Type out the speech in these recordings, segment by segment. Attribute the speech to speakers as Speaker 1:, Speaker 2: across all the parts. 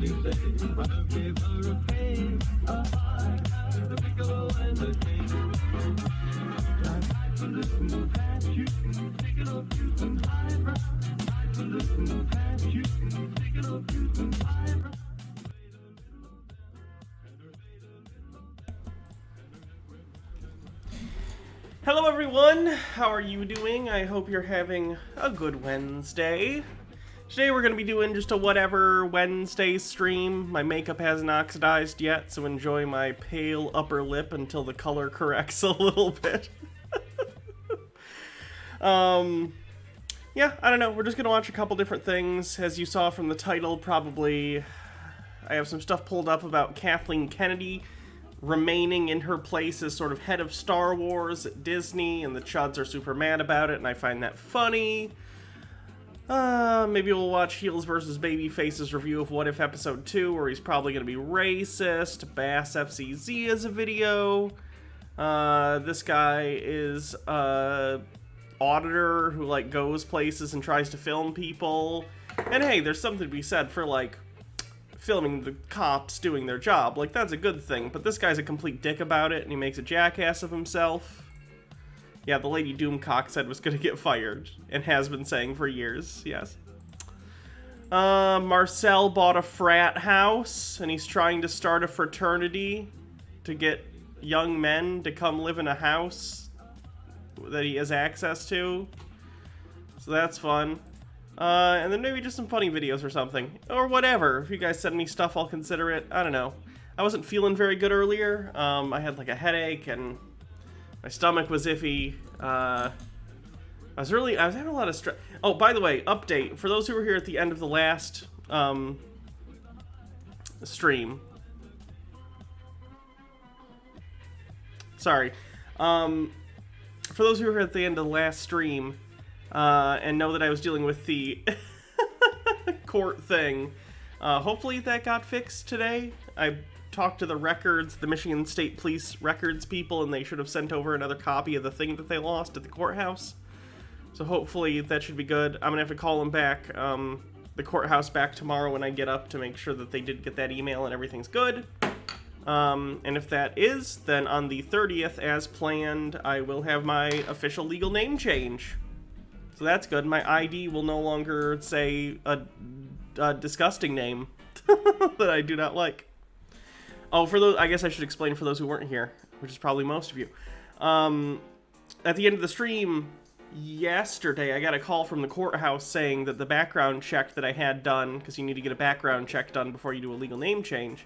Speaker 1: Hello everyone, how are you doing? I hope you're having a good Wednesday. Today we're going to be doing just a whatever Wednesday stream. My makeup hasn't oxidized yet, so enjoy my pale upper lip until the color corrects a little bit. Yeah, I don't know, we're just going to watch a couple different things. As you saw from the title, probably I have some stuff pulled up about Kathleen Kennedy remaining in her place as sort of head of Star Wars at Disney, and the Chuds are super mad about it, and I find that funny. Maybe we'll watch Heels vs. Babyface's review of What If Episode 2, where he's probably going to be racist. Bass FCZ is a video. This guy is a auditor who, like, goes places and tries to film people. And hey, there's something to be said for, like, filming the cops doing their job. Like, that's a good thing, but this guy's a complete dick about it, and he makes a jackass of himself. Yeah, the lady Doomcock said was gonna get fired, and has been saying for years, yes. Marcel bought a frat house, and he's trying to start a fraternity to get young men to come live in a house that he has access to. So that's fun. And then maybe just some funny videos or something. Or whatever. If you guys send me stuff, I'll consider it. I don't know. I wasn't feeling very good earlier. I had like a headache and my stomach was iffy. I was having a lot of stress. Oh, by the way, update. For those who were here at the end of the last stream. Sorry. For those who were here at the end of the last stream, and know that I was dealing with the court thing. Hopefully that got fixed today. I talked to the Michigan State Police records people, and they should have sent over another copy of the thing that they lost at the courthouse. So hopefully that should be good. I'm gonna have to call them back, the courthouse back tomorrow when I get up to make sure that they did get that email and everything's good. And if that is, then on the 30th, as planned, I will have my official legal name change. So that's good. My ID will no longer say a disgusting name that I do not like. Oh, for those, I guess I should explain for those who weren't here, which is probably most of you. At the end of the stream yesterday, I got a call from the courthouse saying that the background check that I had done, because you need to get a background check done before you do a legal name change,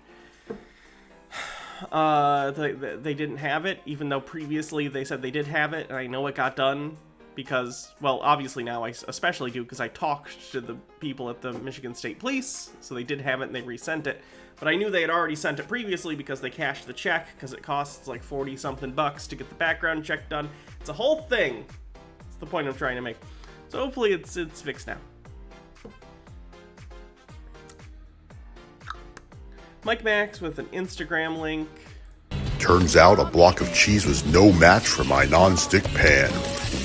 Speaker 1: they didn't have it, even though previously they said they did have it, and I know it got done. Because, well, obviously now I especially do, because I talked to the people at the Michigan State Police, so they did have it and they resent it. But I knew they had already sent it previously because they cashed the check, because it costs like 40-something bucks to get the background check done. It's a whole thing. That's the point I'm trying to make. So hopefully it's fixed now. Mike Max with an Instagram link.
Speaker 2: Turns out a block of cheese was no match for my non-stick pan.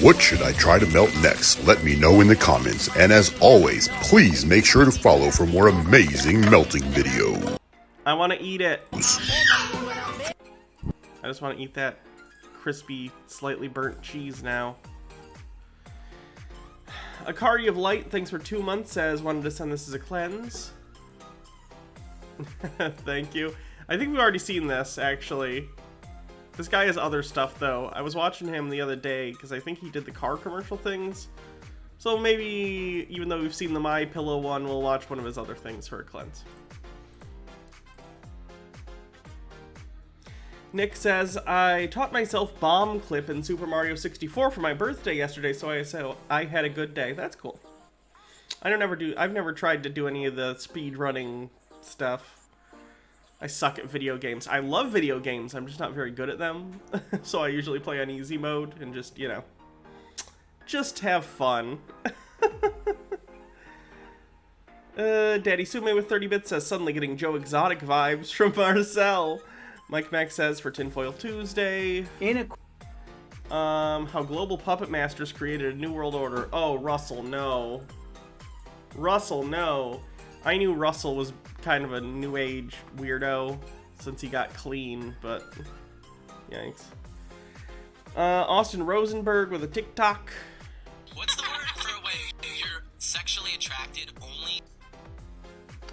Speaker 2: What should I try to melt next? Let me know in the comments. And as always, please make sure to follow for more amazing melting videos.
Speaker 1: I want to eat it. I just want to eat that crispy, slightly burnt cheese now. Akari of Light, thanks for 2 months, says, wanted to send this as a cleanse. Thank you. I think we've already seen this, actually. This guy has other stuff, though. I was watching him the other day, because I think he did the car commercial things. So maybe, even though we've seen the My Pillow one, we'll watch one of his other things for a cleanse. Nick says, I taught myself Bomb Clip in Super Mario 64 for my birthday yesterday, so I had a good day. That's cool. I've never tried to do any of the speed running stuff. I suck at video games. I love video games, I'm just not very good at them. So I usually play on easy mode and just, you know, just have fun. Daddy Sume with 30 bits says, suddenly getting Joe Exotic vibes from Marcel. Mike Mac says, for Tinfoil Tuesday. How Global Puppet Masters created a new world order. Oh, Russell, no. Russell, no. I knew Russell was kind of a new age weirdo since he got clean, but yikes. Austin Rosenberg with a TikTok.
Speaker 3: What's the word for a way you're sexually attracted only?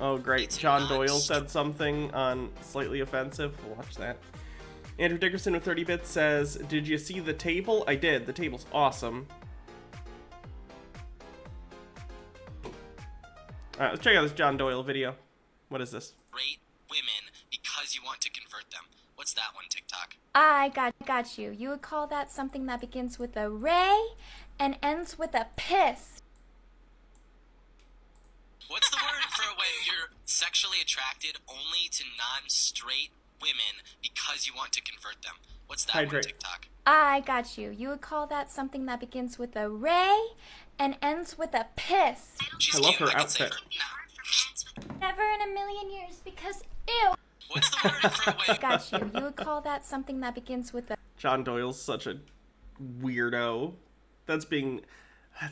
Speaker 1: Oh, great. John Doyle said something on Slightly Offensive. We'll watch that. Andrew Dickerson with 30 bits says, did you see the table? I did. The table's awesome. Alright, let's check out this John Doyle video. What is this?
Speaker 3: Rate women because you want to convert them. What's that one, TikTok?
Speaker 4: I got you. You would call that something that begins with a ray and ends with a piss.
Speaker 3: What's the word for a way you're sexually attracted only to non-straight women because you want to convert them? What's that one, TikTok?
Speaker 4: I got you. You would call that something that begins with a ray and ends with a piss.
Speaker 1: I love her outfit.
Speaker 4: Never in a million years because ew.
Speaker 3: What's the word for a way?
Speaker 4: Got you. You would call that something that begins with a...
Speaker 1: John Doyle's such a weirdo. That's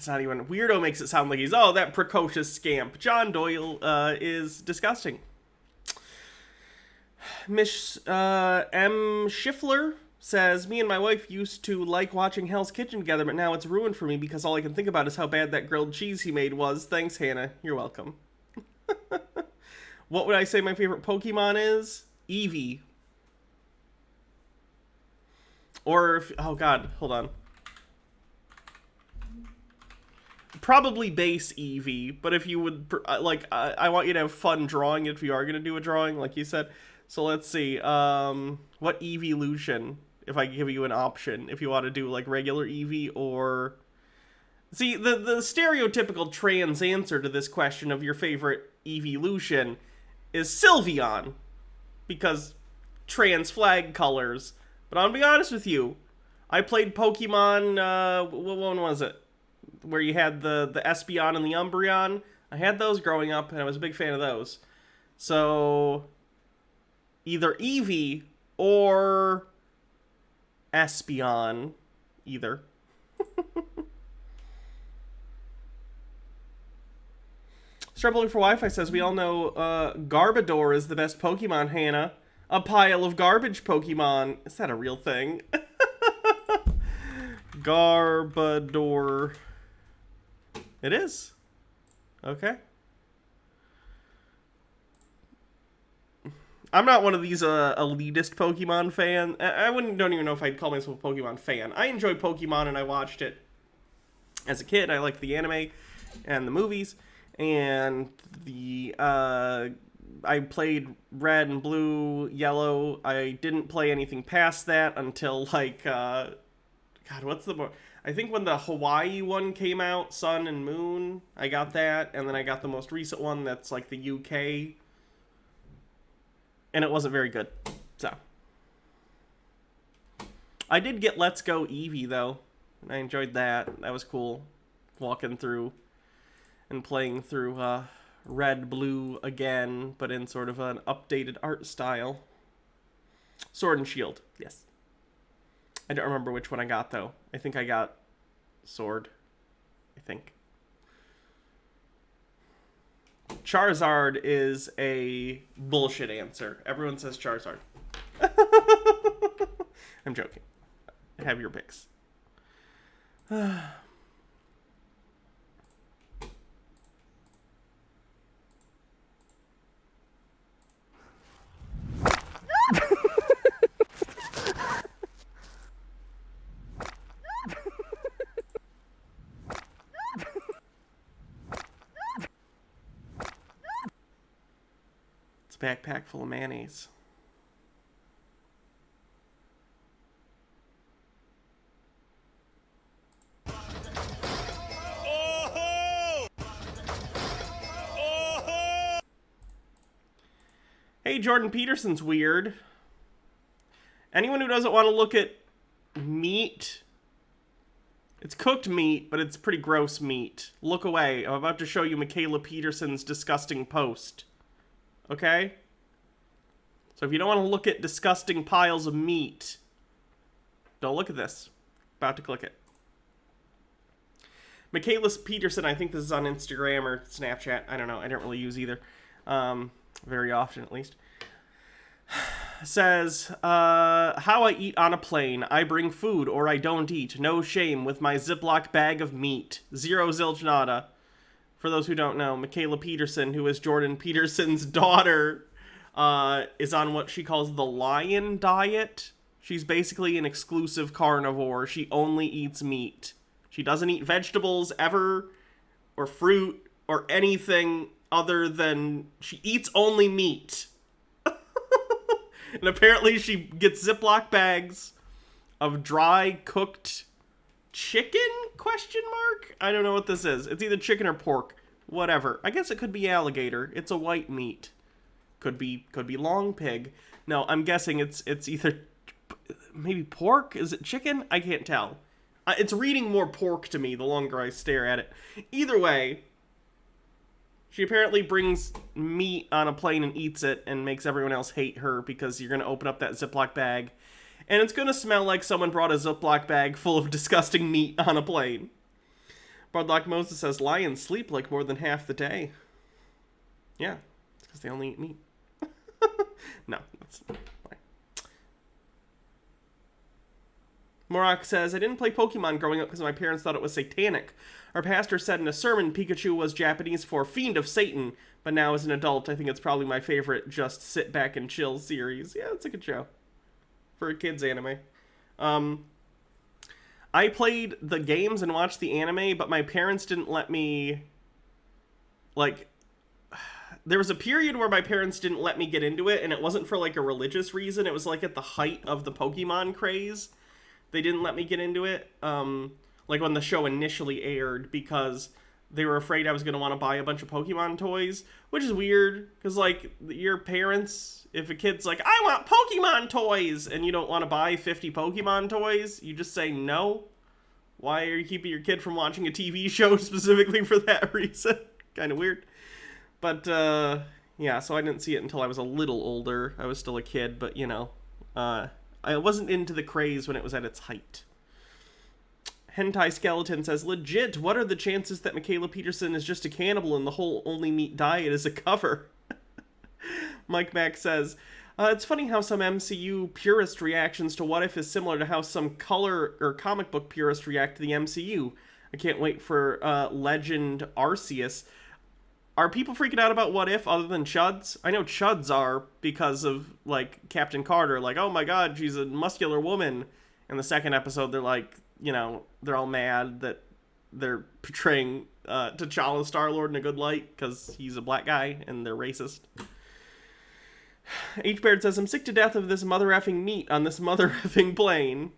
Speaker 1: not even... Weirdo makes it sound like he's, oh, that precocious scamp. John Doyle is disgusting. Miss M. Schiffler says, me and my wife used to like watching Hell's Kitchen together, but now it's ruined for me because all I can think about is how bad that grilled cheese he made was. Thanks, Hannah. You're welcome. What would I say my favorite Pokemon is? Eevee. Or, oh god, hold on. Probably base Eevee, but if you would, I want you to have fun drawing it if you are going to do a drawing, like you said. So let's see, what evolution, if I give you an option, if you want to do, like, regular Eevee or... See, the stereotypical trans answer to this question of your favorite evolution is Sylveon, because trans flag colors. But I'll be honest with you, I played Pokemon, what one was it? Where you had the Espeon and the Umbreon. I had those growing up, and I was a big fan of those. So, either Eevee or Espeon, either. Struggling for Wi-Fi says, we all know Garbodor is the best Pokemon, Hannah. A pile of garbage Pokemon. Is that a real thing? Garbodor. It is. Okay. I'm not one of these elitist Pokemon fan. Don't even know if I'd call myself a Pokemon fan. I enjoy Pokemon and I watched it as a kid. I liked the anime and the movies. And I played Red and Blue, Yellow. I didn't play anything past that until, like, God, I think when the Hawaii one came out, Sun and Moon, I got that. And then I got the most recent one that's, like, the UK. And it wasn't very good. So. I did get Let's Go Eevee, though. And I enjoyed that. That was cool. Walking through and playing through Red, Blue again, but in sort of an updated art style. Sword and Shield, yes. I don't remember which one I got, though. I think I got Sword. I think. Charizard is a bullshit answer. Everyone says Charizard. I'm joking. Have your picks. It's a backpack full of mayonnaise. Hey, Jordan Peterson's weird. Anyone who doesn't want to look at meat, it's cooked meat, but it's pretty gross meat. Look away. I'm about to show you Michaela Peterson's disgusting post. Okay? So if you don't want to look at disgusting piles of meat, don't look at this. About to click it. Michaela Peterson, I think this is on Instagram or Snapchat. I don't know. I don't really use either. Very often, at least. Says, how I eat on a plane. I bring food or I don't eat. No shame with my Ziploc bag of meat. Zero zilch nada. For those who don't know, Michaela Peterson, who is Jordan Peterson's daughter, is on what she calls the lion diet. She's basically an exclusive carnivore. She only eats meat. She doesn't eat vegetables ever, or fruit, or anything other than she eats only meat. And apparently she gets Ziploc bags of dry cooked chicken? ? I don't know what this is. It's either chicken or pork. Whatever. I guess it could be alligator. It's a white meat. Could be long pig. No, I'm guessing it's either maybe pork. Is it chicken? I can't tell. It's reading more pork to me the longer I stare at it. Either way, she apparently brings meat on a plane and eats it and makes everyone else hate her because you're going to open up that Ziploc bag and it's going to smell like someone brought a Ziploc bag full of disgusting meat on a plane. Bardlock Moses says, lions sleep like more than half the day. Yeah, it's because they only eat meat. No, that's fine. Morak says, I didn't play Pokemon growing up because my parents thought it was satanic. Our pastor said in a sermon Pikachu was Japanese for fiend of Satan, but now as an adult, I think it's probably my favorite just sit back and chill series. Yeah, it's a good show. For a kid's anime. I played the games and watched the anime, but my parents didn't let me, there was a period where my parents didn't let me get into it, and it wasn't for, a religious reason. It was, at the height of the Pokemon craze. They didn't let me get into it, when the show initially aired, because they were afraid I was going to want to buy a bunch of Pokemon toys, which is weird, because, your parents, if a kid's like, I want Pokemon toys, and you don't want to buy 50 Pokemon toys, you just say no. Why are you keeping your kid from watching a TV show specifically for that reason? Kind of weird. But, yeah, so I didn't see it until I was a little older. I was still a kid, but, I wasn't into the craze when it was at its height. Hentai Skeleton says, legit, what are the chances that Michaela Peterson is just a cannibal and the whole only meat diet is a cover? Mike Mack says, it's funny how some MCU purist reactions to What If is similar to how some color or comic book purists react to the MCU. I can't wait for Legend Arceus. Are people freaking out about What If other than Chuds? I know Chuds are because of, Captain Carter. Oh my god, she's a muscular woman. In the second episode, they're they're all mad that they're portraying T'Challa Star-Lord in a good light because he's a black guy and they're racist. H-Baird says, I'm sick to death of this mother-effing meat on this mother-effing plane.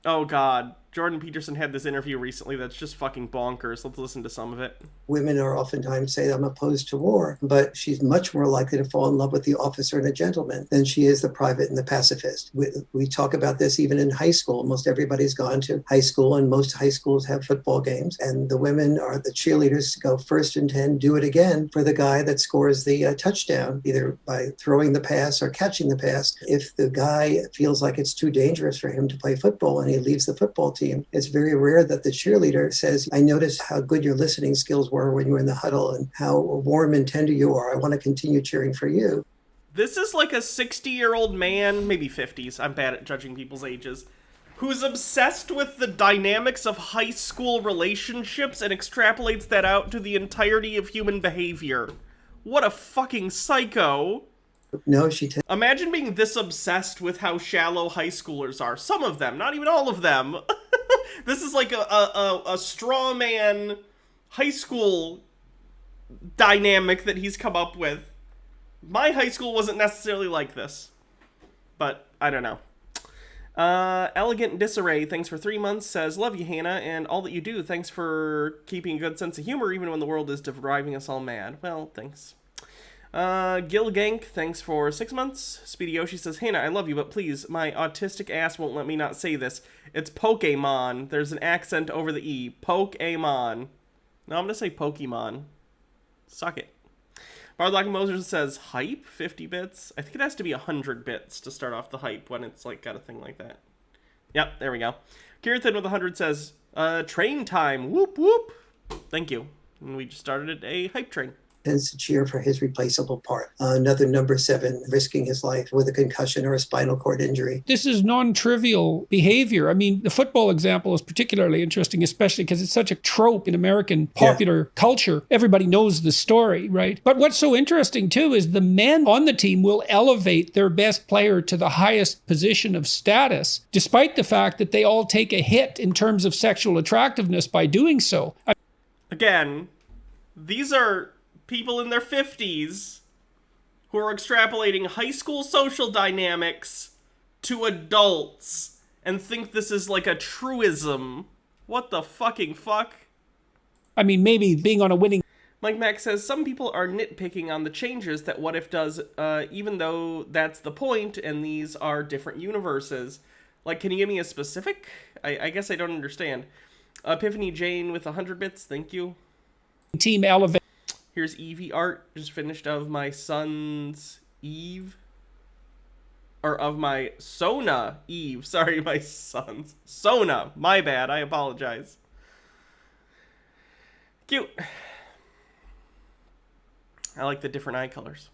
Speaker 1: Oh god. Jordan Peterson had this interview recently that's just fucking bonkers. Let's listen to some of it.
Speaker 5: Women are oftentimes say, I'm opposed to war, but she's much more likely to fall in love with the officer and a gentleman than she is the private and the pacifist. We talk about this even in high school. Most everybody's gone to high school, and most high schools have football games, and the women are the cheerleaders to go first and 10, do it again for the guy that scores the touchdown, either by throwing the pass or catching the pass. If the guy feels like it's too dangerous for him to play football and he leaves the football team, it's very rare that the cheerleader says, I noticed how good your listening skills were when you were in the huddle and how warm and tender you are. I want to continue cheering for you.
Speaker 1: This is like a 60-year-old man, maybe 50s, I'm bad at judging people's ages, who's obsessed with the dynamics of high school relationships and extrapolates that out to the entirety of human behavior. What a fucking psycho.
Speaker 5: No,
Speaker 1: Imagine being this obsessed with how shallow high schoolers are. Some of them, not even all of them. This is like a straw man high school dynamic that he's come up with. My high school wasn't necessarily like this, but I don't know. Elegant Disarray, thanks for 3 months, says, love you, Hannah, and all that you do. Thanks for keeping a good sense of humor even when the world is driving us all mad. Well, thanks. Gil Gank, thanks for 6 months. Speedy Yoshi says, Hannah, I love you, but please, my autistic ass won't let me not say this. It's Pokemon. There's an accent over the E. Pokemon. No, I'm gonna say Pokemon. Suck it. Bardlock Moses says, hype? 50 bits? I think it has to be 100 bits to start off the hype when it's, got a thing like that. Yep, there we go. Kirithan with 100 says, Train time. Whoop, whoop. Thank you. And we just started a hype train.
Speaker 5: Tends to cheer for his replaceable part. Another number 7, risking his life with a concussion or a spinal cord injury.
Speaker 6: This is non-trivial behavior. I mean, the football example is particularly interesting, especially because it's such a trope in American popular culture. Everybody knows the story, right? But what's so interesting too is the men on the team will elevate their best player to the highest position of status, despite the fact that they all take a hit in terms of sexual attractiveness by doing so.
Speaker 1: Again, these are people in their 50s who are extrapolating high school social dynamics to adults and think this is like a truism. What the fucking fuck?
Speaker 6: I mean, maybe being on a winning...
Speaker 1: Mike Mack says, some people are nitpicking on the changes that What If does, even though that's the point, and these are different universes. Like, can you give me a specific? I guess I don't understand. Epiphany Jane with 100 bits, thank you.
Speaker 6: Team elevate.
Speaker 1: Here's Evie art, just finished of my son's Eve. Or of my Sona Eve. Sorry, my son's. Sona, my bad, I apologize. Cute. I like the different eye colors.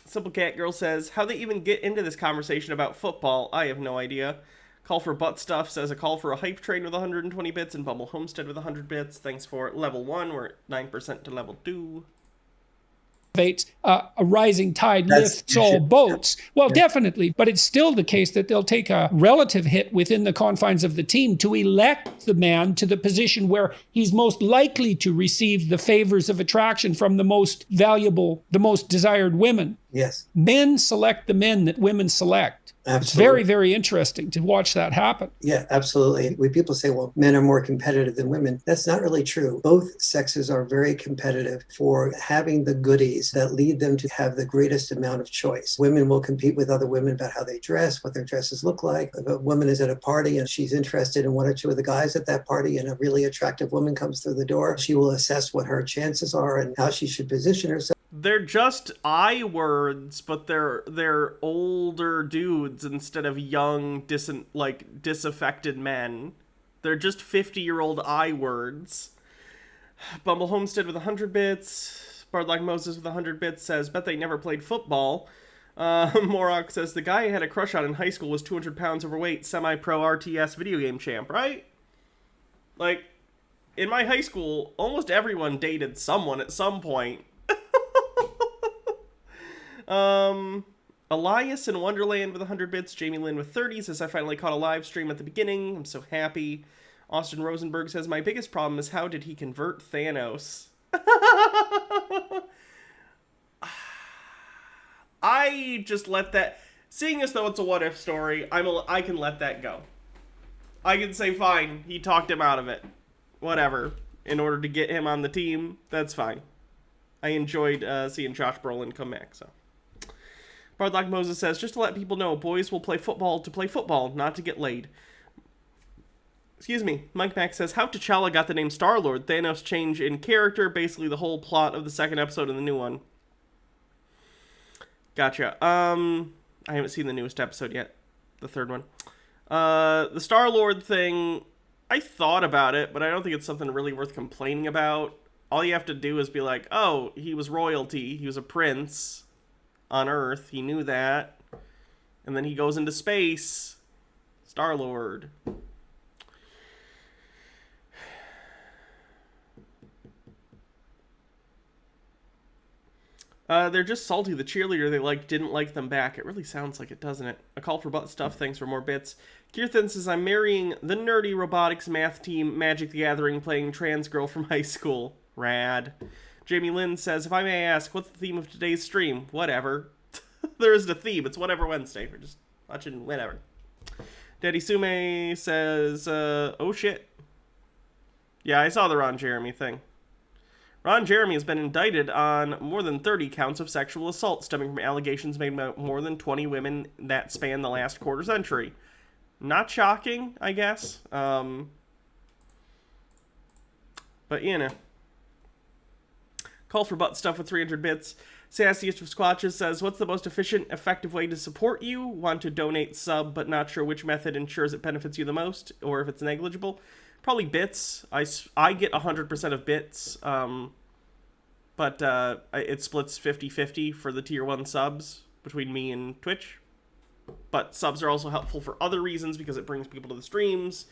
Speaker 1: Simple Cat Girl says, how they even get into this conversation about football, I have no idea. Call for Butt Stuff says a call for a hype train with 120 bits and Bumble Homestead with 100 bits. Thanks for level 1. We're at 9% to level 2.
Speaker 6: A rising tide lifts all boats. Well, definitely, but it's still the case that they'll take a relative hit within the confines of the team to elect the man to the position where he's most likely to receive the favors of attraction from the most valuable, the most desired women.
Speaker 5: Yes.
Speaker 6: Men select the men that women select.
Speaker 5: Absolutely.
Speaker 6: It's very, very interesting to watch that happen.
Speaker 5: Yeah, absolutely. When people say, well, men are more competitive than women, that's not really true. Both sexes are very competitive for having the goodies that lead them to have the greatest amount of choice. Women will compete with other women about how they dress, what their dresses look like. If a woman is at a party and she's interested in one or two of the guys at that party and a really attractive woman comes through the door, she will assess what her chances are and how she should position herself.
Speaker 1: They're just I words, but they're older dudes instead of young, disaffected men. They're just 50-year-old I words. Bumble Homestead with 100 bits. Bardlock Moses with 100 bits says, bet they never played football. Morok says, the guy I had a crush on in high school was 200 pounds overweight, semi-pro RTS video game champ, right? Like, in my high school, almost everyone dated someone at some point. Elias in Wonderland with 100 bits. Jamie Lynn with 30 says, I finally caught a live stream at the beginning. I'm so happy. Austin Rosenberg says, my biggest problem is how did he convert Thanos? I just let that... Seeing as though it's a what-if story, I can let that go. I can say, fine, he talked him out of it. Whatever. In order to get him on the team, that's fine. I enjoyed seeing Josh Brolin come back, so... Bardlock Moses says, just to let people know, boys will play football to play football, not to get laid. Excuse me. Mike Mack says, how T'Challa got the name Star-Lord? Thanos change in character, basically the whole plot of the second episode and the new one. Gotcha. I haven't seen the newest episode yet. The third one. The Star-Lord thing, I thought about it, but I don't think it's something really worth complaining about. All you have to do is be like, oh, he was royalty, he was a prince on Earth, he knew that, and then he goes into space. Star-Lord. They're just salty. The cheerleader they liked didn't like them back. It really sounds like it, doesn't it? A call for butt stuff. Thanks for more bits. Kirthan says, I'm marrying the nerdy robotics math team Magic the Gathering playing trans girl from high school. Rad. Jamie Lynn says, if I may ask, what's the theme of today's stream? Whatever. There isn't a theme. It's whatever Wednesday. We're just watching whatever. Daddy Sume says, oh shit. Yeah, I saw the Ron Jeremy thing. Ron Jeremy has been indicted on more than 30 counts of sexual assault stemming from allegations made by more than 20 women that span the last quarter century. Not shocking, I guess. But, you know. Call for butt stuff with 300 bits. Sassiest of Squatches says, what's the most efficient, effective way to support you? Want to donate sub, but not sure which method ensures it benefits you the most, or if it's negligible. Probably bits. I get 100% of bits, but it splits 50-50 for the tier 1 subs between me and Twitch. But subs are also helpful for other reasons because it brings people to the streams.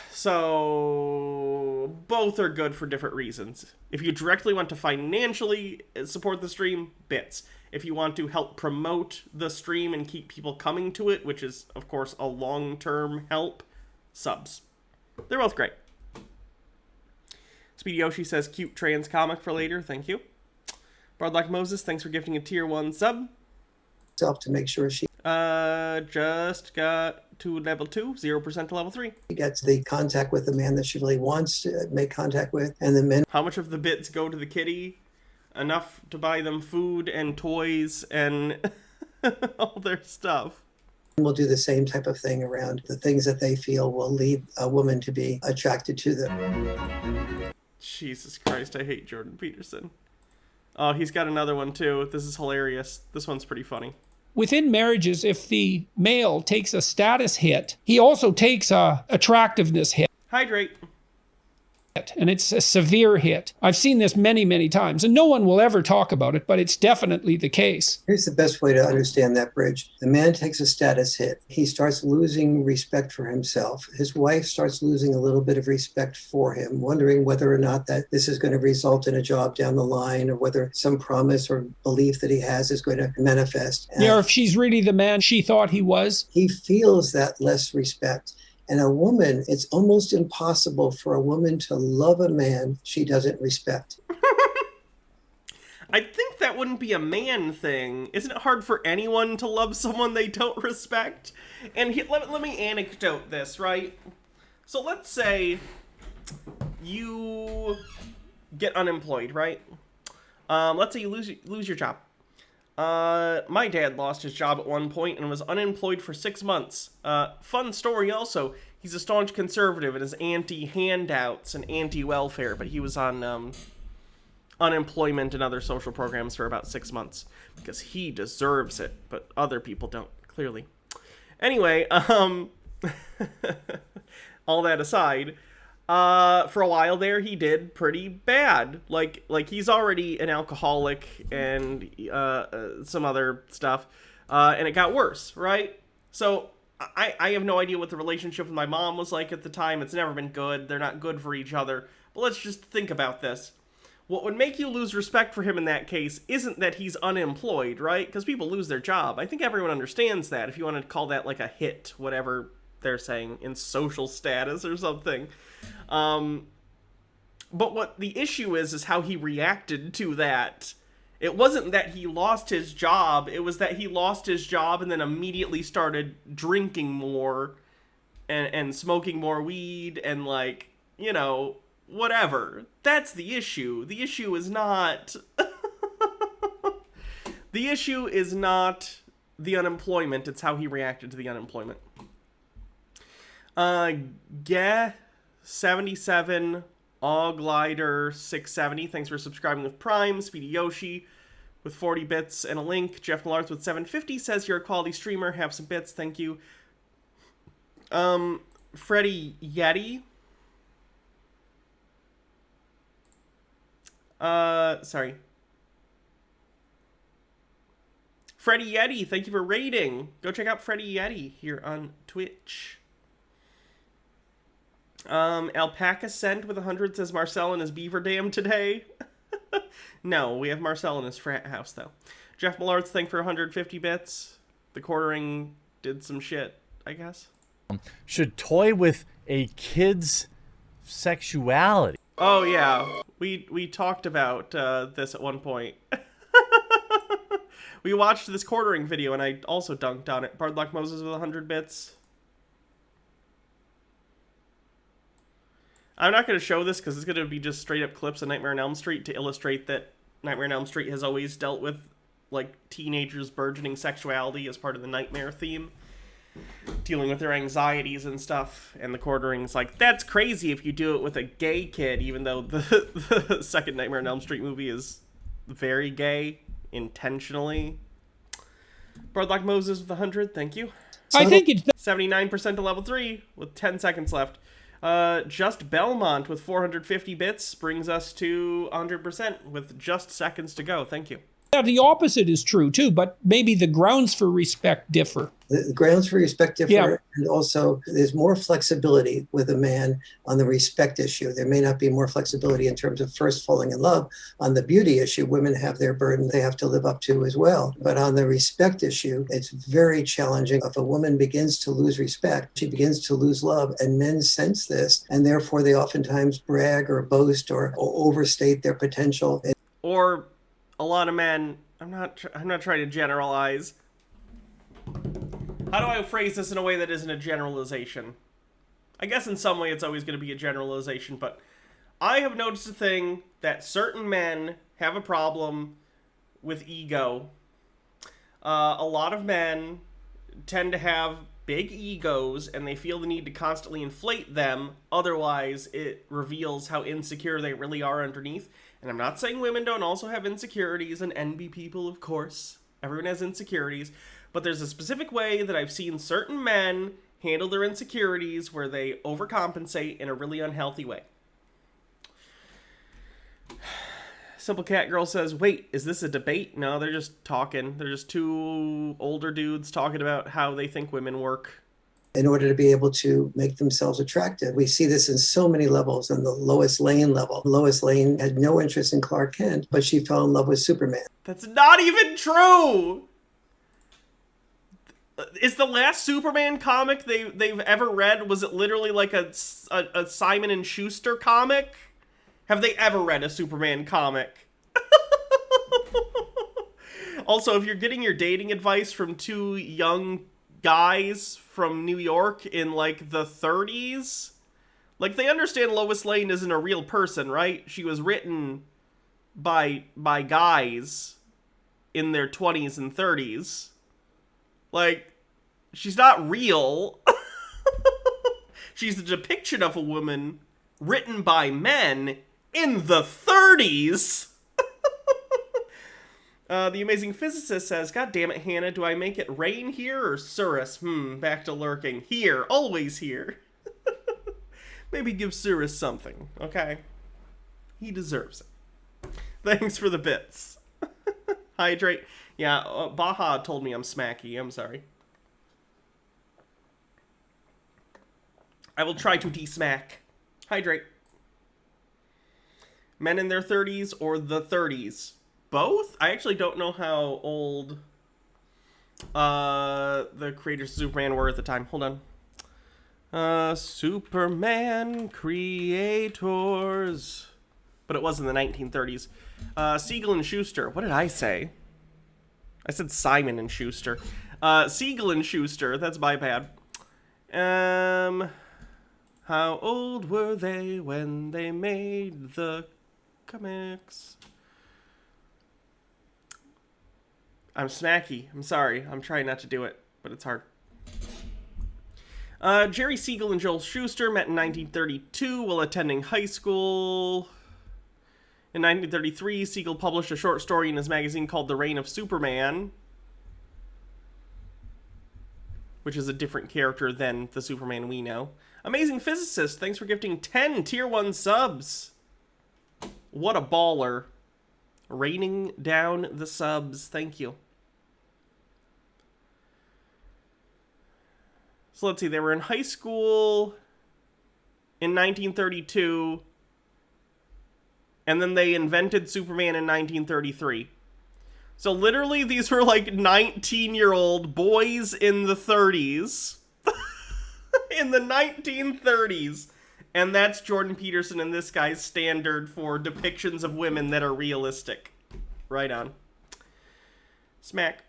Speaker 1: So both are good for different reasons. If you directly want to financially support the stream, bits. If you want to help promote the stream and keep people coming to it, which is, of course, a long-term help, subs. They're both great. Speedy Yoshi says, cute trans comic for later. Thank you. Bardlock Moses, thanks for gifting a tier 1 sub.
Speaker 5: To make sure she
Speaker 1: just got to level 2, 0% to level 3.
Speaker 5: gets the contact with the man that she really wants to make contact with, and the men.
Speaker 1: How much of the bits go to the kitty? Enough to buy them food and toys and all their stuff.
Speaker 5: Will do the same type of thing around the things that they feel will lead a woman to be attracted to them.
Speaker 1: Jesus Christ, I hate Jordan Peterson. Oh, he's got another one too. This is hilarious. This one's pretty funny.
Speaker 6: Within marriages, if the male takes a status hit, he also takes a attractiveness hit.
Speaker 1: Hydrate.
Speaker 6: And it's a severe hit. I've seen this many, many times, and no one will ever talk about it, but it's definitely the case.
Speaker 5: Here's the best way to understand that bridge. The man takes a status hit. He starts losing respect for himself. His wife starts losing a little bit of respect for him, wondering whether or not that this is going to result in a job down the line, or whether some promise or belief that he has is going to manifest.
Speaker 6: Yeah, or if she's really the man she thought he was.
Speaker 5: He feels that less respect. And a woman, it's almost impossible for a woman to love a man she doesn't respect.
Speaker 1: I think that wouldn't be a man thing. Isn't it hard for anyone to love someone they don't respect? And let me anecdote this, right? So let's say you get unemployed, right? Let's say you lose your job. My dad lost his job at one point and was unemployed for 6 months. Fun story also, he's a staunch conservative and is anti-handouts and anti-welfare, but he was on unemployment and other social programs for about 6 months because he deserves it, but other people don't, clearly. Anyway, all that aside, for a while there, he did pretty bad. Like he's already an alcoholic and some other stuff, and it got worse, right? So I have no idea what the relationship with my mom was like at the time. It's never been good. They're not good for each other. But let's just think about this. What would make you lose respect for him in that case isn't that he's unemployed, right? Because people lose their job. I think everyone understands that, if you want to call that like a hit, whatever they're saying, in social status or something. But what the issue is how he reacted to that. It wasn't that he lost his job, it was that he lost his job and then immediately started drinking more and smoking more weed and, like, you know, whatever. That's the issue. The issue is not... The issue is not the unemployment, it's how he reacted to the unemployment. 77 Glider 670, thanks for subscribing with Prime. Speedy Yoshi with 40 bits and a link. Jeff Millarth with 750 says you're a quality streamer, have some bits, thank you. Freddy Yeti. Sorry. Freddy Yeti, thank you for raiding. Go check out Freddy Yeti here on Twitch. Alpaca Scent with 100 says Marcel in his beaver dam today. No, we have Marcel in his frat house, though. Jeff Millards, thank for 150 bits. The quartering did some shit, I guess.
Speaker 7: Should toy with a kid's sexuality.
Speaker 1: Oh, yeah. We talked about this at one point. We watched this quartering video, and I also dunked on it. Bardlock Moses with 100 bits. I'm not going to show this because it's going to be just straight up clips of Nightmare on Elm Street to illustrate that Nightmare on Elm Street has always dealt with, like, teenagers' burgeoning sexuality as part of the Nightmare theme. dealing with their anxieties and stuff. And the quartering's like, that's crazy if you do it with a gay kid, even though the second Nightmare on Elm Street movie is very gay, intentionally. Broadlock Moses with 100, thank you.
Speaker 6: I think it's
Speaker 1: 79% to level 3 with 10 seconds left. Just Belmont with 450 bits brings us to 100% with just seconds to go. Thank you.
Speaker 6: Yeah, the opposite is true too, but maybe the grounds for respect differ.
Speaker 5: The grounds for respect differ,
Speaker 6: Yeah.
Speaker 5: and also there's more flexibility with a man on the respect issue. There may not be more flexibility in terms of first falling in love. On the beauty issue, women have their burden they have to live up to as well. But on the respect issue, it's very challenging. If a woman begins to lose respect, she begins to lose love, and men sense this, and therefore they oftentimes brag or boast or overstate their potential.
Speaker 1: Or a lot of men, I'm not trying to generalize. How do I phrase this in a way that isn't a generalization? I guess in some way it's always going to be a generalization, but I have noticed a thing that certain men have a problem with ego. A lot of men tend to have big egos, and they feel the need to constantly inflate them, otherwise it reveals how insecure they really are underneath. And I'm not saying women don't also have insecurities and envy people, of course. Everyone has insecurities. But there's a specific way that I've seen certain men handle their insecurities where they overcompensate in a really unhealthy way. Simple Cat Girl says, wait, is this a debate? No, they're just talking. They're just two older dudes talking about how they think women work.
Speaker 5: In order to be able to make themselves attractive. We see this in so many levels. On the Lois Lane level, Lois Lane had no interest in Clark Kent, but she fell in love with Superman.
Speaker 1: That's not even true! Is the last Superman comic they've ever read, was it literally like a Simon & Schuster comic? Have they ever read a Superman comic? Also, if you're getting your dating advice from two young guys from New York in like the 30s, like they understand Lois Lane isn't a real person, right? She was written by guys in their 20s and 30s. Like, she's not real. She's a depiction of a woman written by men in the 30s. The Amazing Physicist says, God damn it, Hannah, do I make it rain here or Surus? Back to lurking. Here, always here. Maybe give Surus something, okay? He deserves it. Thanks for the bits. Hydrate. Yeah, Baja told me I'm smacky. I'm sorry. I will try to de-smack. Hydrate. Men in their 30s or the 30s? Both? I actually don't know how old the creators of Superman were at the time. Hold on. Superman creators. But it was in the 1930s. Siegel and Schuster. What did I say? I said Simon and Schuster. Siegel and Schuster. That's my bad. How old were they when they made the comics? I'm smacky. I'm sorry. I'm trying not to do it, but it's hard. Jerry Siegel and Joel Schuster met in 1932 while attending high school. In 1933, Siegel published a short story in his magazine called The Reign of Superman, which is a different character than the Superman we know. Amazing Physicist, thanks for gifting 10 Tier 1 subs. What a baller. Raining down the subs. Thank you. So let's see. They were in high school in 1932. And then they invented Superman in 1933. So literally these were like 19-year-old boys in the 30s. In the 1930s. And that's Jordan Peterson and this guy's standard for depictions of women that are realistic. Right on. Smack.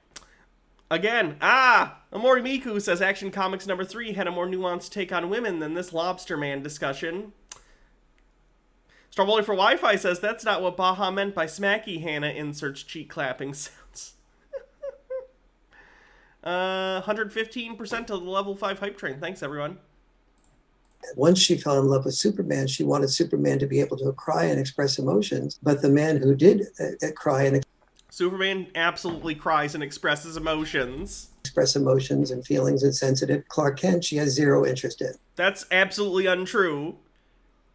Speaker 1: Again, Amori Miku says Action Comics number 3 had a more nuanced take on women than this Lobster Man discussion. Starbowler for Wi-Fi says that's not what Baja meant by smacky. Hannah inserts cheek clapping sounds. 115% of the level 5 hype train. Thanks, everyone.
Speaker 5: Once she fell in love with Superman, she wanted Superman to be able to cry and express emotions. But the man who did cry and
Speaker 1: Superman absolutely cries and expresses emotions.
Speaker 5: Express emotions and feelings and sensitive, Clark Kent, she has zero interest in.
Speaker 1: That's absolutely untrue.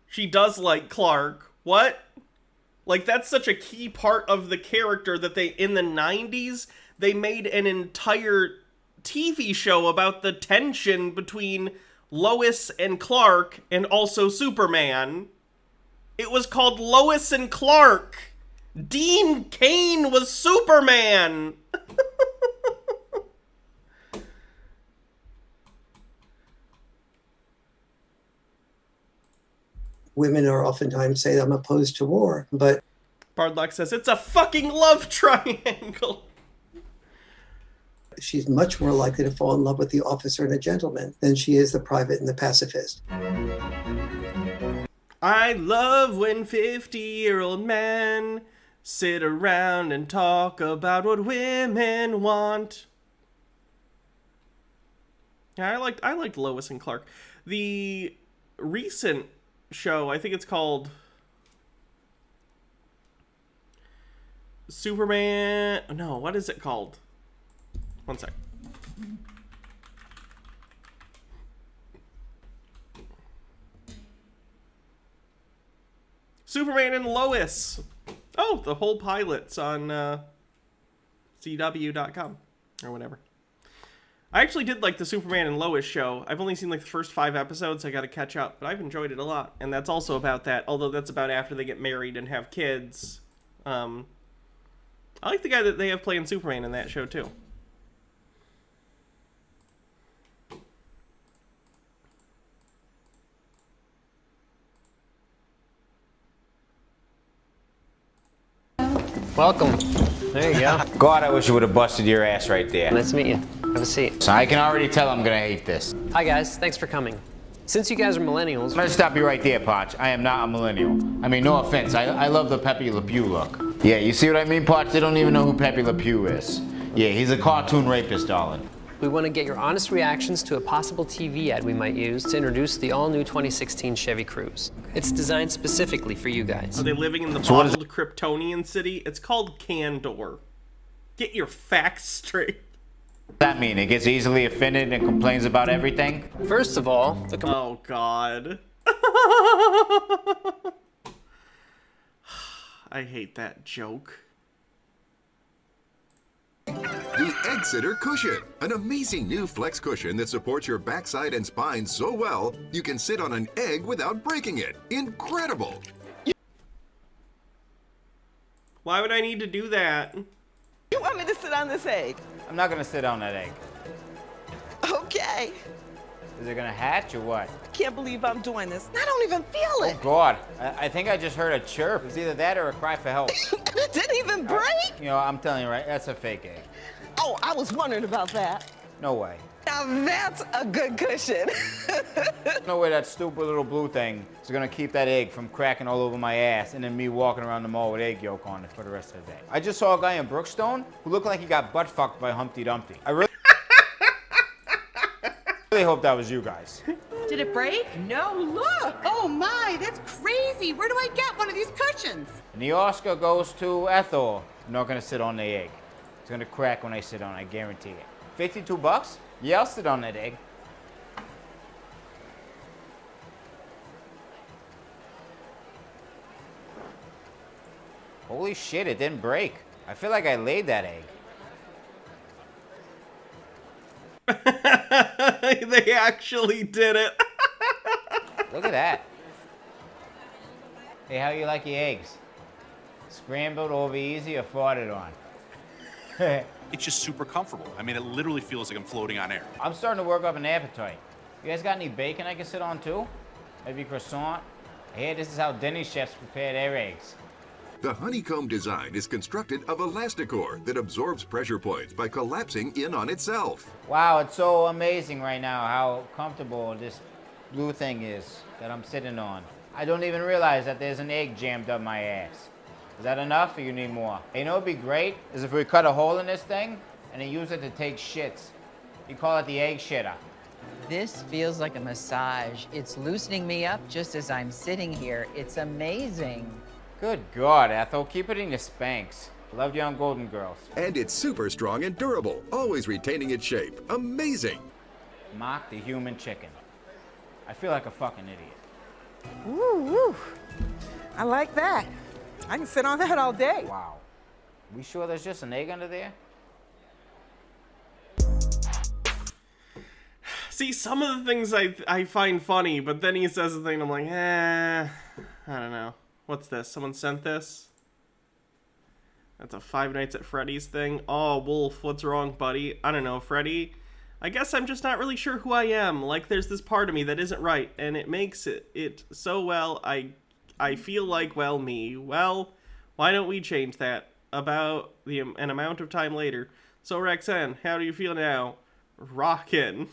Speaker 1: She does like Clark. What? Like, that's such a key part of the character that they, in the 90s, they made an entire TV show about the tension between Lois and Clark and also Superman. It was called Lois and Clark. Dean Cain was Superman.
Speaker 5: Women are oftentimes say I'm opposed to war, but
Speaker 1: Bardlock says it's a fucking love triangle.
Speaker 5: She's much more likely to fall in love with the officer and a gentleman than she is the private and the pacifist.
Speaker 1: I love when 50-year-old men sit around and talk about what women want. Yeah, I liked Lois and Clark. The recent show, I think it's called Superman. No, what is it called? One sec. Superman and Lois. Oh, the whole pilot's on CW.com or whatever. I actually did like the Superman and Lois show. I've only seen like the first 5 episodes. I got to catch up, but I've enjoyed it a lot. And that's also about that, although that's about after they get married and have kids. I like the guy that they have playing Superman in that show too.
Speaker 8: Welcome. There you go.
Speaker 9: God, I wish you would have busted your ass right there.
Speaker 8: Nice to meet you. Have a seat.
Speaker 9: So I can already tell I'm gonna hate this.
Speaker 8: Hi guys, thanks for coming. Since you guys are millennials,
Speaker 9: Let's stop you right there, Potch. I am not a millennial. I mean, no offense. I love the Pepe Le Pew look. Yeah, you see what I mean, Potch? They don't even know who Pepe Le Pew is. Yeah, he's a cartoon rapist, darling.
Speaker 8: we want to get your honest reactions to a possible TV ad we might use to introduce the all-new 2016 Chevy Cruze. It's designed specifically for you guys.
Speaker 1: Are they living in the bottled Kryptonian city? It's called Candor. Get your facts straight.
Speaker 9: What does that mean? It gets easily offended and complains about everything?
Speaker 8: First of all, the
Speaker 1: oh God. I hate that joke.
Speaker 10: The Egg Sitter Cushion, an amazing new flex cushion that supports your backside and spine so well you can sit on an egg without breaking it. Incredible!
Speaker 1: Why would I need to do that?
Speaker 11: You want me to sit on this egg?
Speaker 9: I'm not gonna sit on that egg.
Speaker 11: Okay.
Speaker 9: Is it gonna hatch or what?
Speaker 11: I can't believe I'm doing this. I don't even feel it.
Speaker 9: Oh God, I think I just heard a chirp. It's either that or a cry for help.
Speaker 11: It didn't even break.
Speaker 9: You know, I'm telling you, right? That's a fake egg.
Speaker 11: Oh, I was wondering about that.
Speaker 9: No way.
Speaker 11: Now that's a good cushion.
Speaker 9: No way that stupid little blue thing is gonna keep that egg from cracking all over my ass and then me walking around the mall with egg yolk on it for the rest of the day. I just saw a guy in Brookstone who looked like he got butt fucked by Humpty Dumpty. I really hope that was you guys.
Speaker 12: Did it break? No, look. Oh my, that's crazy. Where do I get one of these cushions?
Speaker 9: And the Oscar goes to Ethel. I'm not gonna sit on the egg. It's gonna crack when I sit on it, I guarantee it. 52 bucks? Yeah, I'll sit on that egg. Holy shit, it didn't break. I feel like I laid that egg.
Speaker 1: They actually did it.
Speaker 9: Look at that. Hey, how you like your eggs? Scrambled, over easy, or farted on?
Speaker 13: It's just super comfortable. I mean, it literally feels like I'm floating on air.
Speaker 9: I'm starting to work up an appetite. You guys got any bacon I can sit on too? Maybe croissant? I hear this is how Denny's chefs prepare their eggs.
Speaker 10: The honeycomb design is constructed of Elasticor that absorbs pressure points by collapsing in on itself.
Speaker 9: Wow, it's so amazing right now how comfortable this blue thing is that I'm sitting on. I don't even realize that there's an egg jammed up my ass. Is that enough or you need more? You know what'd be great is if we cut a hole in this thing and then use it to take shits. You call it the egg shitter.
Speaker 14: This feels like a massage. It's loosening me up just as I'm sitting here. It's amazing.
Speaker 9: Good God, Ethel, keep it in your Spanx. Loved you on Golden Girls.
Speaker 10: And it's super strong and durable, always retaining its shape. Amazing.
Speaker 9: Mock the human chicken. I feel like a fucking idiot.
Speaker 11: Ooh, I like that. I can sit on that all day.
Speaker 9: Wow. We sure there's just an egg under there?
Speaker 1: See, some of the things I find funny, but then he says a thing and I'm like, I don't know. What's this? Someone sent this? That's a Five Nights at Freddy's thing. Oh, Wolf, what's wrong, buddy? I don't know, Freddy. I guess I'm just not really sure who I am. Like, there's this part of me that isn't right, and it makes it so well. I feel like, well, me. Well, why don't we change that? About an amount of time later. So, Roxanne, how do you feel now? Rockin'.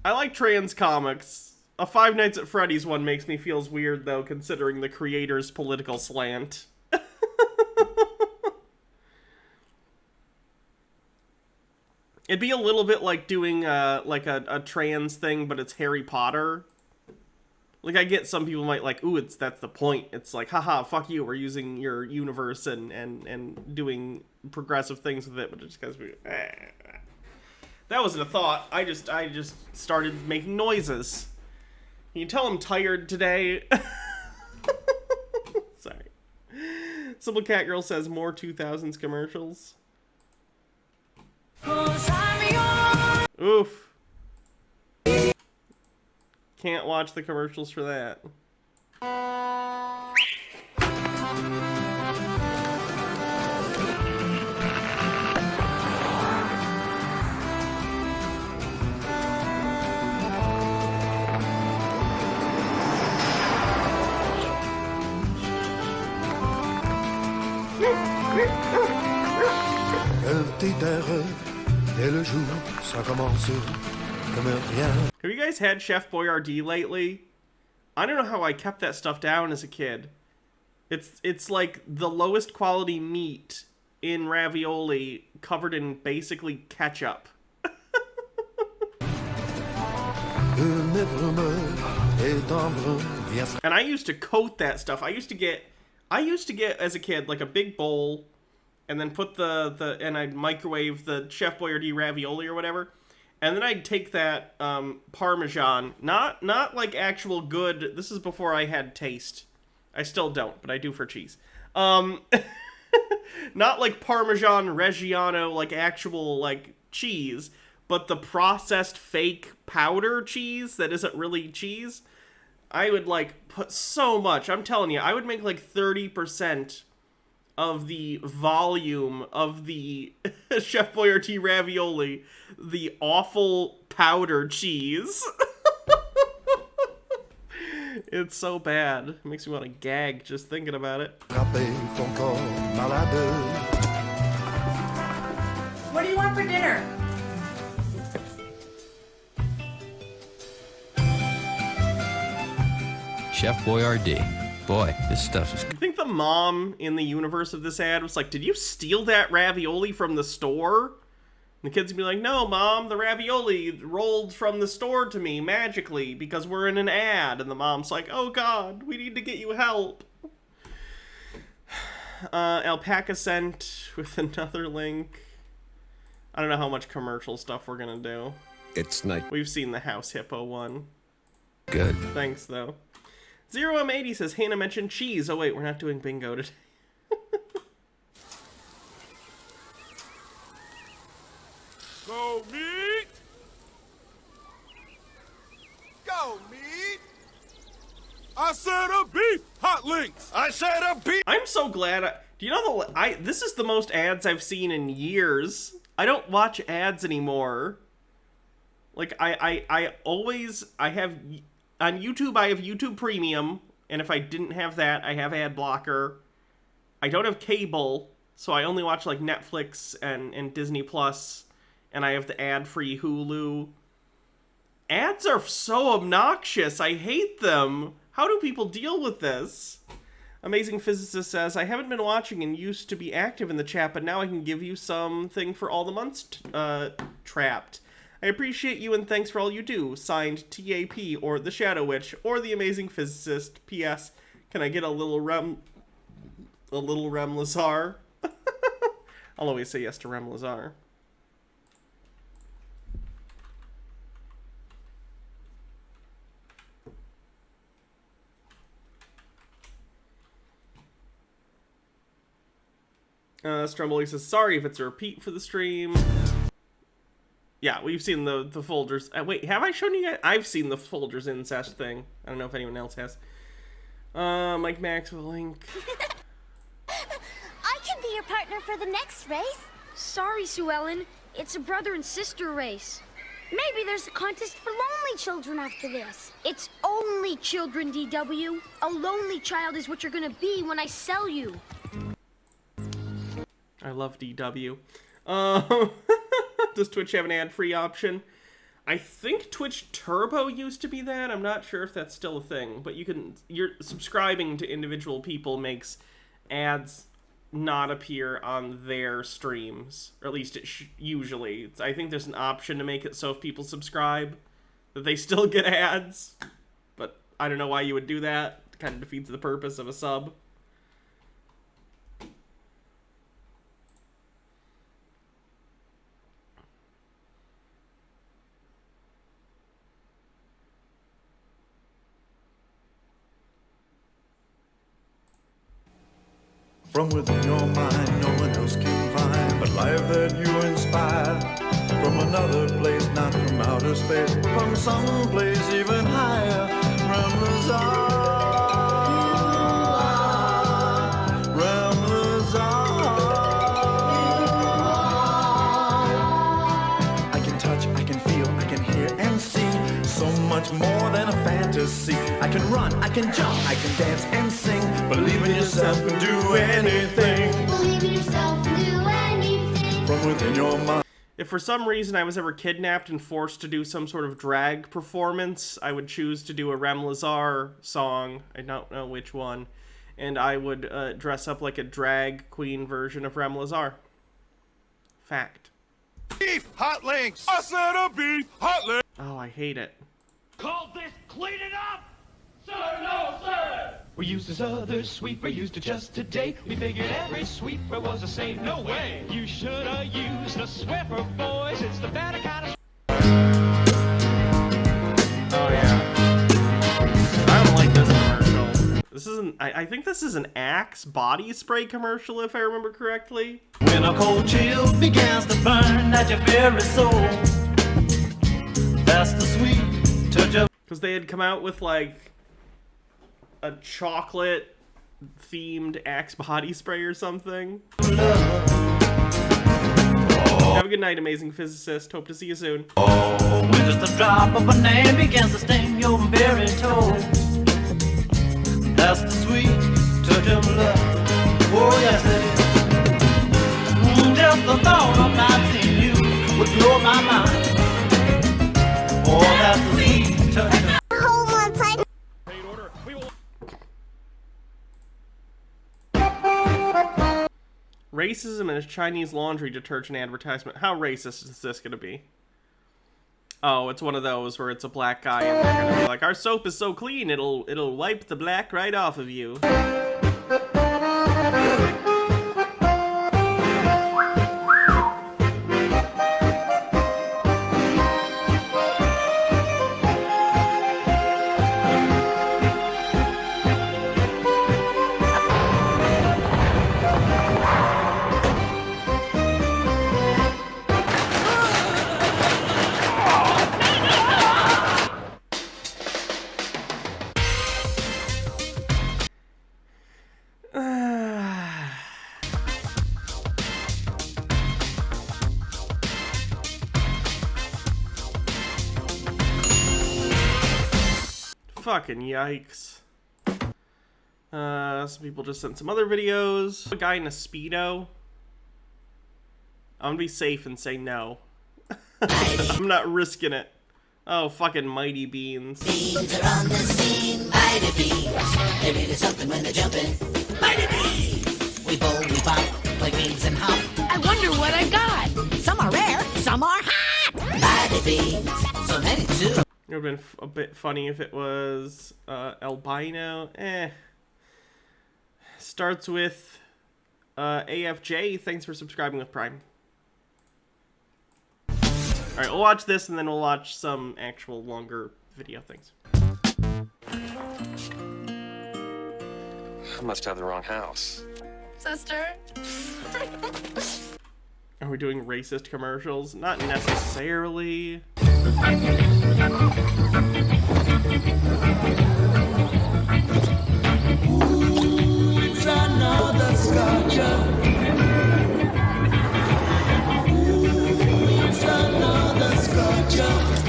Speaker 1: I like trans comics. A Five Nights at Freddy's one makes me feel weird, though, considering the creator's political slant. It'd be a little bit like doing like a trans thing, but it's Harry Potter. Like, I get some people might like, ooh, that's the point. It's like, haha, fuck you, we're using your universe and doing progressive things with it, but it just goes, that wasn't a thought. I just started making noises. Can you tell I'm tired today? Sorry. Simple Cat Girl says more 2000s commercials. Oof. Can't watch the commercials for that. Have you guys had Chef Boyardee lately? I don't know how I kept that stuff down as a kid. It's like the lowest quality meat in ravioli covered in basically ketchup. And I used to coat that stuff. I used to get as a kid like a big bowl, and then put and I'd microwave the Chef Boyardee ravioli or whatever, and then I'd take that Parmesan, not like actual good. This is before I had taste. I still don't, but I do for cheese. Not like Parmesan Reggiano, like actual like cheese, but the processed fake powder cheese that isn't really cheese. I would like put so much. I'm telling you, I would make like 30% of the volume of the Chef Boyardee ravioli, the awful powder cheese. It's so bad. It makes me want to gag just thinking about it.
Speaker 12: What do you want for dinner?
Speaker 15: Chef Boyardee. Boy, this stuff is...
Speaker 1: I think the mom in the universe of this ad was like, did you steal that ravioli from the store? And the kids would be like, no, Mom, the ravioli rolled from the store to me magically because we're in an ad. And the mom's like, oh God, we need to get you help. Alpaca sent with another link. I don't know how much commercial stuff we're gonna do.
Speaker 15: It's nice.
Speaker 1: We've seen the House Hippo one.
Speaker 15: Good.
Speaker 1: Thanks, though. 0M80 says, Hannah mentioned cheese. Oh, wait, we're not doing bingo today.
Speaker 16: Go meat! Go meat! I said a beef hot links! I said a beef!
Speaker 1: I'm so glad. Do you know this is the most ads I've seen in years. I don't watch ads anymore. Like, I have... On YouTube, I have YouTube Premium, and if I didn't have that, I have ad blocker. I don't have cable, so I only watch, like, Netflix and Disney Plus, and I have the ad-free Hulu. Ads are so obnoxious. I hate them. How do people deal with this? Amazing Physicist says, I haven't been watching and used to be active in the chat, but now I can give you something for all the months trapped. I appreciate you and thanks for all you do. Signed, TAP, or The Shadow Witch, or The Amazing Physicist. P.S. Can I get a little Rem Lazar? I'll always say yes to Rem Lazar. Stromboli says, sorry if it's a repeat for the stream. Yeah, we've seen the Folgers. Wait, have I shown you guys? I've seen the Folgers incest thing. I don't know if anyone else has. Mike Maxwell link.
Speaker 17: I can be your partner for the next race. Sorry, Sue Ellen. It's a brother and sister race. Maybe there's a contest for lonely children after this. It's only children, DW. A lonely child is what you're gonna be when I sell you.
Speaker 1: I love DW. Does Twitch have an ad-free option? I think Twitch Turbo used to be that. I'm not sure if that's still a thing, but you're subscribing to individual people makes ads not appear on their streams, or at least it usually. I think there's an option to make it so if people subscribe that they still get ads, but I don't know why you would do that. It kind of defeats the purpose of a sub.
Speaker 18: From within your mind, no one else can find but life that you inspire. From another place, not from outer space, from some place even higher. I can touch, I can feel, I can hear and see so much more than a fantasy. I can run, I can jump, I can dance and sing. Believe in yourself and do anything. Believe in yourself and do anything. From within your mind.
Speaker 1: If for some reason I was ever kidnapped and forced to do some sort of drag performance, I would choose to do a Rem Lazar song. I don't know which one. And I would dress up like a drag queen version of Rem Lazar. Fact.
Speaker 16: Beef hot links. I said a beef hot link.
Speaker 1: Oh, I hate it.
Speaker 19: Call this clean it up? Sir, no, sir! We used this other sweeper, used it just today. We figured every sweeper was the same. No way! You should have used a Swiffer, boys. It's the better kind of...
Speaker 1: Oh, yeah. I don't like this commercial. This isn't... I think this is an Axe body spray commercial, if I remember correctly.
Speaker 19: When a cold chill begins to burn at your very soul, that's the sweet touch of...
Speaker 1: Because they had come out with, like, a chocolate themed Axe body spray or something. Have a good night, Amazing Physicist. Hope to see you soon.
Speaker 19: Oh, when just a drop of a name begins to sting your very toe, that's the sweet touch of love. Oh, yes, it is. Just the thought of not seeing you would blow my mind. Oh, that's the sweet touch of love.
Speaker 1: Racism in a Chinese laundry detergent advertisement. How racist is this going to be? Oh, it's one of those where it's a black guy and they're going to be like, our soap is so clean, it'll wipe the black right off of you. Fucking yikes. Some people just sent some other videos. A guy in a Speedo. I'm gonna be safe and say no. I'm not risking it. Oh, fucking Mighty Beans.
Speaker 20: Beans are on the scene, mighty beans. They really something when they're jumping.
Speaker 19: beans. So many too.
Speaker 1: It would have been a bit funny if it was albino. Starts with AFJ. Thanks for subscribing with Prime. Alright, we'll watch this and then we'll watch some actual longer video things.
Speaker 15: I must have the wrong house.
Speaker 4: Sister.
Speaker 1: Are we doing racist commercials? Not necessarily.
Speaker 19: It's another sculpture. It's another sculpture.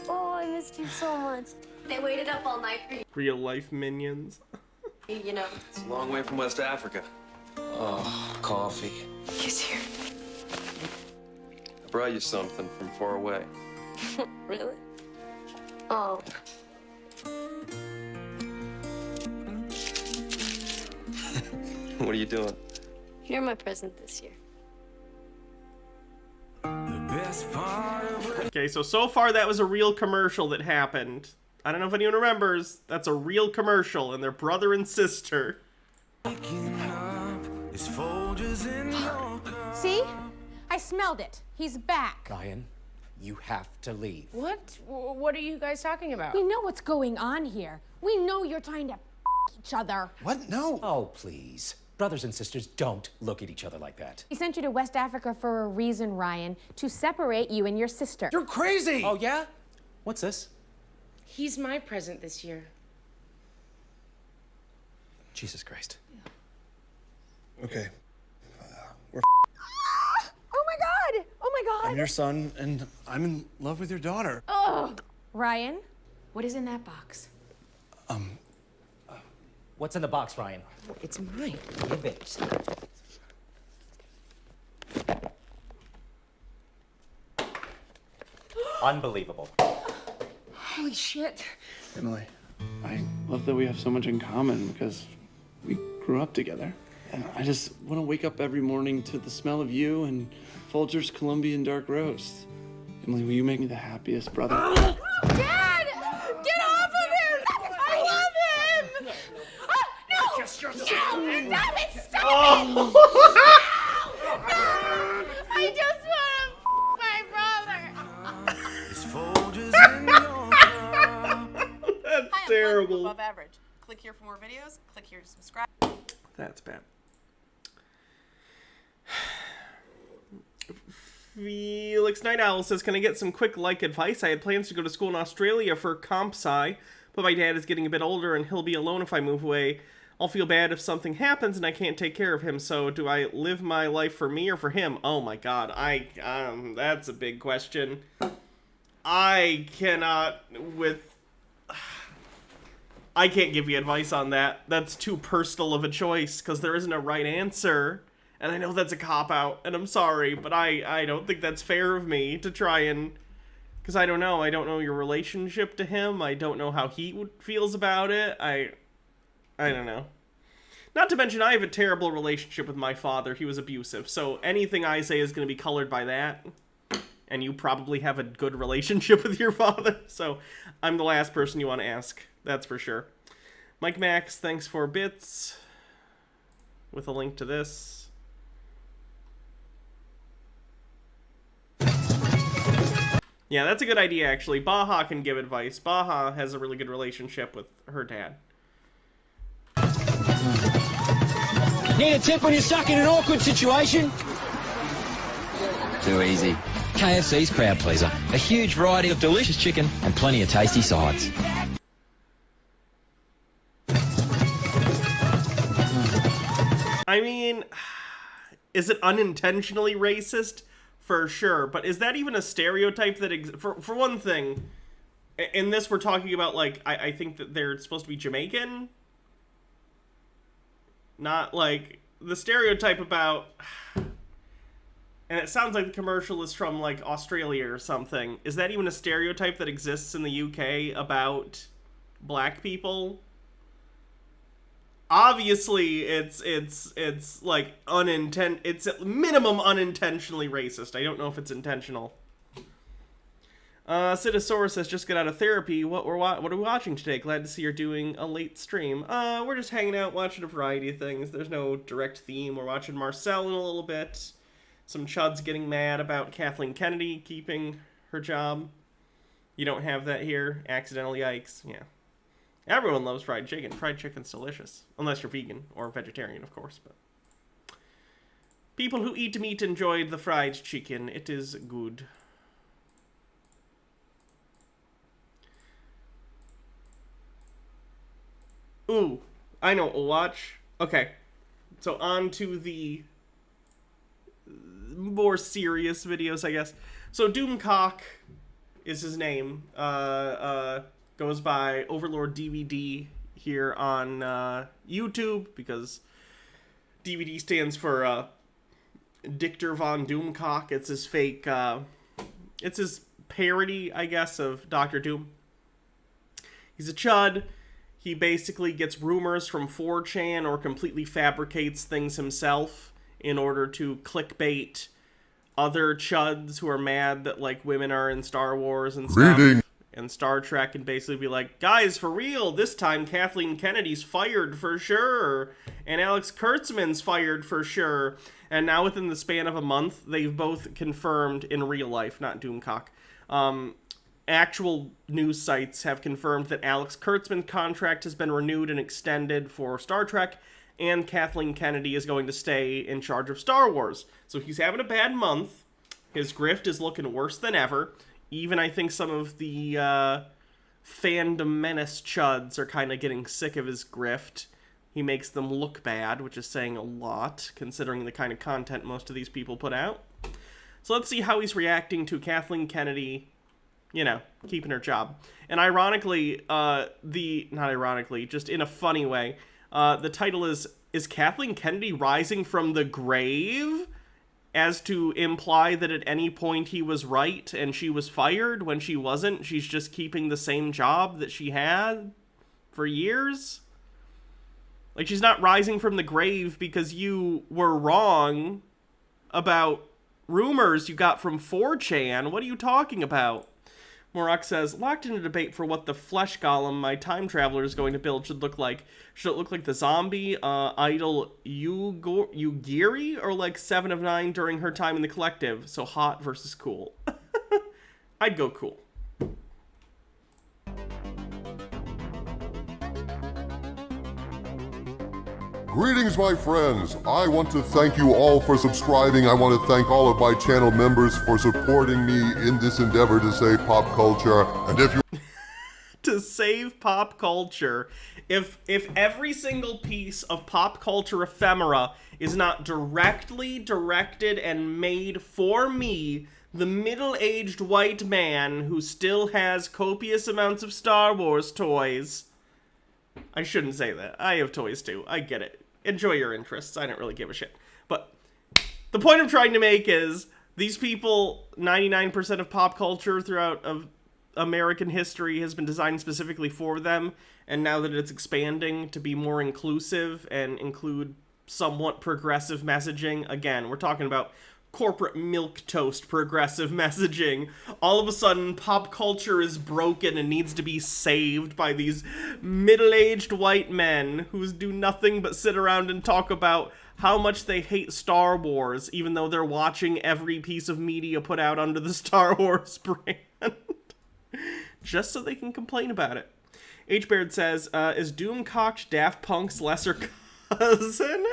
Speaker 20: Oh, I missed you so much. They waited up all night for you.
Speaker 1: Real life minions.
Speaker 20: You know.
Speaker 15: It's a long way from West Africa. Oh, coffee.
Speaker 20: He's here.
Speaker 15: I brought you something from far away.
Speaker 20: Really? Oh.
Speaker 15: What are you doing?
Speaker 20: You're my present this year.
Speaker 1: Okay, so far that was a real commercial that happened. I don't know if anyone remembers. That's a real commercial, and they're brother and sister.
Speaker 21: See? I smelled it. He's back.
Speaker 22: Ryan, you have to leave.
Speaker 21: What? What are you guys talking about? We know what's going on here. We know you're trying to each other.
Speaker 22: What? No. Oh, please. Brothers and sisters don't look at each other like that.
Speaker 21: He sent you to West Africa for a reason, Ryan, to separate you and your sister.
Speaker 22: You're crazy! Oh, yeah? What's this?
Speaker 21: He's my present this year.
Speaker 22: Jesus Christ.
Speaker 23: Okay. We're
Speaker 21: Oh my God! Oh my God!
Speaker 23: I'm your son, and I'm in love with your daughter.
Speaker 21: Oh, Ryan, what is in that box?
Speaker 22: What's in the box, Ryan?
Speaker 21: It's mine.
Speaker 22: Give it. Unbelievable.
Speaker 21: Holy shit.
Speaker 23: Emily, I love that we have so much in common because we grew up together. And I just want to wake up every morning to the smell of you and Folger's Colombian dark roast. Emily, will you make me the happiest brother?
Speaker 21: Dad! Get off of him! I love him! No! No! Stop it! Stop it! No! I just want to my brother.
Speaker 1: That's terrible.
Speaker 12: Above average. Click here for more videos. Click here to subscribe.
Speaker 1: That's bad. Felix Night Owl says, can I get some quick like advice? I had plans to go to school in Australia for comp sci, but my dad is getting a bit older and he'll be alone if I move away. I'll feel bad if something happens and I can't take care of him, so do I live my life for me or for him? Oh my god, that's a big question. I can't give you advice on that. That's too personal of a choice, because there isn't a right answer. And I know that's a cop-out, and I'm sorry, but I don't think that's fair of me to try and... Because I don't know. I don't know your relationship to him. I don't know how he feels about it. I don't know. Not to mention, I have a terrible relationship with my father. He was abusive, so anything I say is going to be colored by that. And you probably have a good relationship with your father, so I'm the last person you want to ask. That's for sure. Mike Max, thanks for bits. With a link to this. Yeah, that's a good idea, actually. Baja can give advice. Baja has a really good relationship with her dad.
Speaker 24: Need a tip when you're stuck in an awkward situation?
Speaker 25: Too easy. KFC's Crowd Pleaser. A huge variety of delicious chicken and plenty of tasty sides.
Speaker 1: I mean, is it unintentionally racist? For sure, but is that even a stereotype that for one thing, in this we're talking about, like, I think that they're supposed to be Jamaican, not like the stereotype about And it sounds like the commercial is from, like, Australia or something. Is that even a stereotype that exists in the UK about black people? Obviously, it's like, it's at minimum unintentionally racist. I don't know if it's intentional. Citosaurus says, just got out of therapy. What are we watching today? Glad to see you're doing a late stream. We're just hanging out, watching a variety of things. There's no direct theme. We're watching Marcel in a little bit. Some Chuds getting mad about Kathleen Kennedy keeping her job. You don't have that here. Accidental yikes. Yeah. Everyone loves fried chicken. Fried chicken's delicious. Unless you're vegan or vegetarian, of course. But people who eat meat enjoyed the fried chicken. It is good. Ooh, I know what we'll watch. Okay. So on to the more serious videos, I guess. So Doomcock is his name. Goes by Overlord DVD here on YouTube because DVD stands for Dictor von Doomcock. It's his fake, it's his parody, I guess, of Dr. Doom. He's a chud. He basically gets rumors from 4chan or completely fabricates things himself in order to clickbait other chuds who are mad that, like, women are in Star Wars and stuff. And Star Trek, and basically be like, guys, for real, this time Kathleen Kennedy's fired for sure, and Alex Kurtzman's fired for sure. And now within the span of a month, they've both confirmed in real life, not Doomcock, actual news sites have confirmed that Alex Kurtzman's contract has been renewed and extended for Star Trek, and Kathleen Kennedy is going to stay in charge of Star Wars. So he's having a bad month. His grift is looking worse than ever. Even I think some of the fandom menace chuds are kind of getting sick of his grift. He makes them look bad, which is saying a lot, considering the kind of content most of these people put out. So let's see how he's reacting to Kathleen Kennedy, you know, keeping her job. And ironically, not ironically, just in a funny way, the title is Kathleen Kennedy rising from the grave? As to imply that at any point he was right and she was fired when she wasn't. She's just keeping the same job that she had for years. Like, she's not rising from the grave because you were wrong about rumors you got from 4chan. What are you talking about? Morak says, locked in a debate for what the flesh golem my time traveler is going to build should look like. Should it look like the zombie idol Yugiri, or like 7 of 9 during her time in the collective? So hot versus cool. I'd go cool.
Speaker 2: Greetings, my friends. I want to thank you all for subscribing. I want to thank all of my channel members for supporting me in this endeavor to save pop culture. And if you...
Speaker 1: to save pop culture. If every single piece of pop culture ephemera is not directly directed and made for me, the middle-aged white man who still has copious amounts of Star Wars toys... I shouldn't say that. I have toys too. I get it. Enjoy your interests. I don't really give a shit. But the point I'm trying to make is these people, 99% of pop culture throughout of American history has been designed specifically for them. And now that it's expanding to be more inclusive and include somewhat progressive messaging, again, we're talking about corporate milquetoast progressive messaging. All of a sudden, pop culture is broken and needs to be saved by these middle-aged white men who do nothing but sit around and talk about how much they hate Star Wars, even though they're watching every piece of media put out under the Star Wars brand. Just so they can complain about it. H-Baird says, is Doomcock Daft Punk's lesser cousin?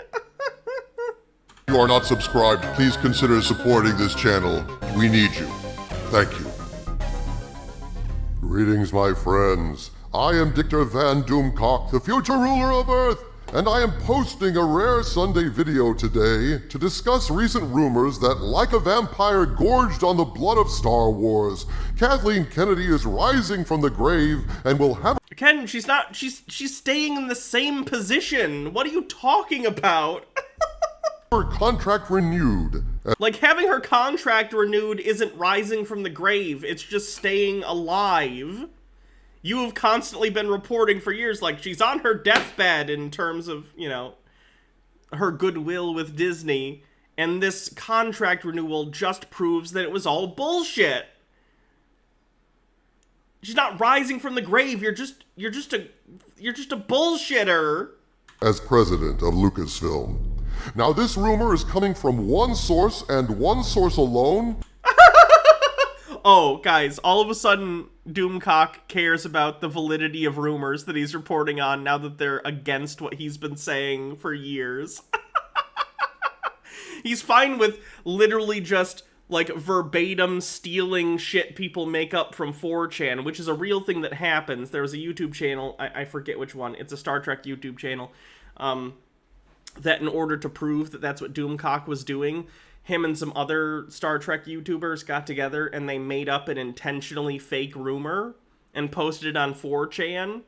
Speaker 2: If you are not subscribed, please consider supporting this channel. We need you. Thank you. Greetings, my friends. I am Dictor Van Doomcock, the future ruler of Earth, and I am posting a rare Sunday video today to discuss recent rumors that, like a vampire gorged on the blood of Star Wars, Kathleen Kennedy is rising from the grave and will have...
Speaker 1: Ken, she's not... She's staying in the same position. What are you talking about?
Speaker 2: her contract renewed,
Speaker 1: Like, having her contract renewed isn't rising from the grave, it's just staying alive. You have constantly been reporting for years, like, she's on her deathbed in terms of, you know, her goodwill with Disney, and this contract renewal just proves that it was all bullshit. She's not rising from the grave, you're just a bullshitter.
Speaker 2: As president of Lucasfilm. Now, this rumor is coming from one source and one source alone.
Speaker 1: Oh, guys, all of a sudden, Doomcock cares about the validity of rumors that he's reporting on now that they're against what he's been saying for years. He's fine with literally just, like, verbatim stealing shit people make up from 4chan, which is a real thing that happens. There was a YouTube channel, I forget which one, it's a Star Trek YouTube channel, that in order to prove that that's what Doomcock was doing, him and some other Star Trek YouTubers got together and they made up an intentionally fake rumor and posted it on 4chan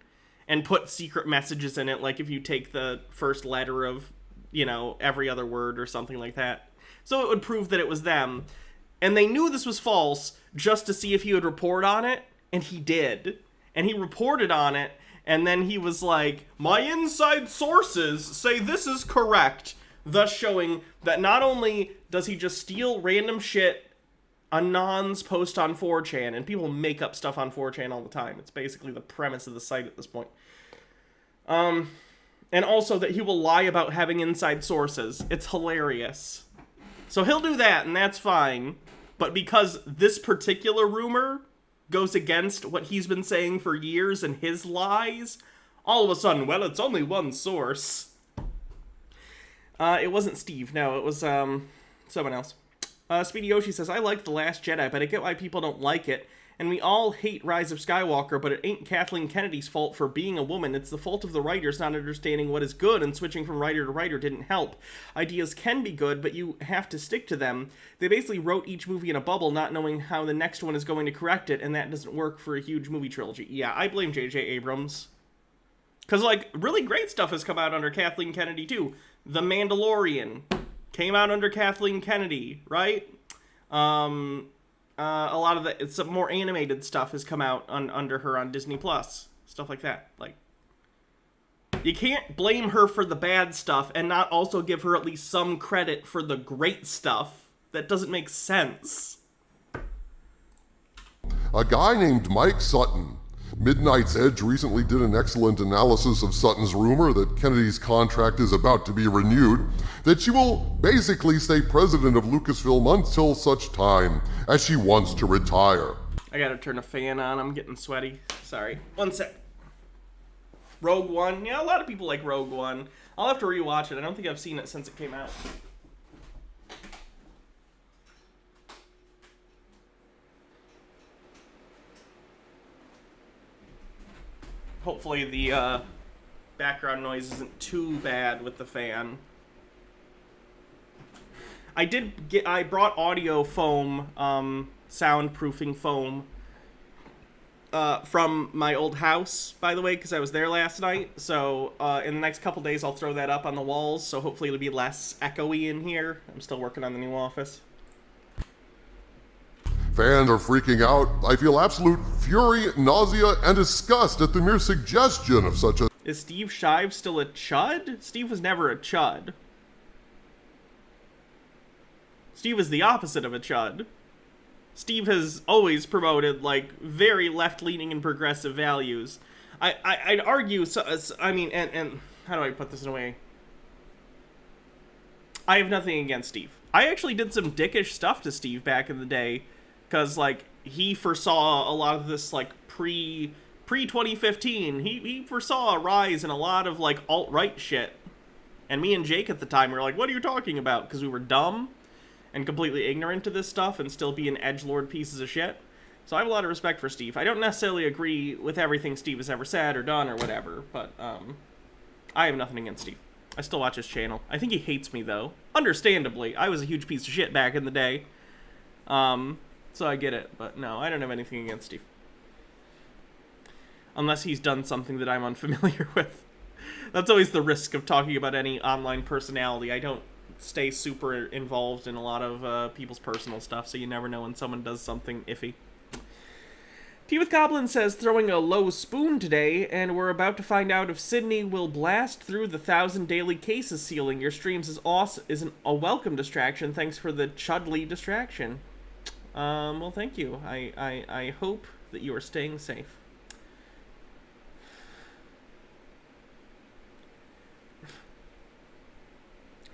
Speaker 1: and put secret messages in it, like if you take the first letter of, you know, every other word or something like that. So it would prove that it was them. And they knew this was false just to see if he would report on it, and he did. And he reported on it, and then he was like, my inside sources say this is correct, thus showing that not only does he just steal random shit Anons post on 4chan, and people make up stuff on 4chan all the time. It's basically the premise of the site at this point. And also that he will lie about having inside sources. It's hilarious. So he'll do that, and that's fine. But because this particular rumor goes against what he's been saying for years and his lies, all of a sudden, well, it's only one source. It wasn't Steve. No, it was someone else. Speedy Yoshi says, I liked The Last Jedi, but I get why people don't like it. And we all hate Rise of Skywalker, but it ain't Kathleen Kennedy's fault for being a woman. It's the fault of the writers not understanding what is good, and switching from writer to writer didn't help. Ideas can be good, but you have to stick to them. They basically wrote each movie in a bubble, not knowing how the next one is going to correct it, and that doesn't work for a huge movie trilogy. Yeah, I blame J.J. Abrams. Because, like, really great stuff has come out under Kathleen Kennedy, too. The Mandalorian came out under Kathleen Kennedy, right? A lot of some more animated stuff has come out under her on Disney Plus, stuff like that. Like, you can't blame her for the bad stuff and not also give her at least some credit for the great stuff. That doesn't make sense.
Speaker 2: A guy named Mike Sutton. Midnight's Edge recently did an excellent analysis of Sutton's rumor that Kennedy's contract is about to be renewed, that she will basically stay president of Lucasfilm until such time as she wants to retire.
Speaker 1: I gotta turn a fan on, I'm getting sweaty. Sorry. One sec. Rogue One. Yeah, a lot of people like Rogue One. I'll have to rewatch it. I don't think I've seen it since it came out. Hopefully the background noise isn't too bad with the fan. I brought audio foam, soundproofing foam, from my old house, by the way, because I was there last night. So in the next couple days I'll throw that up on the walls, so hopefully it'll be less echoey in here. I'm still working on the new office.
Speaker 2: Fans are freaking out. I feel absolute fury, nausea, and disgust at the mere suggestion of such a...
Speaker 1: Is Steve Shive still a chud? Steve was never a chud. Steve is the opposite of a chud. Steve has always promoted, like, very left-leaning and progressive values. I'd argue, I mean, and how do I put this in a way? I have nothing against Steve. I actually did some dickish stuff to Steve back in the day, because, like, he foresaw a lot of this, like, pre-2015. He foresaw a rise in a lot of, like, alt-right shit. And me and Jake at the time were like, what are you talking about? Because we were dumb and completely ignorant to this stuff and still being edgelord pieces of shit. So I have a lot of respect for Steve. I don't necessarily agree with everything Steve has ever said or done or whatever, but I have nothing against Steve. I still watch his channel. I think he hates me, though. Understandably. I was a huge piece of shit back in the day. So I get it, but no, I don't have anything against Steve. Unless he's done something that I'm unfamiliar with. That's always the risk of talking about any online personality. I don't stay super involved in a lot of people's personal stuff, so you never know when someone does something iffy. Tea with Goblin says, throwing a low spoon today, and we're about to find out if Sydney will blast through the 1,000 daily cases ceiling. Your streams is awesome, a welcome distraction. Thanks for the Chudley distraction. Well, thank you. I hope that you are staying safe.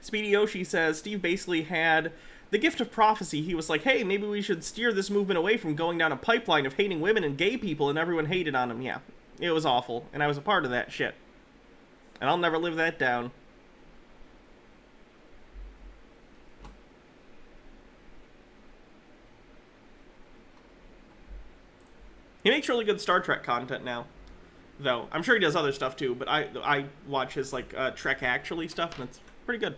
Speaker 1: Speedy Yoshi says, Steve basically had the gift of prophecy. He was like, hey, maybe we should steer this movement away from going down a pipeline of hating women and gay people, and everyone hated on him. Yeah, it was awful, and I was a part of that shit. And I'll never live that down. He makes really good Star Trek content now, though. I'm sure he does other stuff too, but I watch his, like, Trek Actually stuff, and it's pretty good.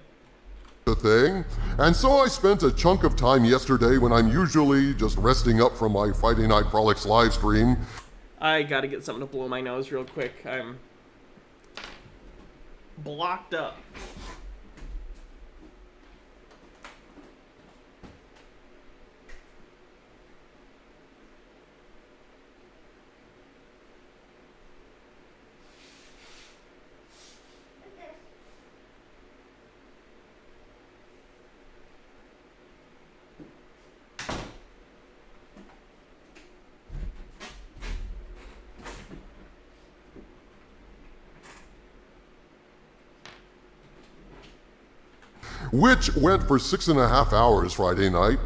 Speaker 2: The thing. And so I spent a chunk of time yesterday when I'm usually just resting up from my Friday Night Frolics live stream.
Speaker 1: I gotta get something to blow my nose real quick. I'm blocked up.
Speaker 2: Which went for 6.5 hours Friday night,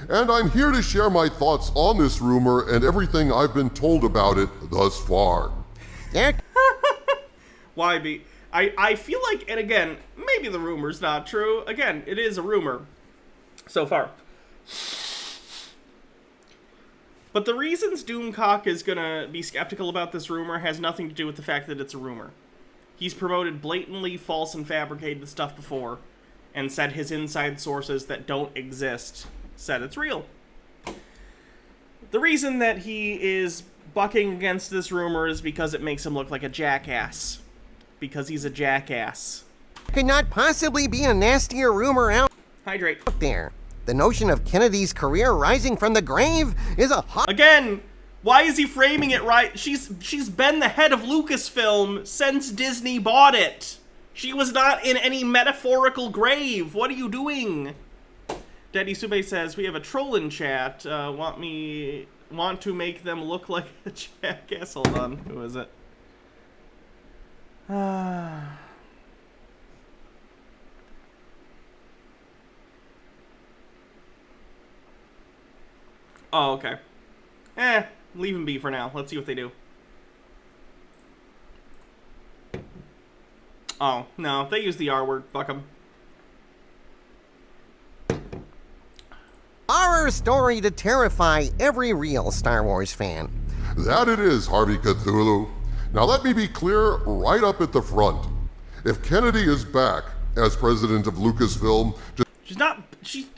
Speaker 2: and I'm here to share my thoughts on this rumor and everything I've been told about it thus far.
Speaker 1: Why be? I feel like, and again, maybe the rumor's not true. Again, it is a rumor so far. But the reasons Doomcock is gonna be skeptical about this rumor has nothing to do with the fact that it's a rumor. He's promoted blatantly false and fabricated stuff before, and said his inside sources that don't exist said it's real. The reason that he is bucking against this rumor is because it makes him look like a jackass. Because he's a jackass.
Speaker 3: Could not possibly be a nastier rumor out
Speaker 1: Hydrate.
Speaker 3: there. The notion of Kennedy's career rising from the grave is a hot...
Speaker 1: Again, why is he framing it right? She's been the head of Lucasfilm since Disney bought it. She was not in any metaphorical grave. What are you doing? Daddy Sube says, we have a troll in chat. Want to make them look like a jackass. Hold on. Who is it? Oh, okay. Leave him be for now. Let's see what they do. Oh, no, they use the R word. Fuck them.
Speaker 3: Horror story to terrify every real Star Wars fan.
Speaker 2: That it is, Harvey Cthulhu. Now let me be clear right up at the front. If Kennedy is back as president of Lucasfilm...
Speaker 1: She's not... She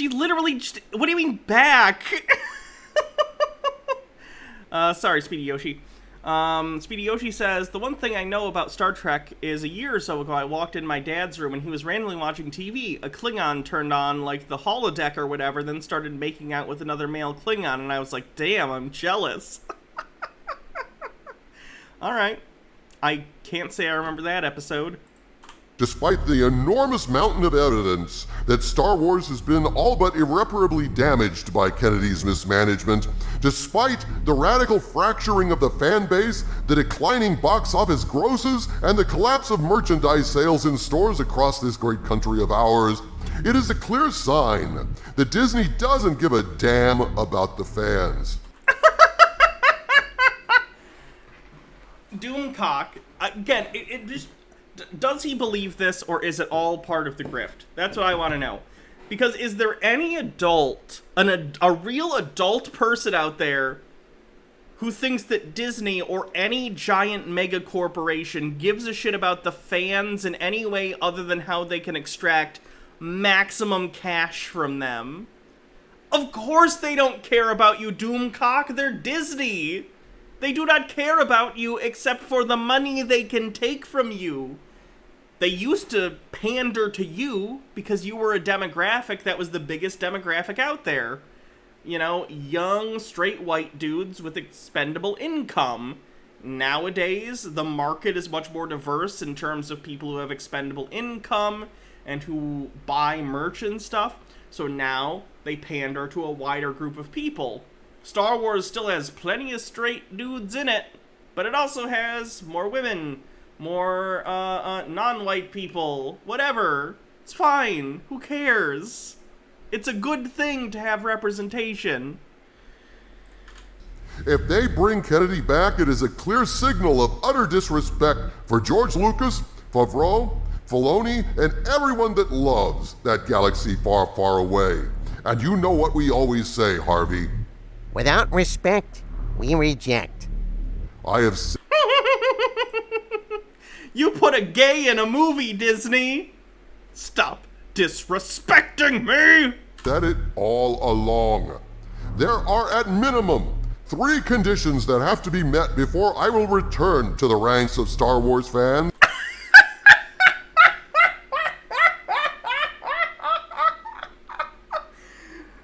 Speaker 1: literally just... What do you mean, back? Sorry, Speedy Yoshi. Speedy Yoshi says, the one thing I know about Star Trek is a year or so ago I walked in my dad's room and he was randomly watching TV. A Klingon turned on, like, the holodeck or whatever, then started making out with another male Klingon, and I was like, damn, I'm jealous. Alright. I can't say I remember that episode.
Speaker 2: Despite the enormous mountain of evidence that Star Wars has been all but irreparably damaged by Kennedy's mismanagement, despite the radical fracturing of the fan base, the declining box office grosses, and the collapse of merchandise sales in stores across this great country of ours, it is a clear sign that Disney doesn't give a damn about the fans.
Speaker 1: Doomcock, again, it just... Does he believe this, or is it all part of the grift? That's what I want to know. Because is there any adult, a real adult person out there who thinks that Disney or any giant mega corporation gives a shit about the fans in any way other than how they can extract maximum cash from them? Of course they don't care about you, Doomcock. They're Disney. They do not care about you except for the money they can take from you. They used to pander to you because you were a demographic that was the biggest demographic out there. You know, young, straight white dudes with expendable income. Nowadays, the market is much more diverse in terms of people who have expendable income and who buy merch and stuff. So now they pander to a wider group of people. Star Wars still has plenty of straight dudes in it, but it also has more women, more non-white people, whatever. It's fine. Who cares? It's a good thing to have representation.
Speaker 2: If they bring Kennedy back, it is a clear signal of utter disrespect for George Lucas, Favreau, Filoni, and everyone that loves that galaxy far, far away. And you know what we always say, Harvey.
Speaker 3: Without respect, we reject.
Speaker 2: I have
Speaker 1: You put a gay in a movie, Disney! Stop disrespecting me!
Speaker 2: said it all along. There are at minimum 3 conditions that have to be met before I will return to the ranks of Star Wars fans.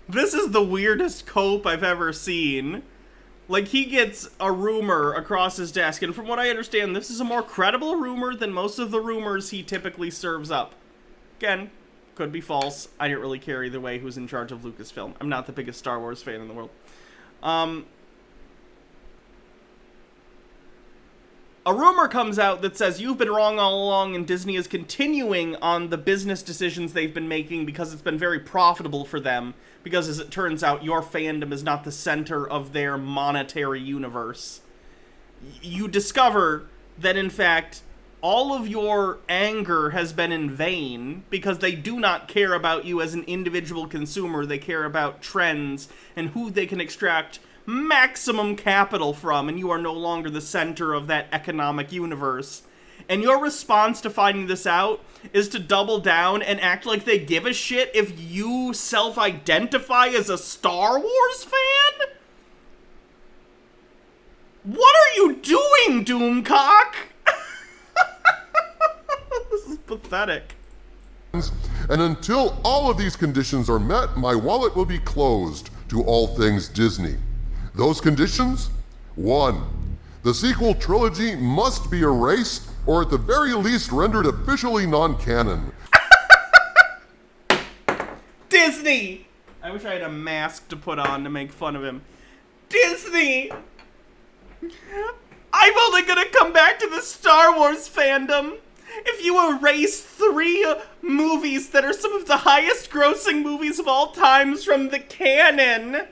Speaker 1: This is the weirdest cope I've ever seen. Like, he gets a rumor across his desk, and from what I understand, this is a more credible rumor than most of the rumors he typically serves up. Again, could be false. I didn't really care either way who's in charge of Lucasfilm. I'm not the biggest Star Wars fan in the world. A rumor comes out that says you've been wrong all along and Disney is continuing on the business decisions they've been making because it's been very profitable for them, because as it turns out, your fandom is not the center of their monetary universe. You discover that, in fact, all of your anger has been in vain because they do not care about you as an individual consumer. They care about trends and who they can extract maximum capital from, and you are no longer the center of that economic universe. And your response to finding this out is to double down and act like they give a shit if you self-identify as a Star Wars fan? What are you doing, Doomcock? This is pathetic.
Speaker 2: And until all of these conditions are met, my wallet will be closed to all things Disney. Those conditions? 1. The sequel trilogy must be erased, or at the very least rendered officially non-canon.
Speaker 1: Disney! I wish I had a mask to put on to make fun of him. Disney! I'm only gonna come back to the Star Wars fandom if you erase 3 movies that are some of the highest grossing movies of all times from the canon.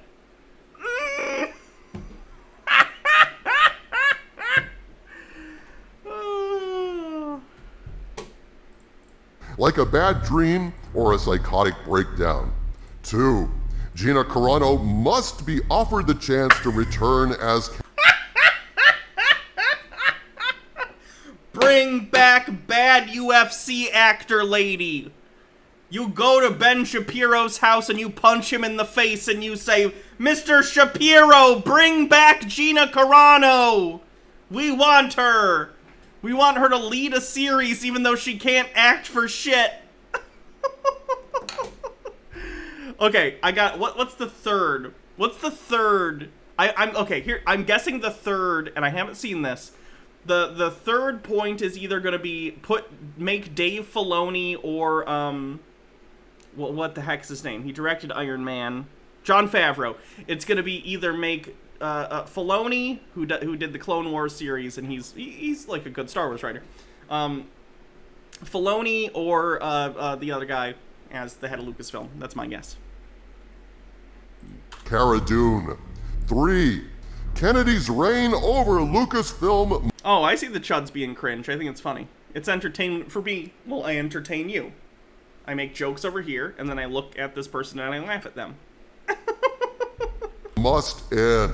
Speaker 2: Like a bad dream or a psychotic breakdown. 2. Gina Carano must be offered the chance to return as...
Speaker 1: Bring back bad UFC actor lady. You go to Ben Shapiro's house and you punch him in the face and you say, Mr. Shapiro, bring back Gina Carano. We want her. We want her to lead a series even though she can't act for shit. Okay, I got, what's the third? What's the third? I'm guessing the third, and I haven't seen this. The third point is either going to be make Dave Filoni or, what the heck's his name? He directed Iron Man. Jon Favreau. It's going to be either make Filoni, who did the Clone Wars series, and he's like a good Star Wars writer. Filoni or the other guy as the head of Lucasfilm. That's my guess.
Speaker 2: Cara Dune. 3. Kennedy's reign over Lucasfilm.
Speaker 1: Oh, I see the Chuds being cringe. I think it's funny. It's entertainment for me. Well, I entertain you. I make jokes over here, and then I look at this person and I laugh at them.
Speaker 2: Must end.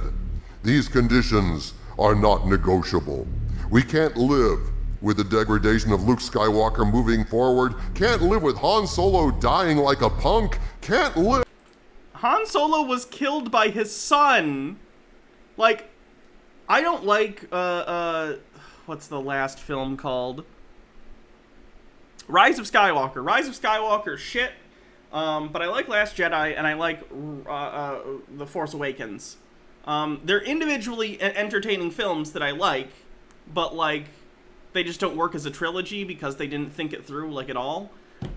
Speaker 2: These conditions are not negotiable. We can't live with the degradation of Luke Skywalker moving forward. Can't live with Han Solo dying like a punk. Can't live...
Speaker 1: Han Solo was killed by his son. Like, I don't like, what's the last film called? Rise of Skywalker. Rise of Skywalker, shit. But I like Last Jedi, and I like The Force Awakens. They're individually entertaining films that I like, but, like, they just don't work as a trilogy because they didn't think it through, like, at all.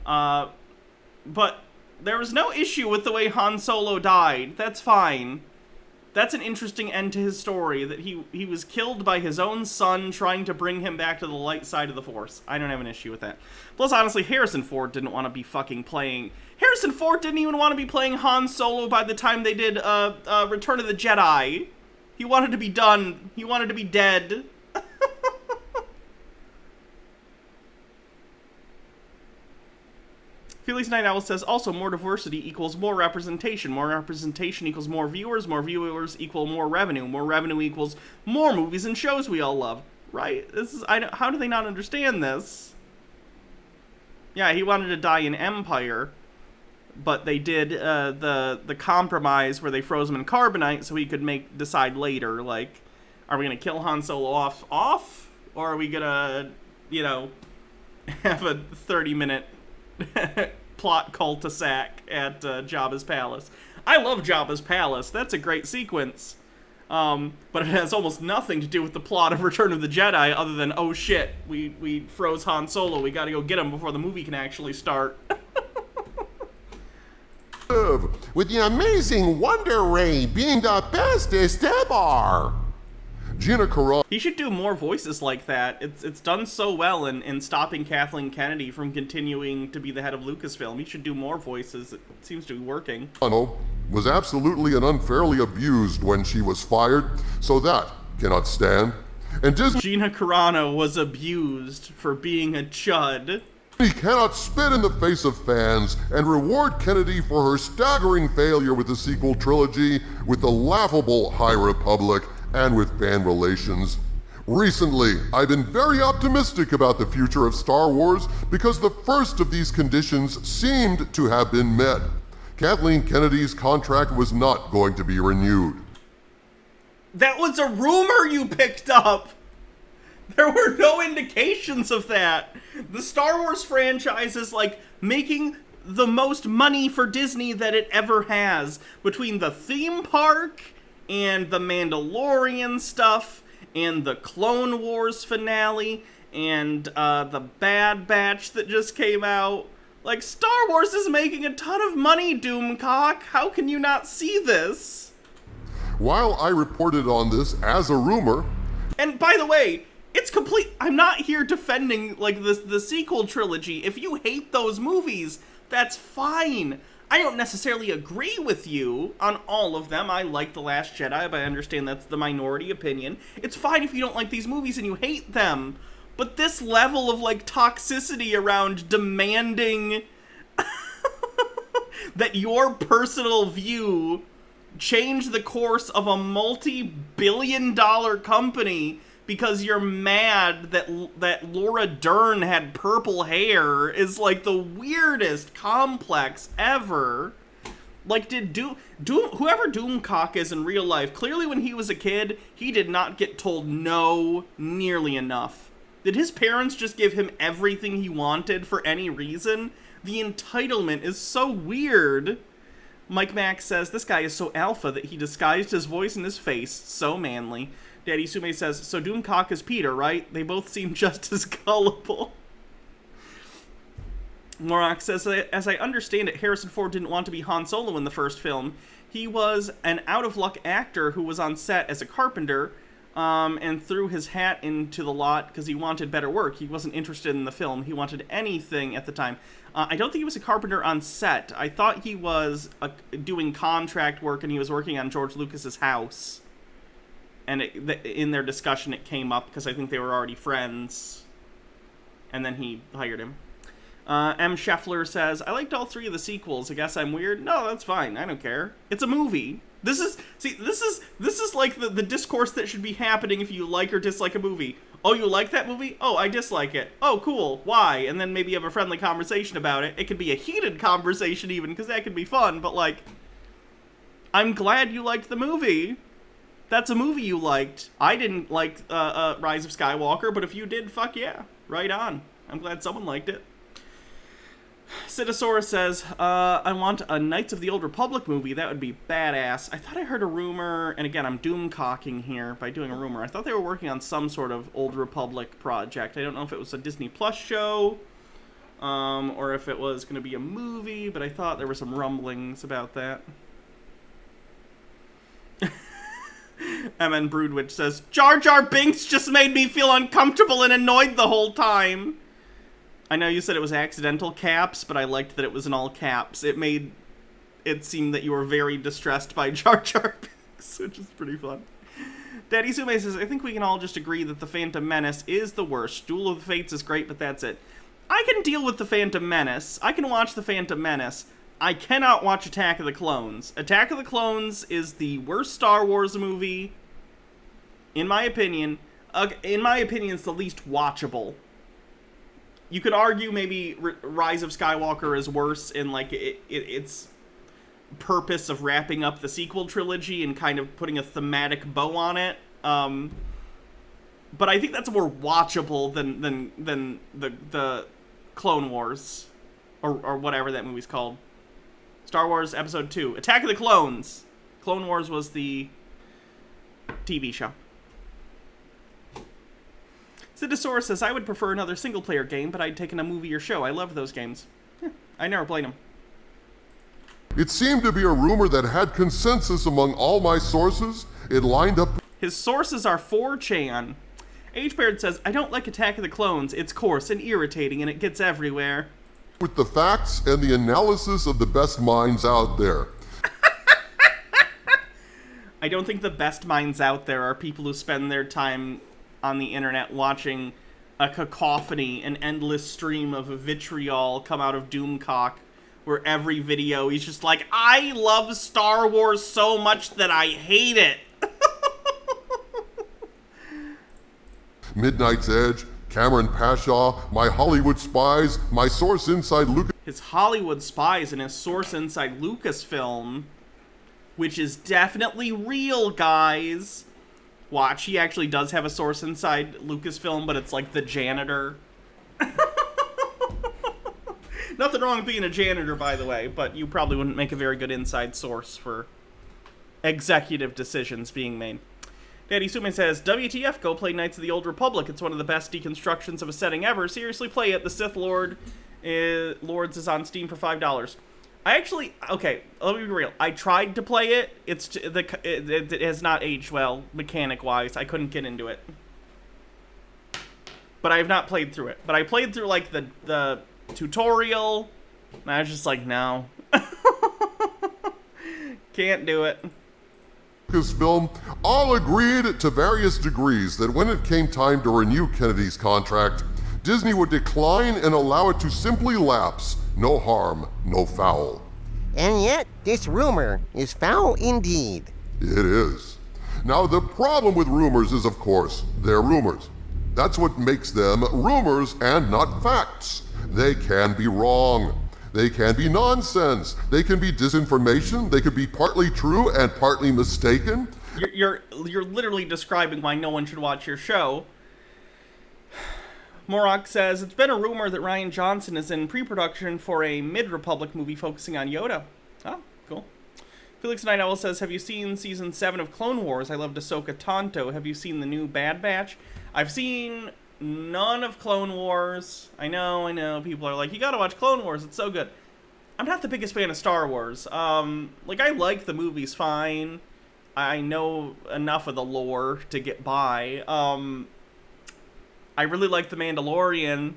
Speaker 1: But there was no issue with the way Han Solo died. That's fine. That's an interesting end to his story, that he was killed by his own son trying to bring him back to the light side of the Force. I don't have an issue with that. Plus, honestly, Harrison Ford didn't want to be fucking playing... Harrison Ford didn't even want to be playing Han Solo by the time they did Return of the Jedi. He wanted to be done. He wanted to be dead. Felix Night Owl says, also, more diversity equals more representation. More representation equals more viewers. More viewers equal more revenue. More revenue equals more movies and shows we all love. Right? This is, how do they not understand this? Yeah, he wanted to die in Empire, but they did the compromise where they froze him in carbonite so he could decide later, like, are we going to kill Han Solo off? Or are we going to, you know, have a 30-minute... plot cul-de-sac at Jabba's palace. I love Jabba's palace. That's a great sequence. But it has almost nothing to do with the plot of Return of the Jedi other than, oh shit, we froze Han Solo. We gotta go get him before the movie can actually start.
Speaker 2: With the amazing Wonder Ray being the bestest ever. Gina Carano.
Speaker 1: He should do more voices like that. It's done so well in stopping Kathleen Kennedy from continuing to be the head of Lucasfilm. He should do more voices. It seems to be working.
Speaker 2: Was absolutely and unfairly abused when she was fired, so that cannot stand. And
Speaker 1: Gina Carano was abused for being a chud.
Speaker 2: He cannot spit in the face of fans and reward Kennedy for her staggering failure with the sequel trilogy, with the laughable High Republic, and with fan relations. Recently, I've been very optimistic about the future of Star Wars because the first of these conditions seemed to have been met. Kathleen Kennedy's contract was not going to be renewed.
Speaker 1: That was a rumor you picked up! There were no indications of that! The Star Wars franchise is like making the most money for Disney that it ever has. Between the theme park and the Mandalorian stuff, and the Clone Wars finale, and the Bad Batch that just came out. Like, Star Wars is making a ton of money, Doomcock. How can you not see this?
Speaker 2: While I reported on this as a rumor...
Speaker 1: And by the way, it's complete... I'm not here defending, like, the sequel trilogy. If you hate those movies, that's fine. I don't necessarily agree with you on all of them. I like The Last Jedi, but I understand that's the minority opinion. It's fine if you don't like these movies and you hate them. But this level of, like, toxicity around demanding that your personal view change the course of a multi-billion-dollar company because you're mad that Laura Dern had purple hair is, like, the weirdest complex ever. Like, did whoever Doomcock is in real life, clearly when he was a kid, he did not get told no nearly enough. Did his parents just give him everything he wanted for any reason? The entitlement is so weird. Mike Mack says, this guy is so alpha that he disguised his voice and his face. So manly. Daddy Sume says, so Doomcock is Peter, right? They both seem just as gullible. Morak says, as I understand it, Harrison Ford didn't want to be Han Solo in the first film. He was an out-of-luck actor who was on set as a carpenter, and threw his hat into the lot because he wanted better work. He wasn't interested in the film. He wanted anything at the time. I don't think he was a carpenter on set. I thought he was doing contract work and he was working on George Lucas's house. And in their discussion it came up because I think they were already friends. And then he hired him. M. Scheffler says, I liked all three of the sequels. I guess I'm weird? No, that's fine. I don't care. It's a movie. This is like the discourse that should be happening if you like or dislike a movie. Oh, you like that movie? Oh, I dislike it. Oh, cool. Why? And then maybe have a friendly conversation about it. It could be a heated conversation even, because that could be fun, but like, I'm glad you liked the movie. That's a movie you liked. I didn't like Rise of Skywalker, but if you did, fuck yeah. Right on. I'm glad someone liked it. Citosaurus says, I want a Knights of the Old Republic movie. That would be badass. I thought I heard a rumor, and again, I'm doom-cocking here by doing a rumor. I thought they were working on some sort of Old Republic project. I don't know if it was a Disney Plus show, or if it was going to be a movie, but I thought there were some rumblings about that. MN Broodwitch says, Jar Jar Binks just made me feel uncomfortable and annoyed the whole time. I know you said it was accidental caps, but I liked that it was in all caps. It made it seem that you were very distressed by Jar Jar Binks, which is pretty fun. Daddy Sume says, I think we can all just agree that The Phantom Menace is the worst. Duel of the Fates is great, but that's it. I can deal with The Phantom Menace. I can watch The Phantom Menace. I cannot watch Attack of the Clones. Attack of the Clones is the worst Star Wars movie, in my opinion. In my opinion, it's the least watchable. You could argue maybe Rise of Skywalker is worse in, like, its purpose of wrapping up the sequel trilogy and kind of putting a thematic bow on it. But I think that's more watchable than the Clone Wars, or whatever that movie's called. Star Wars Episode 2. Attack of the Clones. Clone Wars was the TV show. Citosaurus says, I would prefer another single-player game, but I'd taken a movie or show. I love those games. I never played them.
Speaker 2: It seemed to be a rumor that had consensus among all my sources. It lined up...
Speaker 1: His sources are 4chan. H-Baird says, I don't like Attack of the Clones. It's coarse and irritating, and it gets everywhere.
Speaker 2: With the facts and the analysis of the best minds out there.
Speaker 1: I don't think the best minds out there are people who spend their time on the internet watching a cacophony, an endless stream of vitriol come out of Doomcock, where every video he's just like, I love Star Wars so much that I hate it.
Speaker 2: Midnight's Edge, Cameron Pashaw, my Hollywood Spies, my source inside Lucas...
Speaker 1: His Hollywood Spies and his source inside Lucasfilm, which is definitely real, guys. Watch, he actually does have a source inside Lucasfilm, but it's like the janitor. Nothing wrong with being a janitor, by the way, but you probably wouldn't make a very good inside source for executive decisions being made. Daddy Sume says, WTF, go play Knights of the Old Republic. It's one of the best deconstructions of a setting ever. Seriously, play it. The Sith Lords is on Steam for $5. I actually, okay, let me be real. I tried to play it. It has not aged well, mechanic-wise. I couldn't get into it. But I have not played through it. But I played through, like, the tutorial, and I was just like, no. Can't do it.
Speaker 2: Lucasfilm all agreed to various degrees that when it came time to renew Kennedy's contract, Disney would decline and allow it to simply lapse. No harm, no foul.
Speaker 3: And yet, this rumor is foul indeed.
Speaker 2: It is. Now, the problem with rumors is, of course, they're rumors. That's what makes them rumors and not facts. They can be wrong. They can be nonsense. They can be disinformation. They could be partly true and partly mistaken.
Speaker 1: You're literally describing why no one should watch your show. Morok says, it's been a rumor that Rian Johnson is in pre-production for a mid-Republic movie focusing on Yoda. Oh, cool. Felix Night Owl says, have you seen Season 7 of Clone Wars? I loved Ahsoka Tonto. Have you seen the new Bad Batch? I've seen none of Clone Wars. I know, people are like, you gotta watch Clone Wars, it's so good. I'm not the biggest fan of Star Wars. Like, I like the movies fine. I know enough of the lore to get by. I really like The Mandalorian,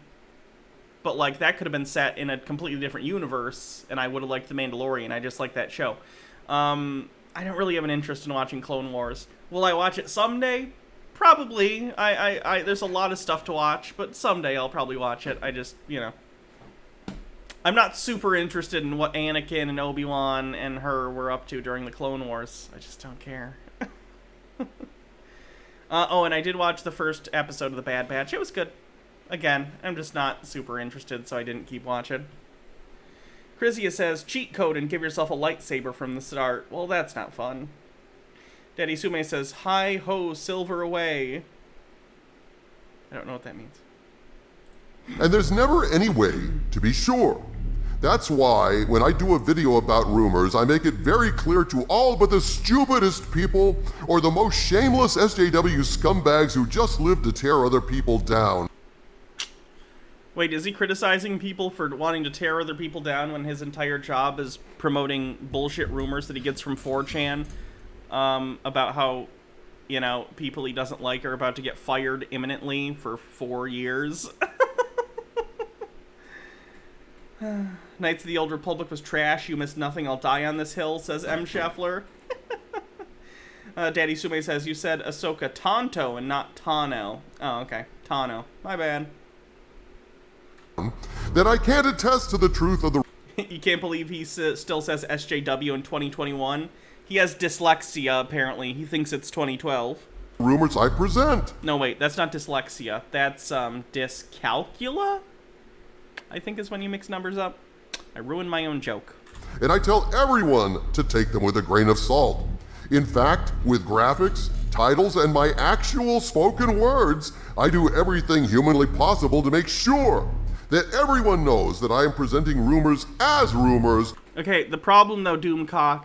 Speaker 1: but, like, that could have been set in a completely different universe, and I would have liked The Mandalorian. I just like that show. I don't really have an interest in watching Clone Wars. Will I watch it someday? Probably. There's a lot of stuff to watch, but someday I'll probably watch it. I just, I'm not super interested in what Anakin and Obi-Wan and her were up to during the Clone Wars. I just don't care. Oh, and I did watch the first episode of The Bad Batch. It was good. Again, I'm just not super interested, so I didn't keep watching. Chrysia says, cheat code and give yourself a lightsaber from the start. Well, that's not fun. Daddy Sume says, hi-ho, silver away. I don't know what that means.
Speaker 2: And there's never any way to be sure. That's why, when I do a video about rumors, I make it very clear to all but the stupidest people or the most shameless SJW scumbags who just live to tear other people down.
Speaker 1: Wait, is he criticizing people for wanting to tear other people down when his entire job is promoting bullshit rumors that he gets from 4chan about how, you know, people he doesn't like are about to get fired imminently for 4 years? Knights of the Old Republic was trash. You missed nothing. I'll die on this hill, says M. Scheffler. Daddy Sume says, you said Ahsoka Tonto and not Tano. Oh, okay. Tano. My bad.
Speaker 2: That I can't attest to the truth of the...
Speaker 1: You can't believe he still says SJW in 2021. He has dyslexia, apparently. He thinks it's 2012.
Speaker 2: ...rumors I present.
Speaker 1: No, wait. That's not dyslexia. That's, dyscalculia? I think is when you mix numbers up. I ruined my own joke.
Speaker 2: And I tell everyone to take them with a grain of salt. In fact, with graphics, titles, and my actual spoken words, I do everything humanly possible to make sure that everyone knows that I am presenting rumors as rumors.
Speaker 1: Okay, the problem though, Doomcock,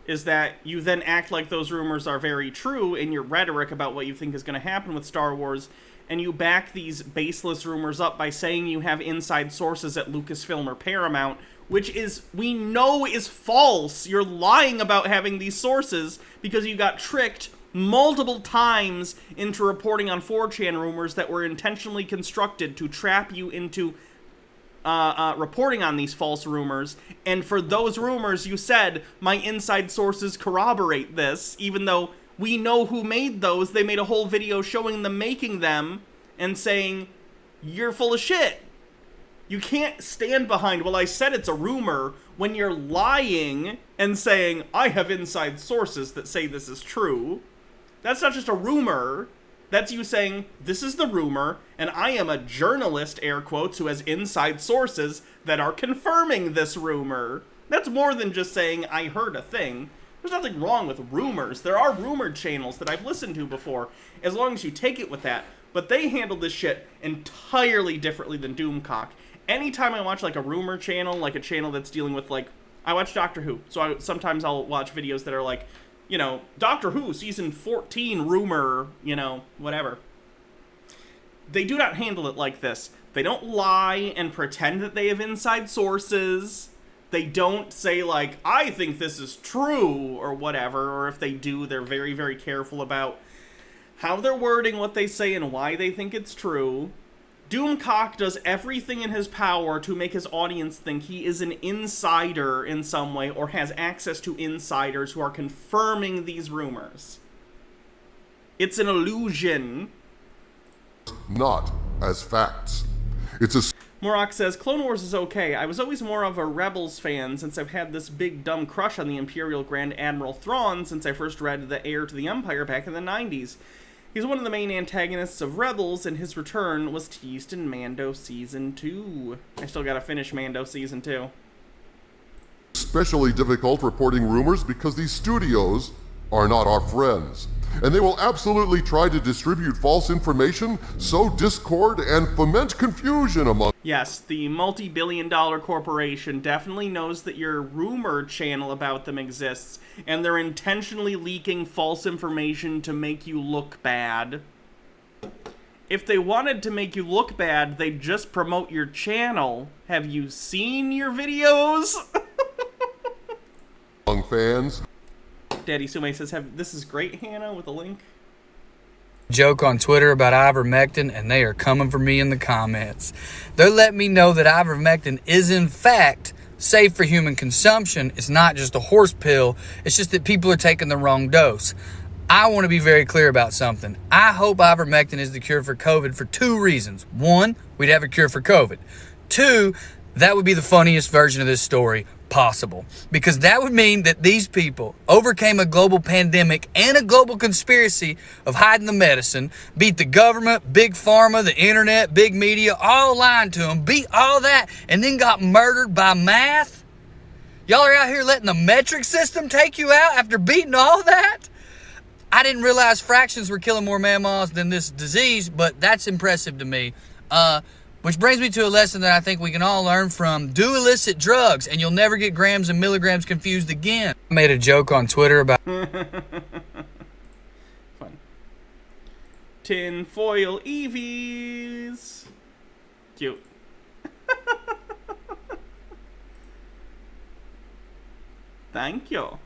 Speaker 1: is that you then act like those rumors are very true in your rhetoric about what you think is going to happen with Star Wars, and you back these baseless rumors up by saying you have inside sources at Lucasfilm or Paramount, which is, we know is false. You're lying about having these sources because you got tricked multiple times into reporting on 4chan rumors that were intentionally constructed to trap you into reporting on these false rumors. And for those rumors, you said, my inside sources corroborate this, even though we know who made those. They made a whole video showing them making them and saying, you're full of shit. You can't stand behind, well, I said it's a rumor, when you're lying and saying, I have inside sources that say this is true. That's not just a rumor. That's you saying, this is the rumor, and I am a journalist, air quotes, who has inside sources that are confirming this rumor. That's more than just saying, I heard a thing. There's nothing wrong with rumors. There are rumored channels that I've listened to before, as long as you take it with that. But they handle this shit entirely differently than Doomcock. Anytime I watch, like, a rumor channel, like a channel that's dealing with, like, I watch Doctor Who, so sometimes I'll watch videos that are like, you know, Doctor Who season 14 rumor, you know, whatever. They do not handle it like this. They don't lie and pretend that they have inside sources. They don't say, like, I think this is true, or whatever, or if they do, they're very, very careful about how they're wording what they say and why they think it's true. Doomcock does everything in his power to make his audience think he is an insider in some way or has access to insiders who are confirming these rumors. It's an illusion.
Speaker 2: Not as facts. It's a...
Speaker 1: Morak says, Clone Wars is okay. I was always more of a Rebels fan since I've had this big dumb crush on the Imperial Grand Admiral Thrawn since I first read The Heir to the Empire back in the 90s. He's one of the main antagonists of Rebels, and his return was teased in Mando Season 2. I still gotta finish Mando Season 2.
Speaker 2: Especially difficult reporting rumors because these studios are not our friends. And they will absolutely try to distribute false information, sow discord, and foment confusion among...
Speaker 1: Yes, the multi-billion-dollar corporation definitely knows that your rumor channel about them exists, and they're intentionally leaking false information to make you look bad. If they wanted to make you look bad, they'd just promote your channel. Have you seen your videos?
Speaker 2: Among fans.
Speaker 1: Daddy Sume says, this is great, Hannah, with a link.
Speaker 5: Joke on Twitter about ivermectin, and they are coming for me in the comments. They're letting me know that ivermectin is in fact safe for human consumption. It's not just a horse pill. It's just that people are taking the wrong dose. I want to be very clear about something. I hope ivermectin is the cure for COVID for 2 reasons. 1, we'd have a cure for COVID. 2, that would be the funniest version of this story possible, because that would mean that these people overcame a global pandemic and a global conspiracy of hiding the medicine, beat the government, big pharma, the internet, big media, all lying to them, beat all that, and then got murdered by math. Y'all are out here letting the metric system take you out after beating all that? I didn't realize fractions were killing more mammals than this disease, but that's impressive to me. Which brings me to a lesson that I think we can all learn from. Do illicit drugs, and you'll never get grams and milligrams confused again. I made a joke on Twitter about...
Speaker 1: Fun. Tinfoil Eevees. Cute. Thank you.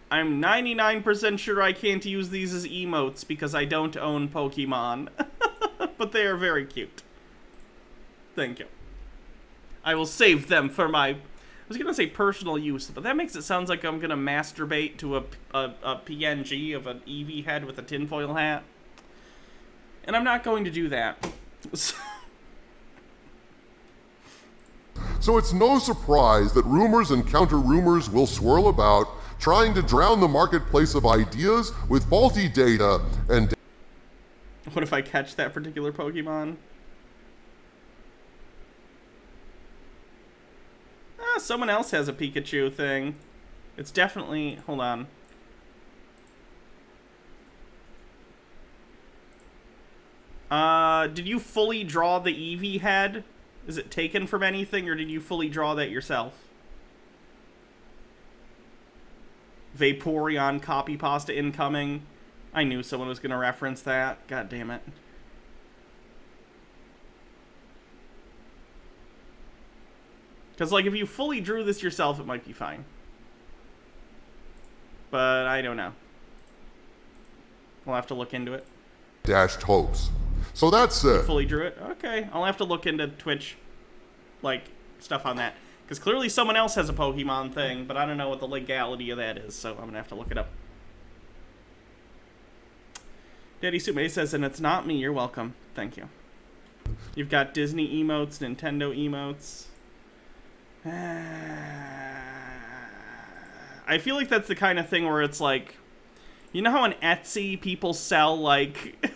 Speaker 1: I'm 99% sure I can't use these as emotes because I don't own Pokemon. But they are very cute. Thank you. I will save them for my... I was going to say personal use, but that makes it sound like I'm going to masturbate to a PNG of an Eevee head with a tinfoil hat. And I'm not going to do that.
Speaker 2: So it's no surprise that rumors and counter-rumors will swirl about, trying to drown the marketplace of ideas with faulty data and...
Speaker 1: What if I catch that particular Pokemon? Ah, someone else has a Pikachu thing. It's definitely... Hold on. Did you fully draw the Eevee head? Is it taken from anything, or did you fully draw that yourself? Vaporeon copy pasta incoming. I knew someone was going to reference that. God damn it. Because, like, if you fully drew this yourself, it might be fine. But I don't know. We'll have to look into it.
Speaker 2: Dashed hopes. So that's it.
Speaker 1: You fully drew it? Okay. I'll have to look into Twitch, like, stuff on that. Because clearly someone else has a Pokemon thing, but I don't know what the legality of that is, so I'm going to have to look it up. Daddy Sume says, and it's not me, you're welcome. Thank you. You've got Disney emotes, Nintendo emotes. I feel like that's the kind of thing where it's like, you know how on Etsy people sell, like,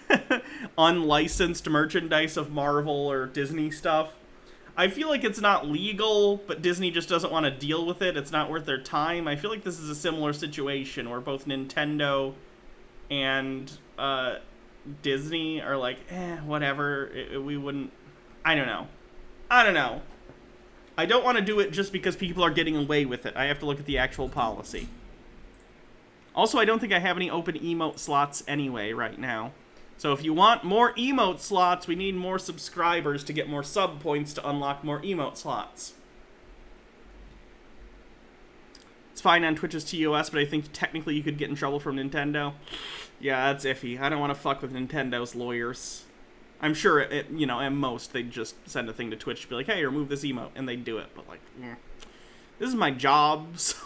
Speaker 1: unlicensed merchandise of Marvel or Disney stuff? I feel like it's not legal, but Disney just doesn't want to deal with it. It's not worth their time. I feel like this is a similar situation where both Nintendo and Disney are like, whatever. We wouldn't... I don't know. I don't want to do it just because people are getting away with it. I have to look at the actual policy. Also, I don't think I have any open emote slots anyway right now. So if you want more emote slots, we need more subscribers to get more sub points to unlock more emote slots. It's fine on Twitch's TOS, but I think technically you could get in trouble from Nintendo. Yeah, that's iffy. I don't want to fuck with Nintendo's lawyers. I'm sure, at most, they'd just send a thing to Twitch to be like, hey, remove this emote, and they'd do it. But, like, this is my job, so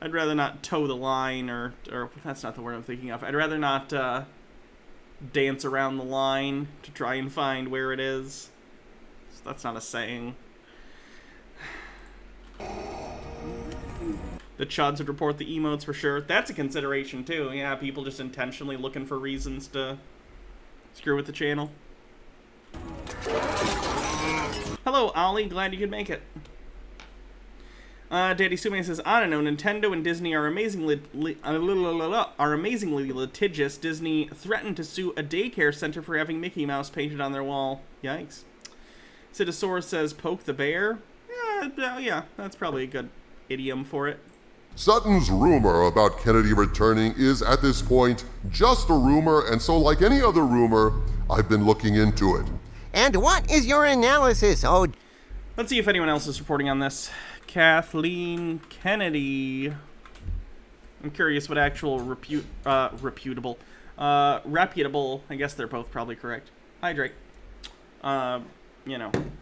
Speaker 1: I'd rather not toe the line, or that's not the word I'm thinking of. I'd rather not dance around the line to try and find where it is. So that's not a saying. The Chuds would report the emotes for sure. That's a consideration, too. Yeah, people just intentionally looking for reasons to screw with the channel. Hello, Ollie. Glad you could make it. Daddy Sume says, I don't know, Nintendo and Disney are amazingly litigious. Disney threatened to sue a daycare center for having Mickey Mouse painted on their wall. Yikes. Citosaurus says, poke the bear? Yeah, that's probably a good idiom for it.
Speaker 2: Sutton's rumor about Kennedy returning is, at this point, just a rumor, and so like any other rumor, I've been looking into it.
Speaker 3: And what is your analysis? Oh,
Speaker 1: let's see if anyone else is reporting on this. Kathleen Kennedy. I'm curious what actual reputable, I guess they're both probably correct. Hi, Drake.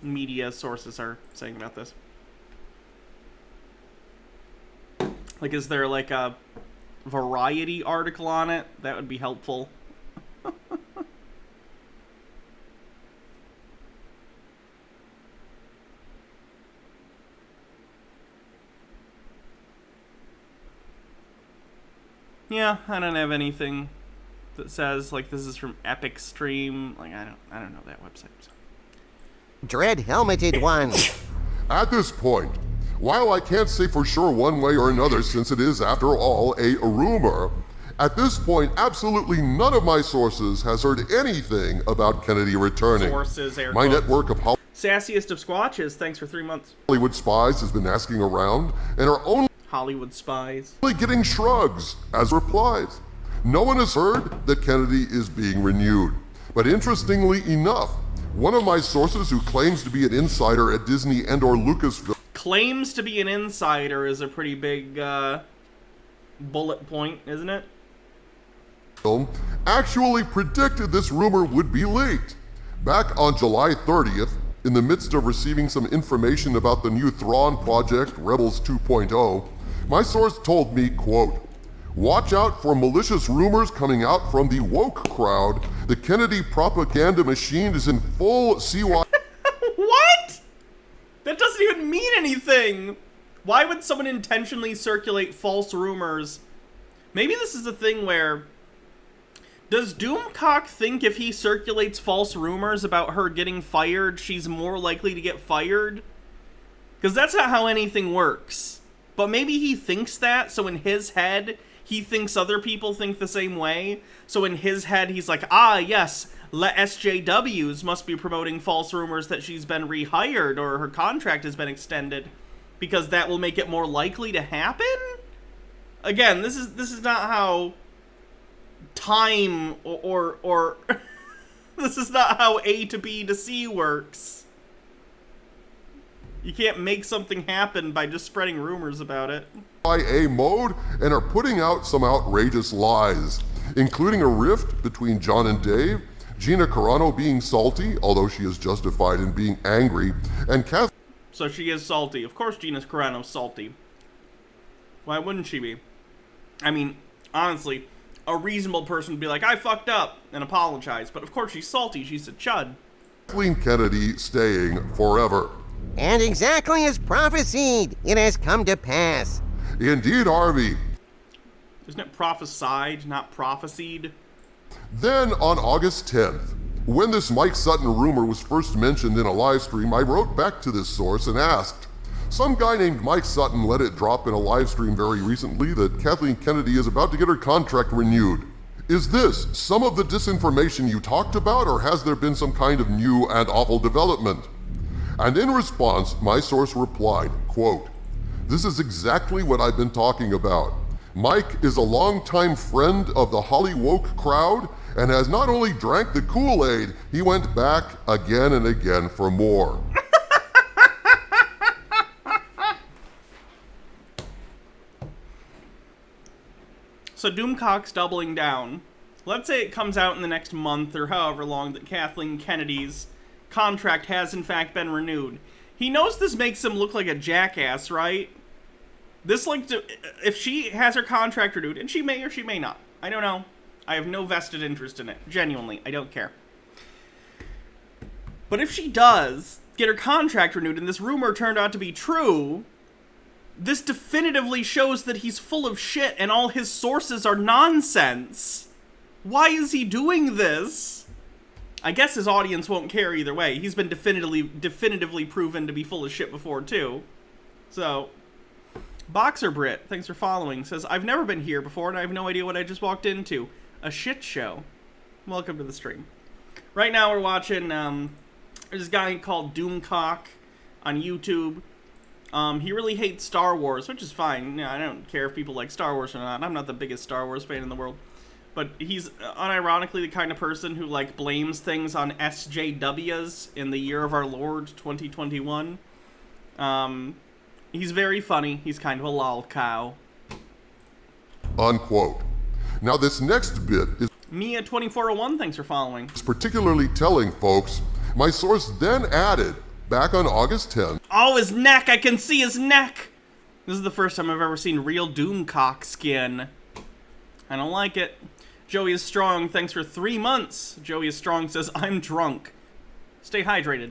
Speaker 1: Media sources are saying about this. Like, is there, like, a Variety article on it? That would be helpful. Yeah, I don't have anything that says, like, this is from Epic Stream. Like, I don't know that website. So.
Speaker 3: Dread helmeted one.
Speaker 2: At this point, while I can't say for sure one way or another, since it is, after all, a rumor, At this point, absolutely none of my sources has heard anything about Kennedy returning.
Speaker 1: Sources, air
Speaker 2: My
Speaker 1: quotes.
Speaker 2: network of
Speaker 1: Sassiest of Squatches, thanks for 3 months.
Speaker 2: Hollywood spies has been asking around and are only
Speaker 1: Hollywood spies.
Speaker 2: getting shrugs as replies. No one has heard that Kennedy is being renewed. But interestingly enough, one of my sources who claims to be an insider at Disney and or Lucasfilm
Speaker 1: Claims to be an insider is a pretty big bullet point, isn't it?
Speaker 2: actually predicted this rumor would be leaked. Back on July 30th, in the midst of receiving some information about the new Thrawn project, Rebels 2.0, my source told me, quote, "Watch out for malicious rumors coming out from the woke crowd. The Kennedy propaganda machine is in full CY."
Speaker 1: What? That doesn't even mean anything. Why would someone intentionally circulate false rumors? Maybe this is a thing where... Does Doomcock think if he circulates false rumors about her getting fired, she's more likely to get fired? Because that's not how anything works. But maybe he thinks that, so in his head, he thinks other people think the same way. So in his head, he's like, ah, yes, SJWs must be promoting false rumors that she's been rehired or her contract has been extended, because that will make it more likely to happen? Again, this is not how time or this is not how A to B to C works. You can't make something happen by just spreading rumors about it.
Speaker 2: CIA mode and are putting out some outrageous lies, including a rift between John and Dave, Gina Carano being salty, although she is justified in being angry, and Kathleen.
Speaker 1: So she is salty. Of course Gina Carano's salty. Why wouldn't she be? I mean, honestly, a reasonable person would be like, I fucked up, and apologize. But of course she's salty. She's a chud.
Speaker 2: Kathleen Kennedy staying forever.
Speaker 3: And exactly as prophesied, it has come to pass.
Speaker 2: Indeed, Harvey.
Speaker 1: Isn't it prophesied, not prophesied?
Speaker 2: Then on August 10th, when this Mike Sutton rumor was first mentioned in a live stream, I wrote back to this source and asked, some guy named Mike Sutton let it drop in a live stream very recently that Kathleen Kennedy is about to get her contract renewed. Is this some of the disinformation you talked about, or has there been some kind of new and awful development? And in response, my source replied, quote, this is exactly what I've been talking about. Mike is a longtime friend of the Hollywoke crowd and has not only drank the Kool-Aid, he went back again and again for more.
Speaker 1: So Doomcock's doubling down. Let's say it comes out in the next month or however long that Kathleen Kennedy's contract has in fact been renewed. He knows this makes him look like a jackass, right? This, like, if she has her contract renewed, and she may or she may not, I don't know. I have no vested interest in it. Genuinely, I don't care. But if she does get her contract renewed and this rumor turned out to be true, this definitively shows that he's full of shit and all his sources are nonsense. Why is he doing this? I guess his audience won't care either way. He's been definitively proven to be full of shit before, too. So... Boxer Brit, thanks for following, says, I've never been here before and I have no idea what I just walked into. A shit show. Welcome to the stream. Right now we're watching, there's this guy called Doomcock on YouTube. He really hates Star Wars, which is fine. I don't care if people like Star Wars or not. I'm not the biggest Star Wars fan in the world. But he's unironically the kind of person who, like, blames things on SJWs in the year of our Lord, 2021. He's very funny. He's kind of a lol cow.
Speaker 2: Unquote. Now this next bit is
Speaker 1: Mia2401, thanks for following.
Speaker 2: particularly telling, folks. My source then added, back on August 10th.
Speaker 1: Oh, his neck! I can see his neck! This is the first time I've ever seen real Doomcock skin. I don't like it. Joey is Strong, thanks for 3 months. Joey is Strong says, I'm drunk. Stay hydrated.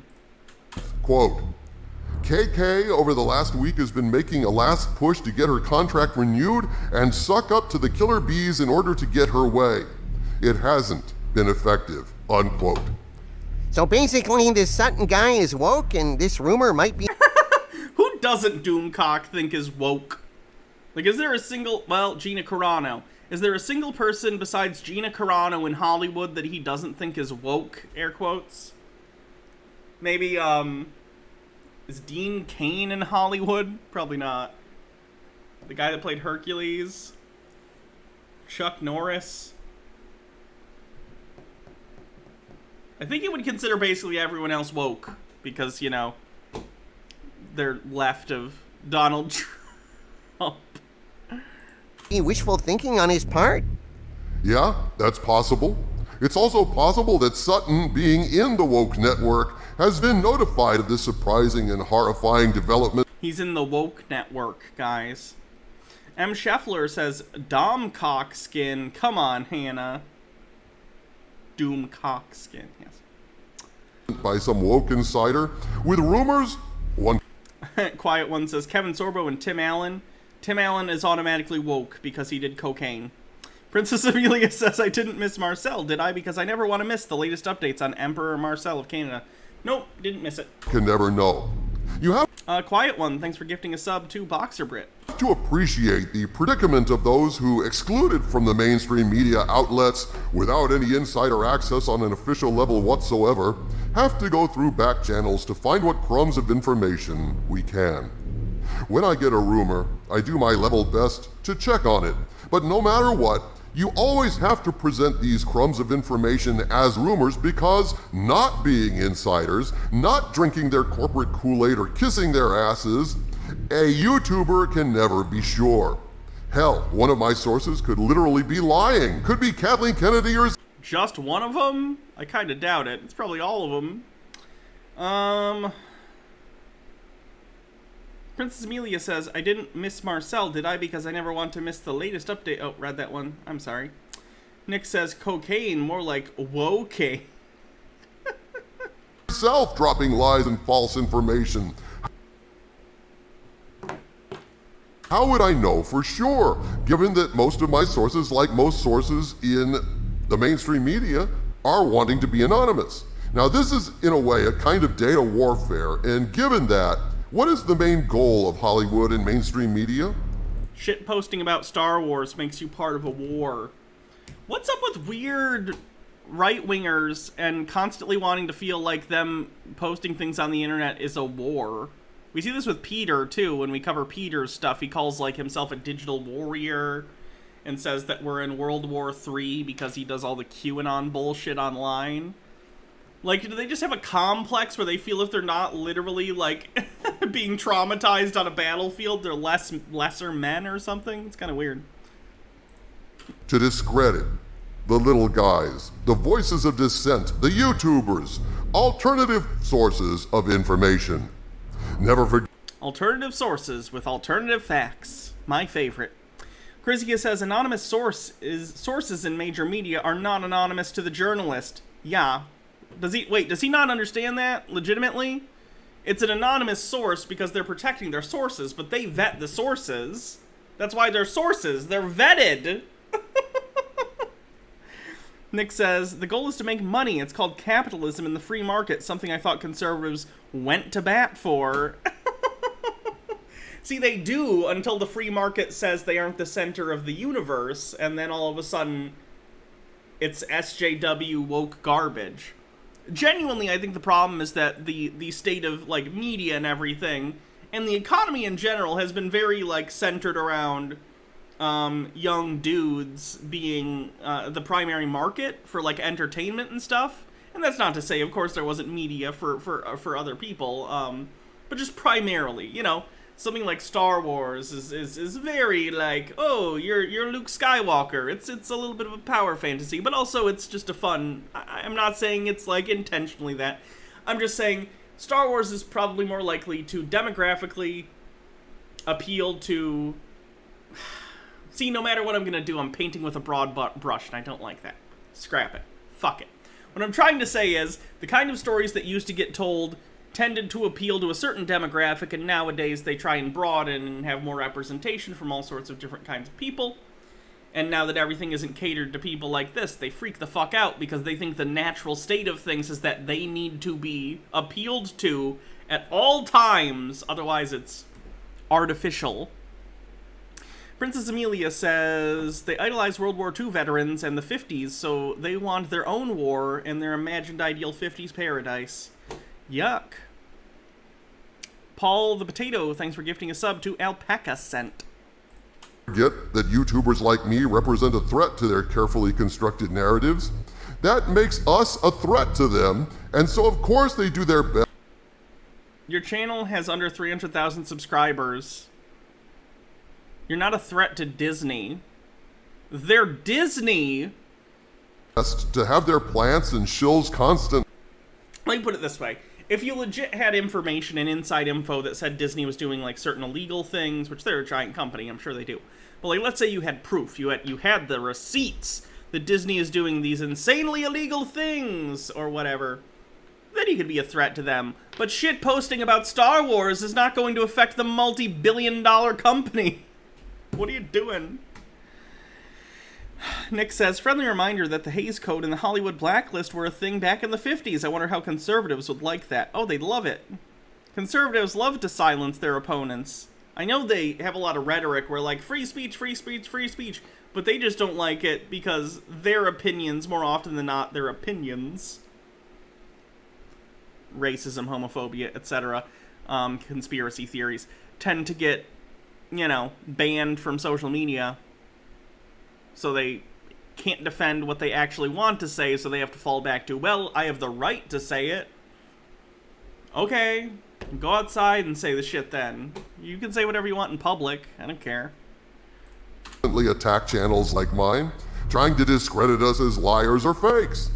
Speaker 2: Quote, KK over the last week has been making a last push to get her contract renewed and suck up to the killer bees in order to get her way. It hasn't been effective, unquote.
Speaker 3: So basically this Sutton guy is woke and this rumor might be...
Speaker 1: Who doesn't Doomcock think is woke? Like, is there a single... Well, Gina Carano. Is there a single person besides Gina Carano in Hollywood that he doesn't think is woke? Air quotes. Maybe, is Dean Cain in Hollywood? Probably not. The guy that played Hercules? Chuck Norris? I think he would consider basically everyone else woke. Because, you know, they're left of Donald Trump.
Speaker 3: Wishful thinking on his part?
Speaker 2: Yeah, that's possible. It's also possible that Sutton, being in the woke network, has been notified of this surprising and horrifying development.
Speaker 1: He's in the woke network, guys. M. Scheffler says, Dom Cockskin. Come on, Hannah. Doom Cockskin, yes.
Speaker 2: By some woke insider, with rumors, one...
Speaker 1: Quiet One says, Kevin Sorbo and Tim Allen. Tim Allen is automatically woke because he did cocaine. Princess Amelia says, I didn't miss Marcel, did I? Because I never want to miss the latest updates on Emperor Marcel of Canada. Nope, didn't miss it.
Speaker 2: Can never know. You have
Speaker 1: Quiet One, thanks for gifting a sub to Boxer Brit.
Speaker 2: To appreciate the predicament of those who, excluded from the mainstream media outlets without any insider access on an official level whatsoever, have to go through back channels to find what crumbs of information we can. When I get a rumor, I do my level best to check on it, but no matter what, you always have to present these crumbs of information as rumors because not being insiders, not drinking their corporate Kool-Aid or kissing their asses, a YouTuber can never be sure. Hell, one of my sources could literally be lying. Could be Kathleen Kennedy or...
Speaker 1: Just one of them? I kind of doubt it. It's probably all of them. Princess Amelia says, I didn't miss Marcel, did I? Because I never want to miss the latest update. Oh, read that one. I'm sorry. Nick says, cocaine, more like woke.
Speaker 2: Self dropping lies and false information. How would I know for sure, given that most of my sources, like most sources in the mainstream media, are wanting to be anonymous? Now, this is, in a way, a kind of data warfare, and given that, what is the main goal of Hollywood and mainstream media?
Speaker 1: Shit posting about Star Wars makes you part of a war. What's up with weird right-wingers and constantly wanting to feel like them posting things on the internet is a war? We see this with Peter, too. When we cover Peter's stuff, he calls like himself a digital warrior and says that we're in World War III because he does all the QAnon bullshit online. Like, do they just have a complex where they feel if they're not literally, like, being traumatized on a battlefield, they're lesser men or something? It's kind of weird.
Speaker 2: To discredit the little guys, the voices of dissent, the YouTubers, alternative sources of information. Never forget.
Speaker 1: Alternative sources with alternative facts. My favorite. Chrysia says, anonymous sources in major media are not anonymous to the journalist. Yeah. Does he not understand that legitimately? It's an anonymous source because they're protecting their sources, but they vet the sources. That's why they're sources. They're vetted. Nick says, the goal is to make money. It's called capitalism in the free market, something I thought conservatives went to bat for. See, they do until the free market says they aren't the center of the universe, and then all of a sudden, it's SJW woke garbage. Genuinely, I think the problem is that the state of, like, media and everything, and the economy in general has been very, like, centered around young dudes being the primary market for, like, entertainment and stuff. And that's not to say, of course, there wasn't media for other people, but just primarily, you know, something like Star Wars is very, like, oh, you're Luke Skywalker. It's a little bit of a power fantasy, but also it's just a fun... I'm not saying it's, like, intentionally that. I'm just saying Star Wars is probably more likely to demographically appeal to... See, no matter what I'm gonna do, I'm painting with a broad brush, and I don't like that. Scrap it. Fuck it. What I'm trying to say is, the kind of stories that used to get told tended to appeal to a certain demographic, and nowadays they try and broaden and have more representation from all sorts of different kinds of people. And now that everything isn't catered to people like this, they freak the fuck out because they think the natural state of things is that they need to be appealed to at all times, otherwise it's artificial. Princess Amelia says they idolize World War II veterans and the 50s, so they want their own war in their imagined ideal 50s paradise. Yuck. Paul the Potato, thanks for gifting a sub to Alpaca Scent.
Speaker 2: Forget that YouTubers like me represent a threat to their carefully constructed narratives. That makes us a threat to them, and so of course they do their best.
Speaker 1: Your channel has under 300,000 subscribers. You're not a threat to Disney. They're Disney!
Speaker 2: To have their plants and shills constant.
Speaker 1: Let me put it this way. If you legit had information and inside info that said Disney was doing like certain illegal things, which they're a giant company, I'm sure they do. But like, let's say you had proof, you had the receipts that Disney is doing these insanely illegal things, or whatever, then you could be a threat to them. But shit posting about Star Wars is not going to affect the multi-billion-dollar company. What are you doing? Nick says, friendly reminder that the Hays Code and the Hollywood Blacklist were a thing back in the 50s. I wonder how conservatives would like that. Oh, they'd love it. Conservatives love to silence their opponents. I know they have a lot of rhetoric where like, free speech, free speech, free speech, but they just don't like it because their opinions, more often than not, their opinions, racism, homophobia, etc., conspiracy theories, tend to get, you know, banned from social media. So they can't defend what they actually want to say, so they have to fall back to, well, I have the right to say it. Okay, go outside and say the shit then. You can say whatever you want in public. I don't care.
Speaker 2: Attack channels like mine, trying to discredit us as liars or fakes.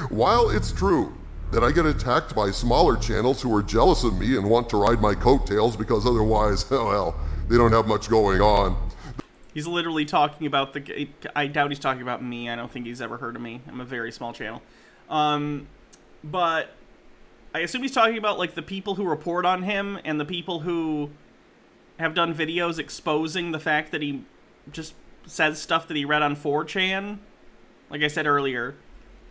Speaker 2: While it's true that I get attacked by smaller channels who are jealous of me and want to ride my coattails because otherwise, well, they don't have much going on.
Speaker 1: He's literally talking about the... I doubt he's talking about me. I don't think he's ever heard of me. I'm a very small channel. But I assume he's talking about, like, the people who report on him and the people who have done videos exposing the fact that he just says stuff that he read on 4chan. Like I said earlier,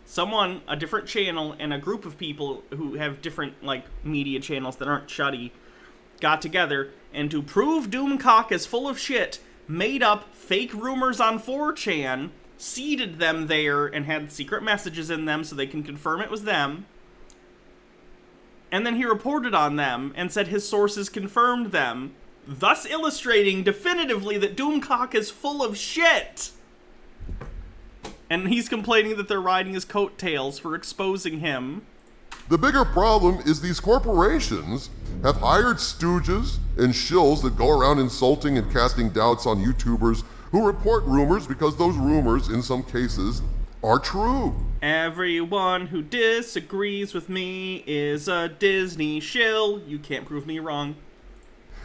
Speaker 1: someone, a different channel, and a group of people who have different, like, media channels that aren't Chuddy got together, and to prove Doomcock is full of shit, made up fake rumors on 4chan, seeded them there, and had secret messages in them so they can confirm it was them. And then he reported on them and said his sources confirmed them, thus illustrating definitively that Doomcock is full of shit. And he's complaining that they're riding his coattails for exposing him.
Speaker 2: The bigger problem is these corporations have hired stooges and shills that go around insulting and casting doubts on YouTubers who report rumors because those rumors, in some cases, are true.
Speaker 1: Everyone who disagrees with me is a Disney shill. You can't prove me wrong.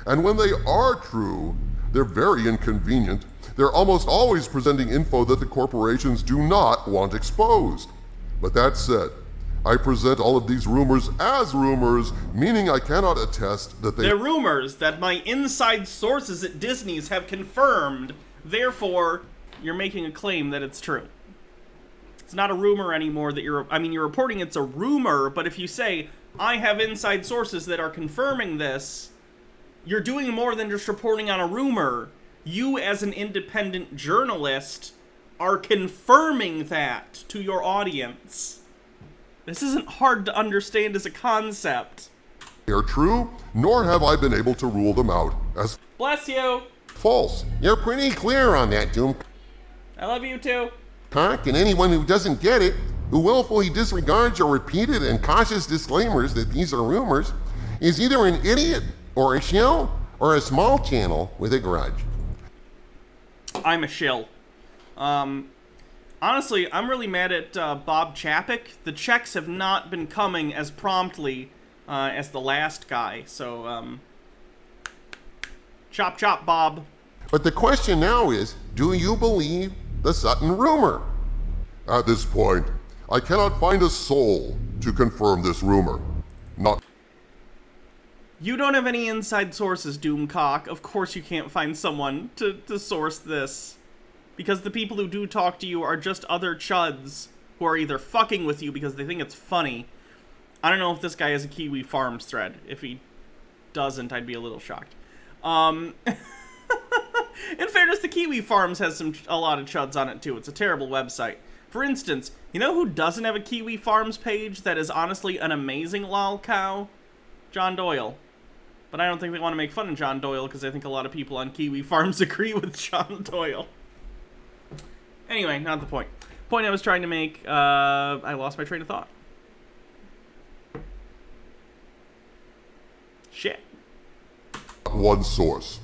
Speaker 2: And when they are true, they're very inconvenient. They're almost always presenting info that the corporations do not want exposed. But that said, I present all of these rumors as rumors, meaning I cannot attest that
Speaker 1: they're rumors that my inside sources at Disney's have confirmed. Therefore, you're making a claim that it's true. It's not a rumor anymore that you're reporting it's a rumor, but if you say, I have inside sources that are confirming this, you're doing more than just reporting on a rumor. You, as an independent journalist, are confirming that to your audience. This isn't hard to understand as a concept.
Speaker 2: They are true, nor have I been able to rule them out as
Speaker 1: bless you.
Speaker 2: False. You're pretty clear on that, Doom.
Speaker 1: I love you too.
Speaker 2: Cock, and anyone who doesn't get it, who willfully disregards your repeated and cautious disclaimers that these are rumors, is either an idiot, or a shill, or a small channel with a grudge.
Speaker 1: I'm a shill. Honestly, I'm really mad at Bob Chapek. The checks have not been coming as promptly as the last guy, so, chop chop, Bob.
Speaker 2: But the question now is, do you believe the Sutton rumor? At this point, I cannot find a soul to confirm this rumor. Not.
Speaker 1: You don't have any inside sources, Doomcock. Of course you can't find someone to source this. Because the people who do talk to you are just other chuds who are either fucking with you because they think it's funny. I don't know if this guy has a Kiwi Farms thread. If he doesn't, I'd be a little shocked. In fairness, the Kiwi Farms has a lot of chuds on it, too. It's a terrible website. For instance, you know who doesn't have a Kiwi Farms page that is honestly an amazing lol cow? John Doyle. But I don't think they want to make fun of John Doyle, because I think a lot of people on Kiwi Farms agree with John Doyle. Anyway, not the point. Point I was trying to make, I lost my train of thought. Shit.
Speaker 2: One source.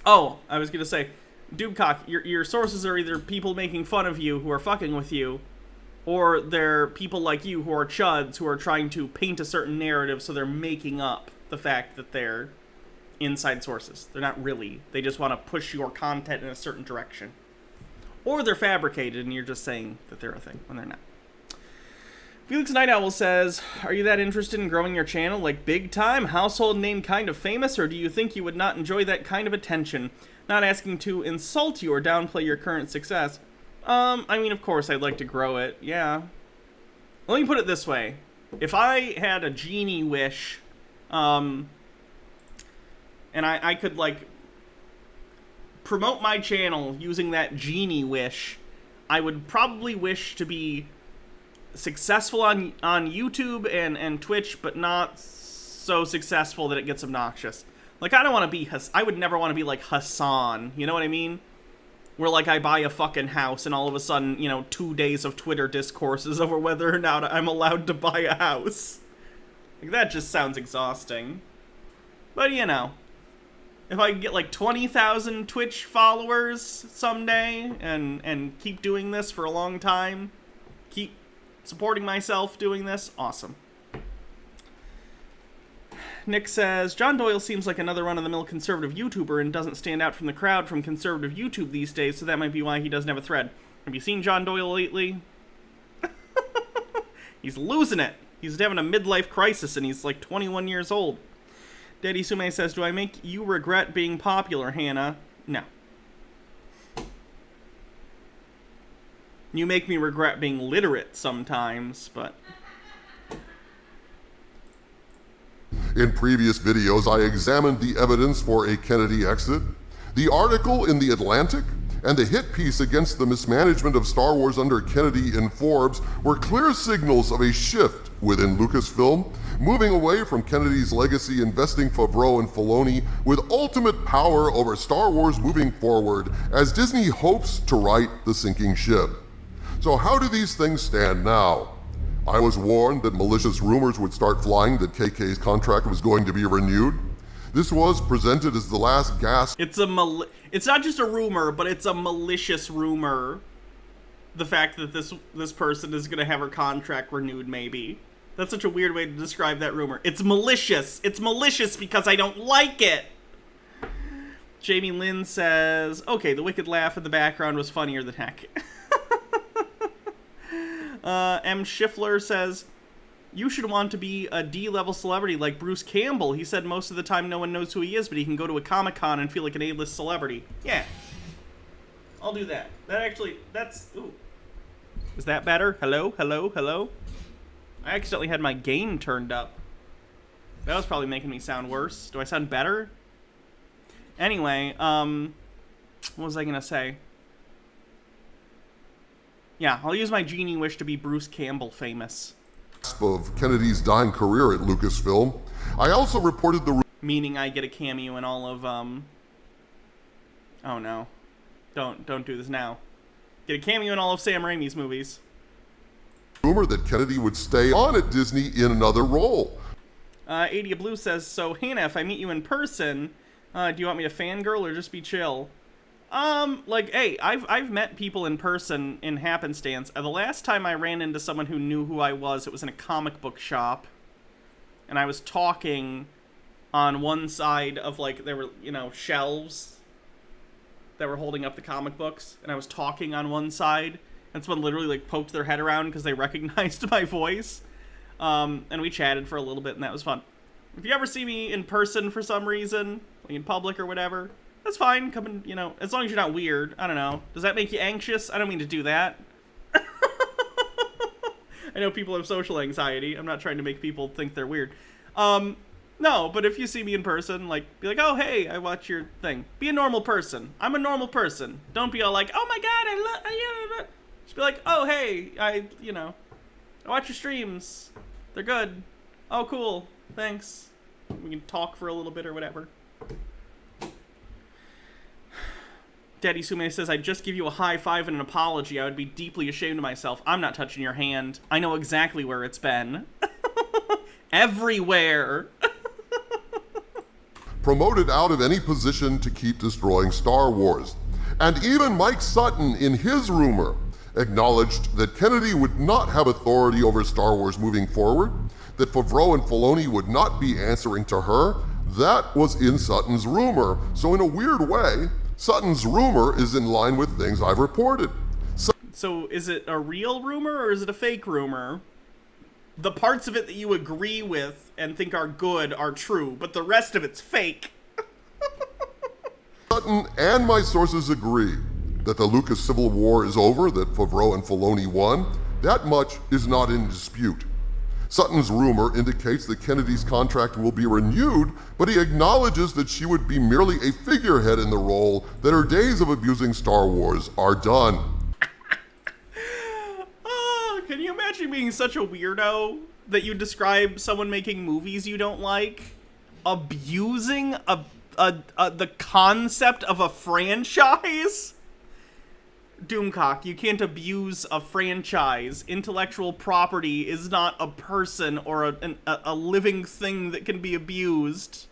Speaker 1: Oh, I was gonna say, Doomcock, your sources are either people making fun of you who are fucking with you, or they're people like you who are chuds who are trying to paint a certain narrative, so they're making up the fact that they're inside sources. They're not really. They just want to push your content in a certain direction. Or they're fabricated and you're just saying that they're a thing when they're not. Felix Night Owl says, are you that interested in growing your channel? Like big time, household name kind of famous? Or do you think you would not enjoy that kind of attention? Not asking to insult you or downplay your current success. I mean, of course, I'd like to grow it. Yeah. Let me put it this way. If I had a genie wish, and I could, like, promote my channel using that genie wish, I would probably wish to be successful on YouTube and Twitch, but not so successful that it gets obnoxious. Like, I don't want to be, I would never want to be like Hassan, you know what I mean? Where, like, I buy a fucking house and all of a sudden, you know, 2 days of Twitter discourses over whether or not I'm allowed to buy a house. Like, that just sounds exhausting. But, you know, if I get like 20,000 Twitch followers someday and keep doing this for a long time, keep supporting myself doing this, awesome. Nick says, John Doyle seems like another run-of-the-mill conservative YouTuber and doesn't stand out from the crowd from conservative YouTube these days, so that might be why he doesn't have a thread. Have you seen John Doyle lately? He's losing it. He's having a midlife crisis and he's like 21 years old. Daddy Sume says, do I make you regret being popular, Hannah? No. You make me regret being literate sometimes, but...
Speaker 2: In previous videos, I examined the evidence for a Kennedy exit, the article in The Atlantic, and the hit piece against the mismanagement of Star Wars under Kennedy in Forbes were clear signals of a shift within Lucasfilm, moving away from Kennedy's legacy, investing Favreau and Filoni with ultimate power over Star Wars moving forward as Disney hopes to right the sinking ship. So how do these things stand now? I was warned that malicious rumors would start flying that KK's contract was going to be renewed. This was presented as the last gasp.
Speaker 1: It's not just a rumor, but it's a malicious rumor. The fact that this person is going to have her contract renewed, maybe. That's such a weird way to describe that rumor. It's malicious. It's malicious because I don't like it. Jamie Lynn says, okay, the wicked laugh in the background was funnier than heck. M. Schiffler says, you should want to be a D-level celebrity like Bruce Campbell. He said most of the time no one knows who he is, but he can go to a Comic-Con and feel like an A-list celebrity. Yeah. I'll do that. That's, ooh. Is that better? Hello? Hello? Hello? I accidentally had my gain turned up. That was probably making me sound worse. Do I sound better? Anyway, what was I gonna say? Yeah, I'll use my genie wish to be Bruce Campbell famous.
Speaker 2: Of Kennedy's dying career at Lucasfilm. I also reported the
Speaker 1: meaning I get a cameo in all of oh no. Don't do this now. Get a cameo in all of Sam Raimi's movies.
Speaker 2: Rumor that Kennedy would stay on at Disney in another role.
Speaker 1: 80 Blue says, so Hannah, if I meet you in person, do you want me to fangirl or just be chill? Like, hey, I've met people in person in happenstance. The last time I ran into someone who knew who I was, it was in a comic book shop. And I was talking on one side of, like, there were, you know, shelves that were holding up the comic books. And I was talking on one side. And someone literally, like, poked their head around because they recognized my voice. And we chatted for a little bit, and that was fun. If you ever see me in person for some reason, like in public or whatever, that's fine. Come and, you know, as long as you're not weird. I don't know. Does that make you anxious? I don't mean to do that. I know people have social anxiety. I'm not trying to make people think they're weird. No, but if you see me in person, like, be like, oh, hey, I watch your thing. Be a normal person. I'm a normal person. Don't be all like, oh my god, I love. Just be like, oh, hey, I watch your streams. They're good. Oh, cool. Thanks. We can talk for a little bit or whatever. Daddy Sume says, I'd just give you a high five and an apology. I would be deeply ashamed of myself. I'm not touching your hand. I know exactly where it's been. Everywhere.
Speaker 2: Promoted out of any position to keep destroying Star Wars. And even Mike Sutton, in his rumor, acknowledged that Kennedy would not have authority over Star Wars moving forward, that Favreau and Filoni would not be answering to her. That was in Sutton's rumor. So in a weird way, Sutton's rumor is in line with things I've reported.
Speaker 1: So is it a real rumor or is it a fake rumor? The parts of it that you agree with and think are good are true, but the rest of it's fake.
Speaker 2: Sutton and my sources agree that the Lucas Civil War is over, that Favreau and Filoni won. That much is not in dispute. Sutton's rumor indicates that Kennedy's contract will be renewed, but he acknowledges that she would be merely a figurehead in the role, that her days of abusing Star Wars are done.
Speaker 1: Can you imagine being such a weirdo that you describe someone making movies you don't like abusing the concept of a franchise? Doomcock, you can't abuse a franchise. Intellectual property is not a person or a living thing that can be abused.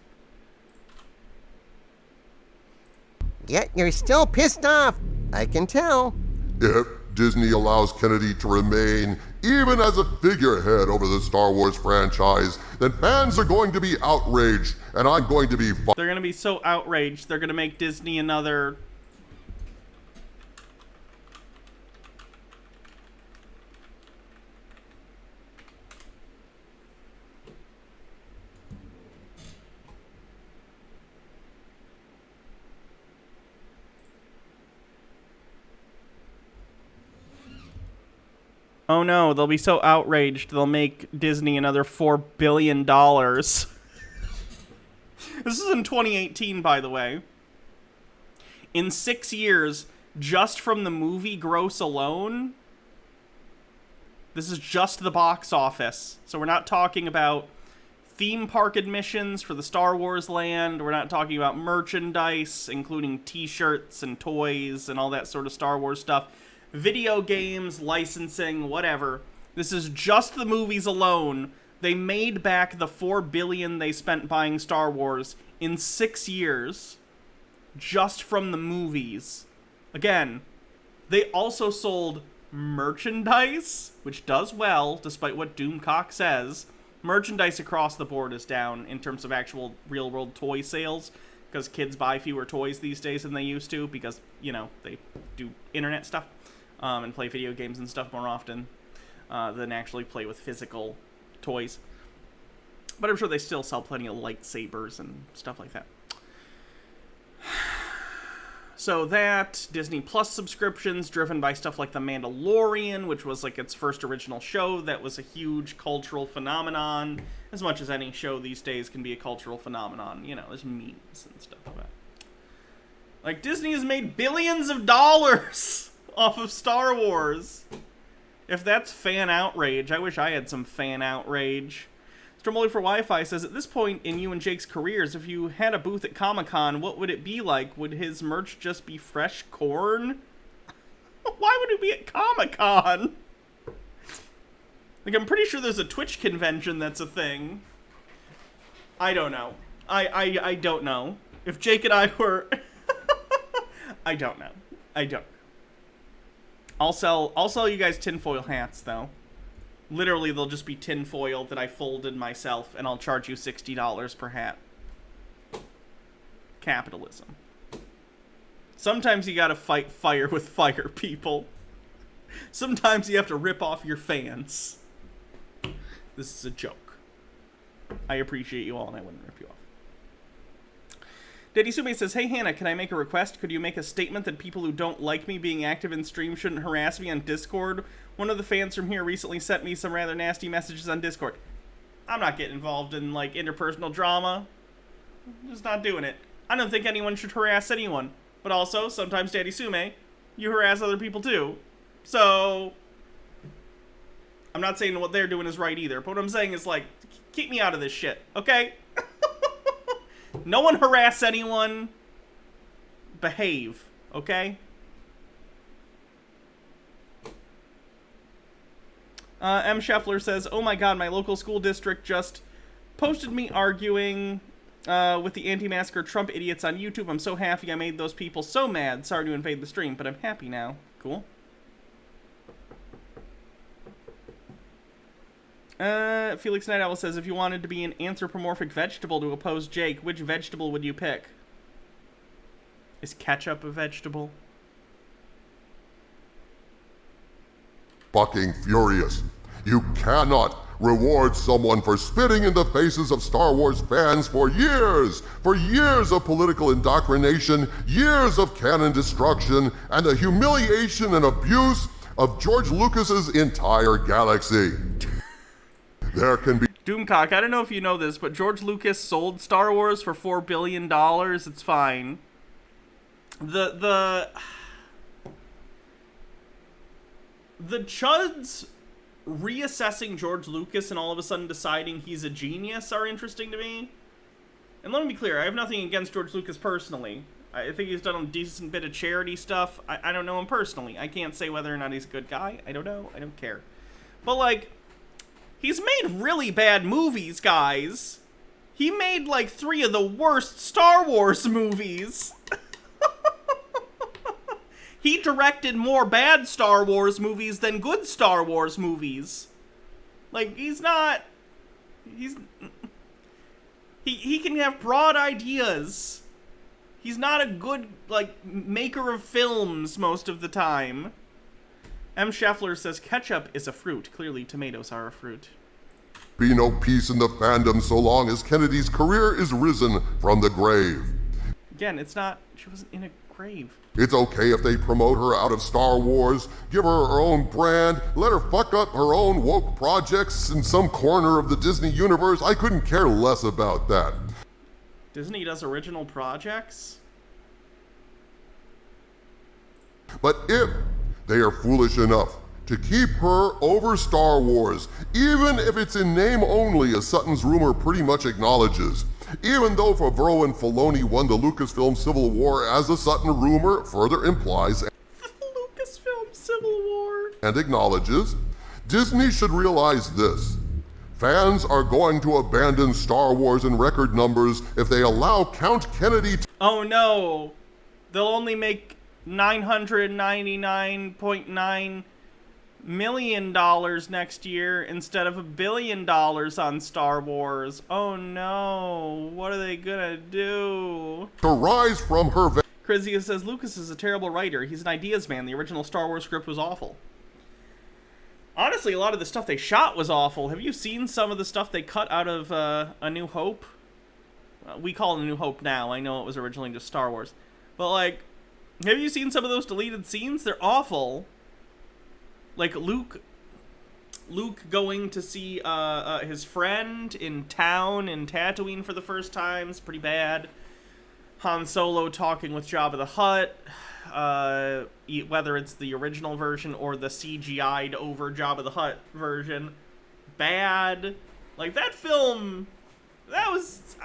Speaker 3: Yet you're still pissed off. I can tell.
Speaker 2: If Disney allows Kennedy to remain, even as a figurehead over the Star Wars franchise, then fans are going to be outraged, and I'm going to be...
Speaker 1: They're going to be so outraged, they're going to make Disney another... Oh no, they'll be so outraged they'll make Disney another $4 billion. This is in 2018, by the way. In 6 years, just from the movie gross alone, this is just the box office. So we're not talking about theme park admissions for the Star Wars land. We're not talking about merchandise, including t-shirts and toys and all that sort of Star Wars stuff. Video games, licensing, whatever. This is just the movies alone. They made back the $4 billion they spent buying Star Wars in 6 years. Just from the movies. Again, they also sold merchandise, which does well, despite what Doomcock says. Merchandise across the board is down in terms of actual real-world toy sales, because kids buy fewer toys these days than they used to, because, you know, they do internet stuff. And play video games and stuff more often than actually play with physical toys. But I'm sure they still sell plenty of lightsabers and stuff like that. So that, Disney Plus subscriptions driven by stuff like The Mandalorian, which was like its first original show that was a huge cultural phenomenon. As much as any show these days can be a cultural phenomenon. You know, there's memes and stuff like that. Like, Disney has made billions of dollars off of Star Wars. If that's fan outrage, I wish I had some fan outrage. Stromboli for Wi-Fi says, at this point in you and Jake's careers, if you had a booth at Comic-Con, what would it be like? Would his merch just be fresh corn? Why would it be at Comic-Con? Like, I'm pretty sure there's a Twitch convention that's a thing. I don't know. I don't know. If Jake and I were... I don't know. I don't. I'll sell you guys tinfoil hats, though. Literally, they'll just be tinfoil that I folded myself, and I'll charge you $60 per hat. Capitalism. Sometimes you gotta fight fire with fire, people. Sometimes you have to rip off your fans. This is a joke. I appreciate you all, and I wouldn't rip you off. Daddy Sume says, hey Hannah, can I make a request? Could you make a statement that people who don't like me being active in stream shouldn't harass me on Discord? One of the fans from here recently sent me some rather nasty messages on Discord. I'm not getting involved in, like, interpersonal drama. I'm just not doing it. I don't think anyone should harass anyone. But also, sometimes, Daddy Sume, you harass other people too. So, I'm not saying what they're doing is right either. But what I'm saying is, like, keep me out of this shit, okay? No one harass anyone. Behave, okay? M. Scheffler says, oh my god, my local school district just posted me arguing with the anti-masker Trump idiots on YouTube. I'm so happy I made those people so mad. Sorry to invade the stream, but I'm happy now. Cool. Felix Night Owl says, if you wanted to be an anthropomorphic vegetable to oppose Jake, which vegetable would you pick? Is ketchup a vegetable?
Speaker 2: Fucking furious. You cannot reward someone for spitting in the faces of Star Wars fans for years of political indoctrination, years of canon destruction, and the humiliation and abuse of George Lucas's entire galaxy. There can be...
Speaker 1: Doomcock, I don't know if you know this, but George Lucas sold Star Wars for $4 billion. It's fine. The Chuds reassessing George Lucas and all of a sudden deciding he's a genius are interesting to me. And let me be clear, I have nothing against George Lucas personally. I think he's done a decent bit of charity stuff. I don't know him personally. I can't say whether or not he's a good guy. I don't know. I don't care. But, like, he's made really bad movies, guys. He made, like, 3 of the worst Star Wars movies. He directed more bad Star Wars movies than good Star Wars movies. Like, he can have broad ideas. He's not a good, like, maker of films most of the time. M. Scheffler says, ketchup is a fruit. Clearly, tomatoes are a fruit.
Speaker 2: Be no peace in the fandom so long as Kennedy's career is risen from the grave.
Speaker 1: Again, it's not, she wasn't in a grave.
Speaker 2: It's okay if they promote her out of Star Wars, give her her own brand, let her fuck up her own woke projects in some corner of the Disney universe. I couldn't care less about that.
Speaker 1: Disney does original projects?
Speaker 2: But if they are foolish enough to keep her over Star Wars, even if it's in name only, as Sutton's rumor pretty much acknowledges, even though Favreau and Filoni won the Lucasfilm Civil War, as the Sutton rumor further implies
Speaker 1: Lucasfilm Civil War
Speaker 2: and acknowledges, Disney should realize this. Fans are going to abandon Star Wars in record numbers if they allow Count Kennedy to...
Speaker 1: Oh no! They'll only make $999.9 million next year instead of $1 billion on Star Wars. Oh no, what are they gonna do?
Speaker 2: To rise from her...
Speaker 1: Chrysia says, Lucas is a terrible writer. He's an ideas man. The original Star Wars script was awful. Honestly, a lot of the stuff they shot was awful. Have you seen some of the stuff they cut out of A New Hope? We call it A New Hope now. I know it was originally just Star Wars. But, like, have you seen some of those deleted scenes? They're awful. Like, Luke going to see his friend in town in Tatooine for the first time is pretty bad. Han Solo talking with Jabba the Hutt, whether it's the original version or the CGI'd over Jabba the Hutt version, bad. Like, that film, that was,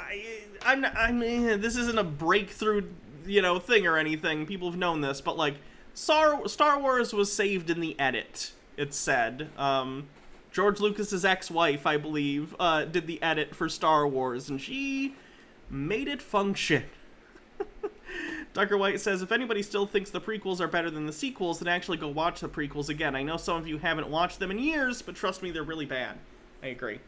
Speaker 1: I mean, this isn't a breakthrough, thing or anything. People have known this, but, like, Star Wars was saved in the edit, it said. George Lucas's ex-wife, I believe, did the edit for Star Wars, and she made it function. Dr. White says, if anybody still thinks the prequels are better than the sequels, then actually go watch the prequels again. I know some of you haven't watched them in years, but trust me, they're really bad. I agree.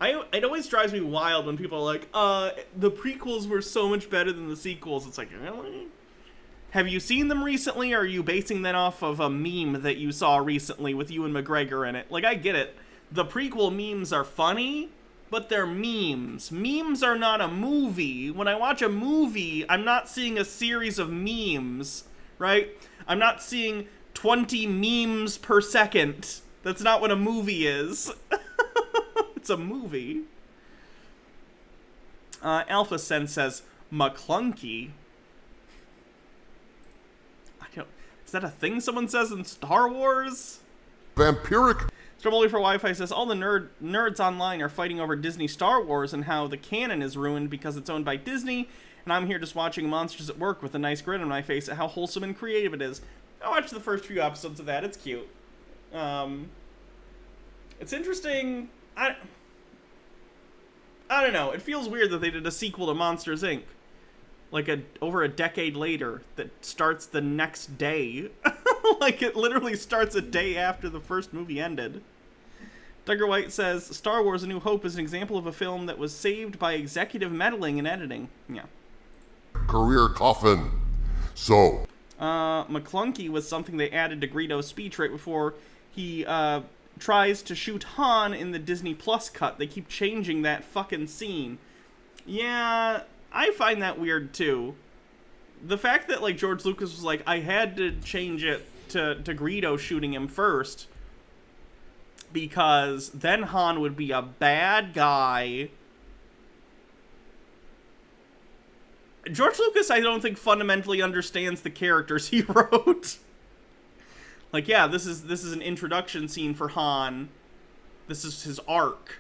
Speaker 1: It always drives me wild when people are like, the prequels were so much better than the sequels. It's like, really? Have you seen them recently, or are you basing that off of a meme that you saw recently with Ewan McGregor in it? Like, I get it. The prequel memes are funny, but they're memes. Memes are not a movie. When I watch a movie, I'm not seeing a series of memes, right? I'm not seeing 20 memes per second. That's not what a movie is. It's a movie. Alpha Sense says, McClunky? Is that a thing someone says in Star Wars?
Speaker 2: Vampiric.
Speaker 1: Stromboli for Wi-Fi says, all the nerds online are fighting over Disney Star Wars and how the canon is ruined because it's owned by Disney, and I'm here just watching Monsters at Work with a nice grin on my face at how wholesome and creative it is. I watched the first few episodes of that. It's cute. It's interesting. I don't know. It feels weird that they did a sequel to Monsters, Inc. Like over a decade later that starts the next day. Like it literally starts a day after the first movie ended. Duggar White says, Star Wars A New Hope is an example of a film that was saved by executive meddling and editing. Yeah.
Speaker 2: Career coffin. So.
Speaker 1: McClunky was something they added to Greedo's speech right before he, tries to shoot Han in the Disney Plus cut. They keep changing that fucking scene. Yeah, I find that weird too. The fact that, like, George Lucas was like, I had to change it to Greedo shooting him first because then Han would be a bad guy. George Lucas, I don't think, fundamentally understands the characters he wrote. Like, yeah, this is an introduction scene for Han. This is his arc.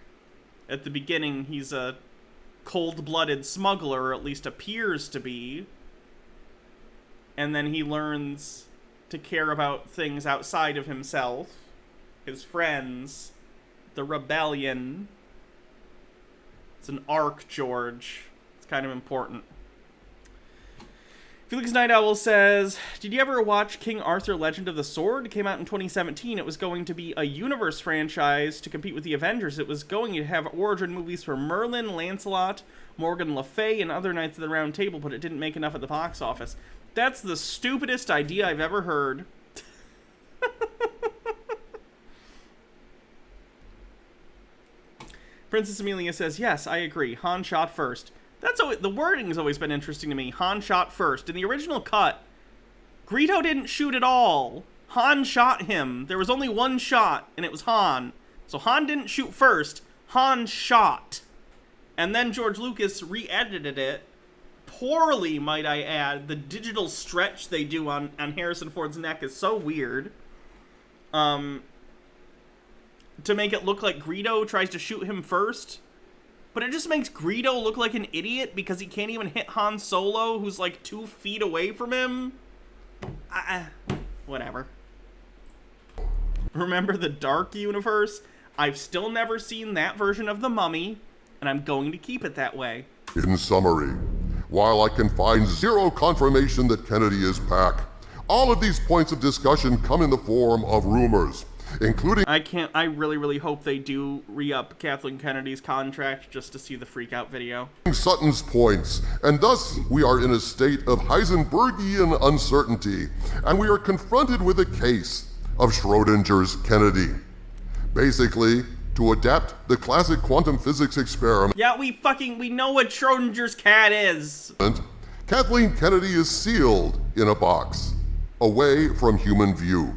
Speaker 1: At the beginning, he's a cold-blooded smuggler, or at least appears to be. And then he learns to care about things outside of himself. His friends. The rebellion. It's an arc, George. It's kind of important. Felix Night Owl says, did you ever watch King Arthur Legend of the Sword? It came out in 2017. It was going to be a universe franchise to compete with the Avengers. It was going to have origin movies for Merlin, Lancelot, Morgan Le Fay, and other Knights of the Round Table, but it didn't make enough at the box office. That's the stupidest idea I've ever heard. Princess Amelia says, yes, I agree. Han shot first. That's always, the wording's always been interesting to me. Han shot first. In the original cut, Greedo didn't shoot at all. Han shot him. There was only one shot, and it was Han. So Han didn't shoot first. Han shot. And then George Lucas re-edited it. Poorly, might I add. The digital stretch they do on Harrison Ford's neck is so weird. To make it look like Greedo tries to shoot him first. But it just makes Greedo look like an idiot because he can't even hit Han Solo, who's like 2 feet away from him. Whatever. Remember the Dark Universe? I've still never seen that version of The Mummy, and I'm going to keep it that way.
Speaker 2: In summary, while I can find zero confirmation that Kennedy is back, all of these points of discussion come in the form of rumors, including...
Speaker 1: I really, really hope they do re-up Kathleen Kennedy's contract just to see the freak-out video.
Speaker 2: Sutton's points, and thus we are in a state of Heisenbergian uncertainty, and we are confronted with a case of Schrodinger's Kennedy. Basically, to adapt the classic quantum physics experiment...
Speaker 1: Yeah, we know what Schrodinger's cat is!
Speaker 2: Kathleen Kennedy is sealed in a box, away from human view.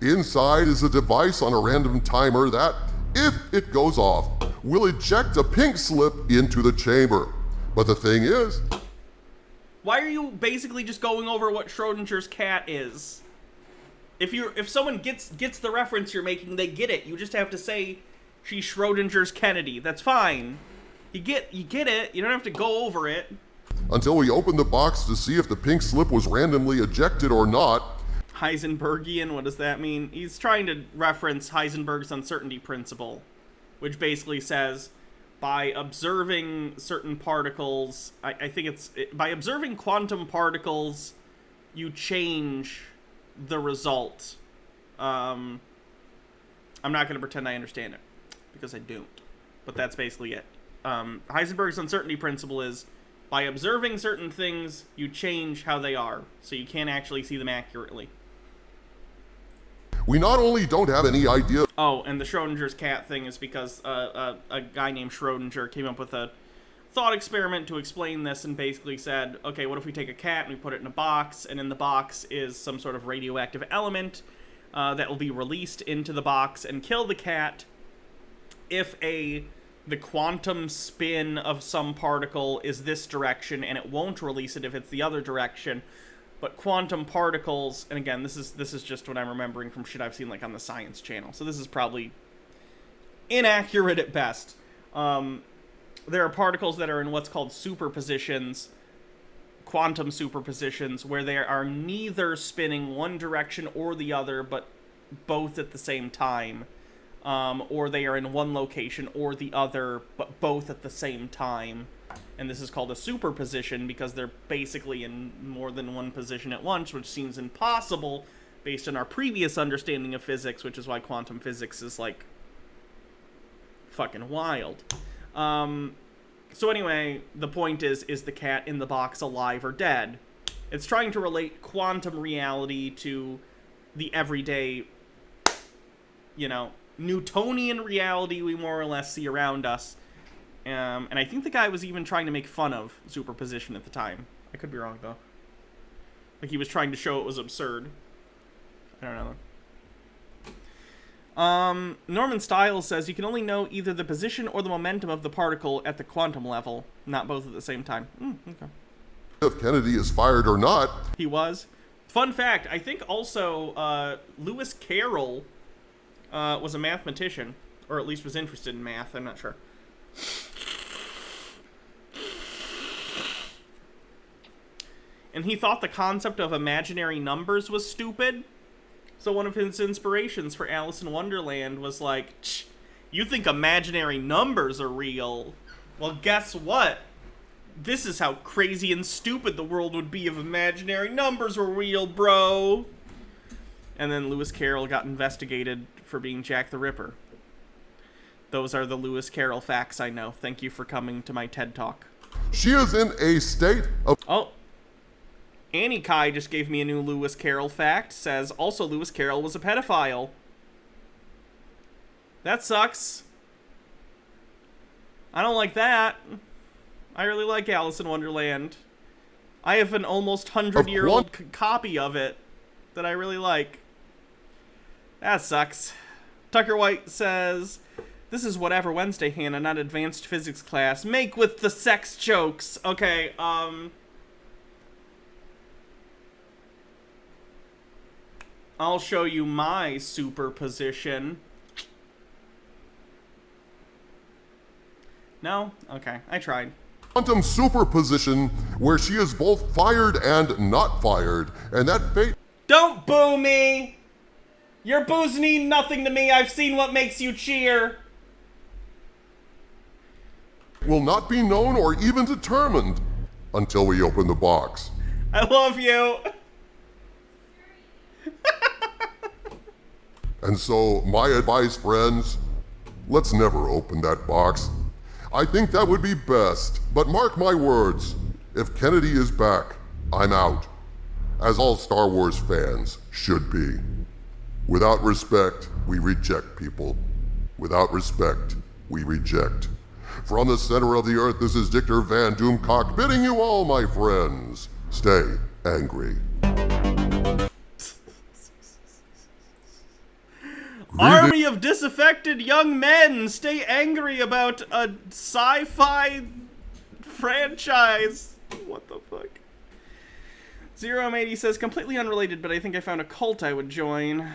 Speaker 2: Inside is a device on a random timer that, if it goes off, will eject a pink slip into the chamber. But the thing is...
Speaker 1: Why are you basically just going over what Schrodinger's cat is? If someone gets the reference you're making, they get it. You just have to say she's Schrodinger's Kennedy. That's fine. You get it. You don't have to go over it.
Speaker 2: Until we open the box to see if the pink slip was randomly ejected or not.
Speaker 1: Heisenbergian, what does that mean? He's trying to reference Heisenberg's uncertainty principle, which basically says by observing certain particles, I think by observing quantum particles, you change the result. I'm not going to pretend I understand it, because I don't. But that's basically it. Heisenberg's uncertainty principle is by observing certain things, you change how they are, so you can't actually see them accurately.
Speaker 2: We not only don't have any idea...
Speaker 1: Oh, and the Schrodinger's cat thing is because a guy named Schrodinger came up with a thought experiment to explain this and basically said, okay, what if we take a cat and we put it in a box, and in the box is some sort of radioactive element that will be released into the box and kill the cat if a the quantum spin of some particle is this direction, and it won't release it if it's the other direction. But quantum particles, and again, this is just what I'm remembering from shit I've seen like on the Science Channel, so this is probably inaccurate at best. There are particles that are in what's called superpositions, quantum superpositions, where they are neither spinning one direction or the other, but both at the same time. Or they are in one location or the other, but both at the same time. And this is called a superposition because they're basically in more than one position at once, which seems impossible based on our previous understanding of physics, which is why quantum physics is, like, fucking wild. So anyway, the point is the cat in the box alive or dead? It's trying to relate quantum reality to the everyday, you know, Newtonian reality we more or less see around us. And I think the guy was even trying to make fun of superposition at the time. I could be wrong, though. Like, he was trying to show it was absurd. I don't know. Norman Stiles says you can only know either the position or the momentum of the particle at the quantum level, not both at the same time. Okay.
Speaker 2: If Kennedy is fired or not.
Speaker 1: He was. Fun fact, I think also Lewis Carroll was a mathematician, or at least was interested in math, I'm not sure. And he thought the concept of imaginary numbers was stupid. So one of his inspirations for Alice in Wonderland was like, you think imaginary numbers are real? Well, guess what? This is how crazy and stupid the world would be if imaginary numbers were real, bro. And then Lewis Carroll got investigated for being Jack the Ripper. Those are the Lewis Carroll facts I know. Thank you for coming to my TED Talk.
Speaker 2: She is in a state of...
Speaker 1: Oh. Annie Kai just gave me a new Lewis Carroll fact. Says, also Lewis Carroll was a pedophile. That sucks. I don't like that. I really like Alice in Wonderland. I have an almost 100-year-old copy of it that I really like. That sucks. Tucker White says, this is whatever Wednesday, Hannah, not advanced physics class. Make with the sex jokes. Okay, I'll show you my superposition. No? Okay, I tried.
Speaker 2: Quantum superposition where she is both fired and not fired, and that fate...
Speaker 1: Don't boo me! Your boos mean nothing to me. I've seen what makes you cheer.
Speaker 2: ...will not be known or even determined until we open the box.
Speaker 1: I love you.
Speaker 2: And so, my advice, friends, let's never open that box. I think that would be best, but mark my words, if Kennedy is back, I'm out. As all Star Wars fans should be. Without respect, we reject people. Without respect, we reject. From the center of the earth, this is Dictor Van Doomcock bidding you all, my friends, stay angry.
Speaker 1: Army of disaffected young men stay angry about a sci-fi franchise. What the fuck? Zero80 says, completely unrelated, but I think I found a cult I would join.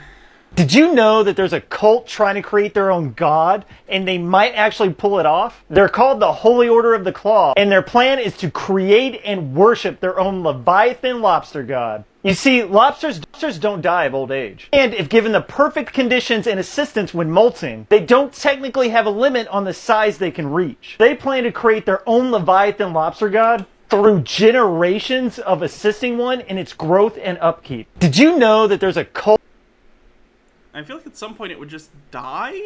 Speaker 6: Did you know that there's a cult trying to create their own god, and they might actually pull it off? They're called the Holy Order of the Claw, and their plan is to create and worship their own Leviathan lobster god. You see, lobsters don't die of old age. And if given the perfect conditions and assistance when molting, they don't technically have a limit on the size they can reach. They plan to create their own Leviathan lobster god through generations of assisting one in its growth and upkeep. Did you know that there's a cult?
Speaker 1: I feel like at some point it would just die?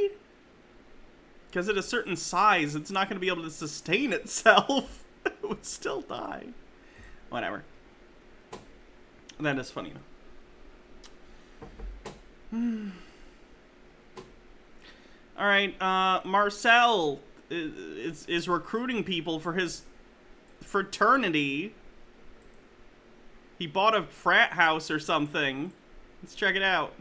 Speaker 1: Because at a certain size, it's not going to be able to sustain itself. It would still die. Whatever. That is funny. Alright, Marcel is recruiting people for his fraternity. He bought a frat house or something. Let's check it out.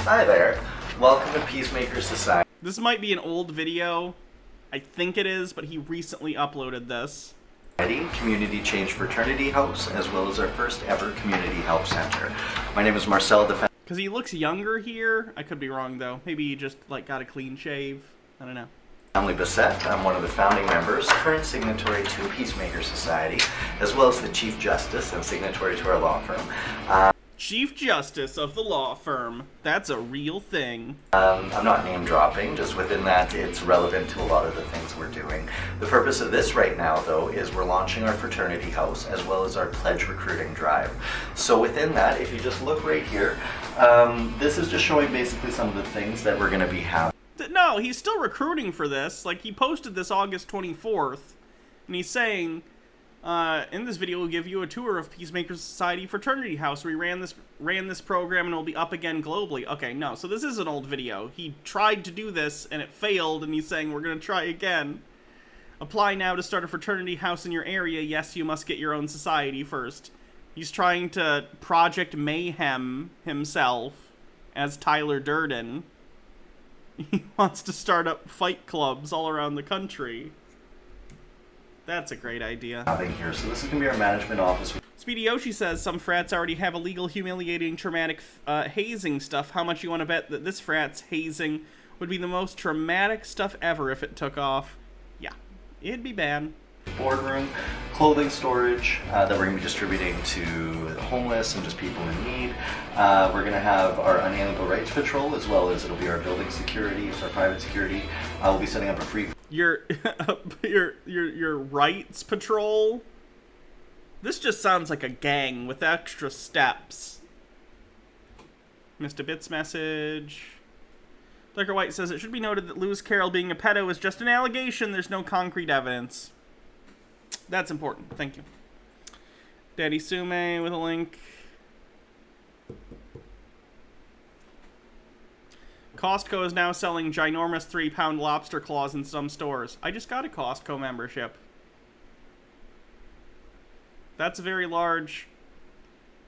Speaker 7: Hi there. Welcome to Peacemaker Society.
Speaker 1: This might be an old video. I think it is, but he recently uploaded this.
Speaker 7: Community Change Fraternity House, as well as our first ever Community Help Center. My name is Marcel.
Speaker 1: Because he looks younger here. I could be wrong, though. Maybe he just, like, got a clean shave. I don't know.
Speaker 7: Family Bissett. I'm one of the founding members, current signatory to Peacemaker Society, as well as the Chief Justice and signatory to our law firm.
Speaker 1: Chief Justice of the law firm. That's a real thing.
Speaker 7: I'm not name dropping, just within that it's relevant to a lot of the things we're doing. The purpose of this right now, though, is we're launching our fraternity house as well as our pledge recruiting drive. So within that, if you just look right here, this is just showing basically some of the things that we're going to be having.
Speaker 1: No, he's still recruiting for this. Like, he posted this August 24th, and he's saying, in this video, we'll give you a tour of Peacemaker Society Fraternity House. We ran this program, and it'll be up again globally. Okay, no, so this is an old video. He tried to do this, and it failed, and he's saying, we're going to try again. Apply now to start a fraternity house in your area. Yes, you must get your own society first. He's trying to Project Mayhem himself as Tyler Durden. He wants to start up fight clubs all around the country. That's a great idea.
Speaker 7: Here. So this is going to be our management office.
Speaker 1: Speedy Yoshi says some frats already have illegal, humiliating, traumatic hazing stuff. How much you want to bet that this frat's hazing would be the most traumatic stuff ever if it took off? Yeah, it'd be bad.
Speaker 7: Boardroom, clothing storage that we're going to be distributing to the homeless and just people in need. We're going to have our unalienable rights patrol, as well as it'll be our building security, it's our private security. We'll be setting up a free...
Speaker 1: Your rights patrol? This just sounds like a gang with extra steps. Mr. Bits message. Darker White says, it should be noted that Lewis Carroll being a pedo is just an allegation. There's no concrete evidence. That's important. Thank you. Daddy Sume with a link. Costco is now selling ginormous 3-pound lobster claws in some stores. I just got a Costco membership. That's a very large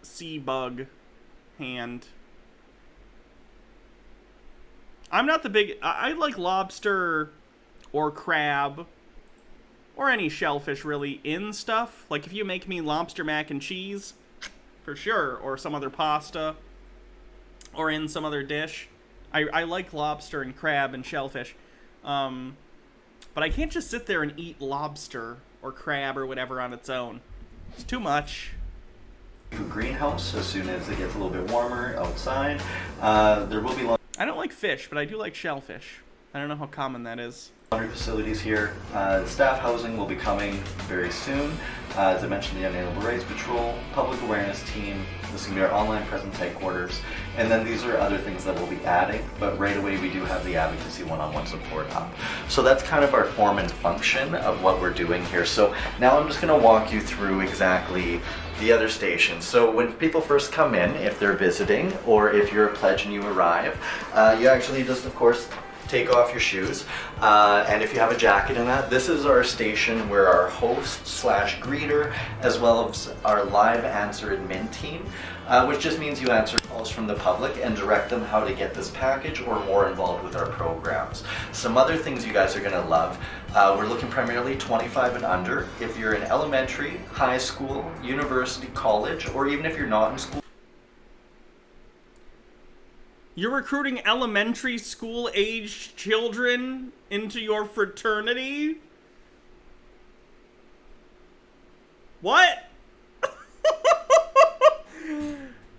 Speaker 1: sea bug hand. I'm not the big... I like lobster or crab or any shellfish, really, in stuff. Like, if you make me lobster mac and cheese, for sure, or some other pasta, or in some other dish. I like lobster and crab and shellfish. But I can't just sit there and eat lobster or crab or whatever on its own. It's too much.
Speaker 7: Greenhouse as soon as it gets a little bit warmer outside. There will be...
Speaker 1: I don't like fish, but I do like shellfish. I don't know how common that is.
Speaker 7: Laundry facilities here. Staff housing will be coming very soon. As I mentioned, the Unalienable Rights Patrol, Public Awareness Team. This is going to be our online presence headquarters. And then these are other things that we'll be adding. But right away, we do have the advocacy one-on-one support up. So that's kind of our form and function of what we're doing here. So now I'm just going to walk you through exactly the other stations. So when people first come in, if they're visiting, or if you're a pledge and you arrive, you actually just, of course, take off your shoes, and if you have a jacket in that, this is our station where our host / greeter, as well as our live answer admin team, which just means you answer calls from the public and direct them how to get this package or more involved with our programs. Some other things you guys are going to love. We're looking primarily 25 and under. If you're in elementary, high school, university, college, or even if you're not in school.
Speaker 1: You're recruiting elementary school-aged children into your fraternity? What?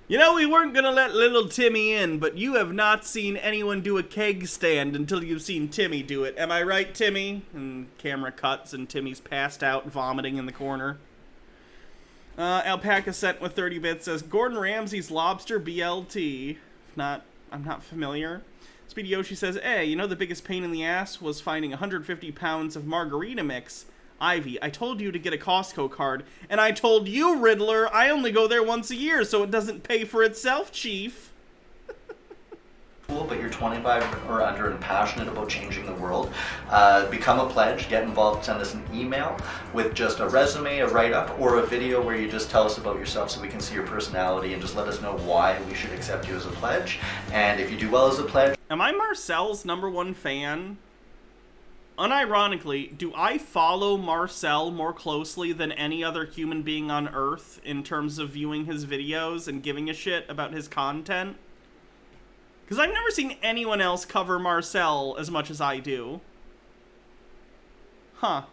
Speaker 1: You know, we weren't gonna let little Timmy in, but you have not seen anyone do a keg stand until you've seen Timmy do it. Am I right, Timmy? And camera cuts and Timmy's passed out, vomiting in the corner. Alpaca sent with 30 bits says, Gordon Ramsay's lobster BLT. I'm not familiar. Speedy Yoshi says, hey, you know the biggest pain in the ass was finding 150 pounds of margarita mix. Ivy, I told you to get a Costco card, and I told you, Riddler, I only go there once a year, so it doesn't pay for itself, Chief.
Speaker 7: But you're 25 or under and passionate about changing the world, become a pledge, get involved, send us an email with just a resume, a write-up, or a video where you just tell us about yourself so we can see your personality and just let us know why we should accept you as a pledge. And if you do well as a pledge...
Speaker 1: Am I Marcel's #1 fan? Unironically, do I follow Marcel more closely than any other human being on Earth in terms of viewing his videos and giving a shit about his content? Because I've never seen anyone else cover Marcel as much as I do. Huh.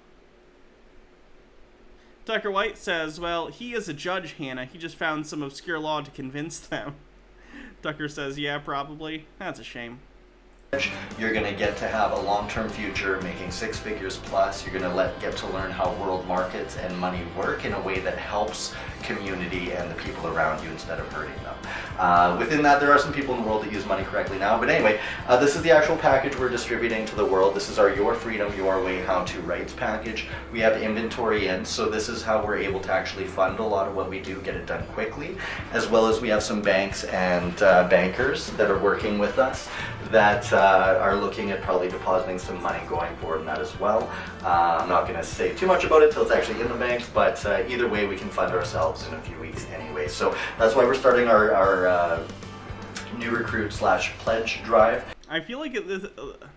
Speaker 1: Tucker White says, well, he is a judge, Hannah. He just found some obscure law to convince them. Tucker says, yeah, probably. That's a shame.
Speaker 7: You're going to get to have a long-term future making 6 figures plus. You're going to get to learn how world markets and money work in a way that helps community and the people around you instead of hurting them. Within that, there are some people in the world that use money correctly now. But anyway, this is the actual package we're distributing to the world. This is our Your Freedom, Your Way How To Rights package. We have inventory in, so this is how we're able to actually fund a lot of what we do, get it done quickly, as well as we have some banks and bankers that are working with us that are looking at probably depositing some money going forward in that as well. I'm not going to say too much about it till it's actually in the banks, but either way we can fund ourselves in a few weeks anyway. So that's why we're starting our new recruit / pledge drive.
Speaker 1: I feel like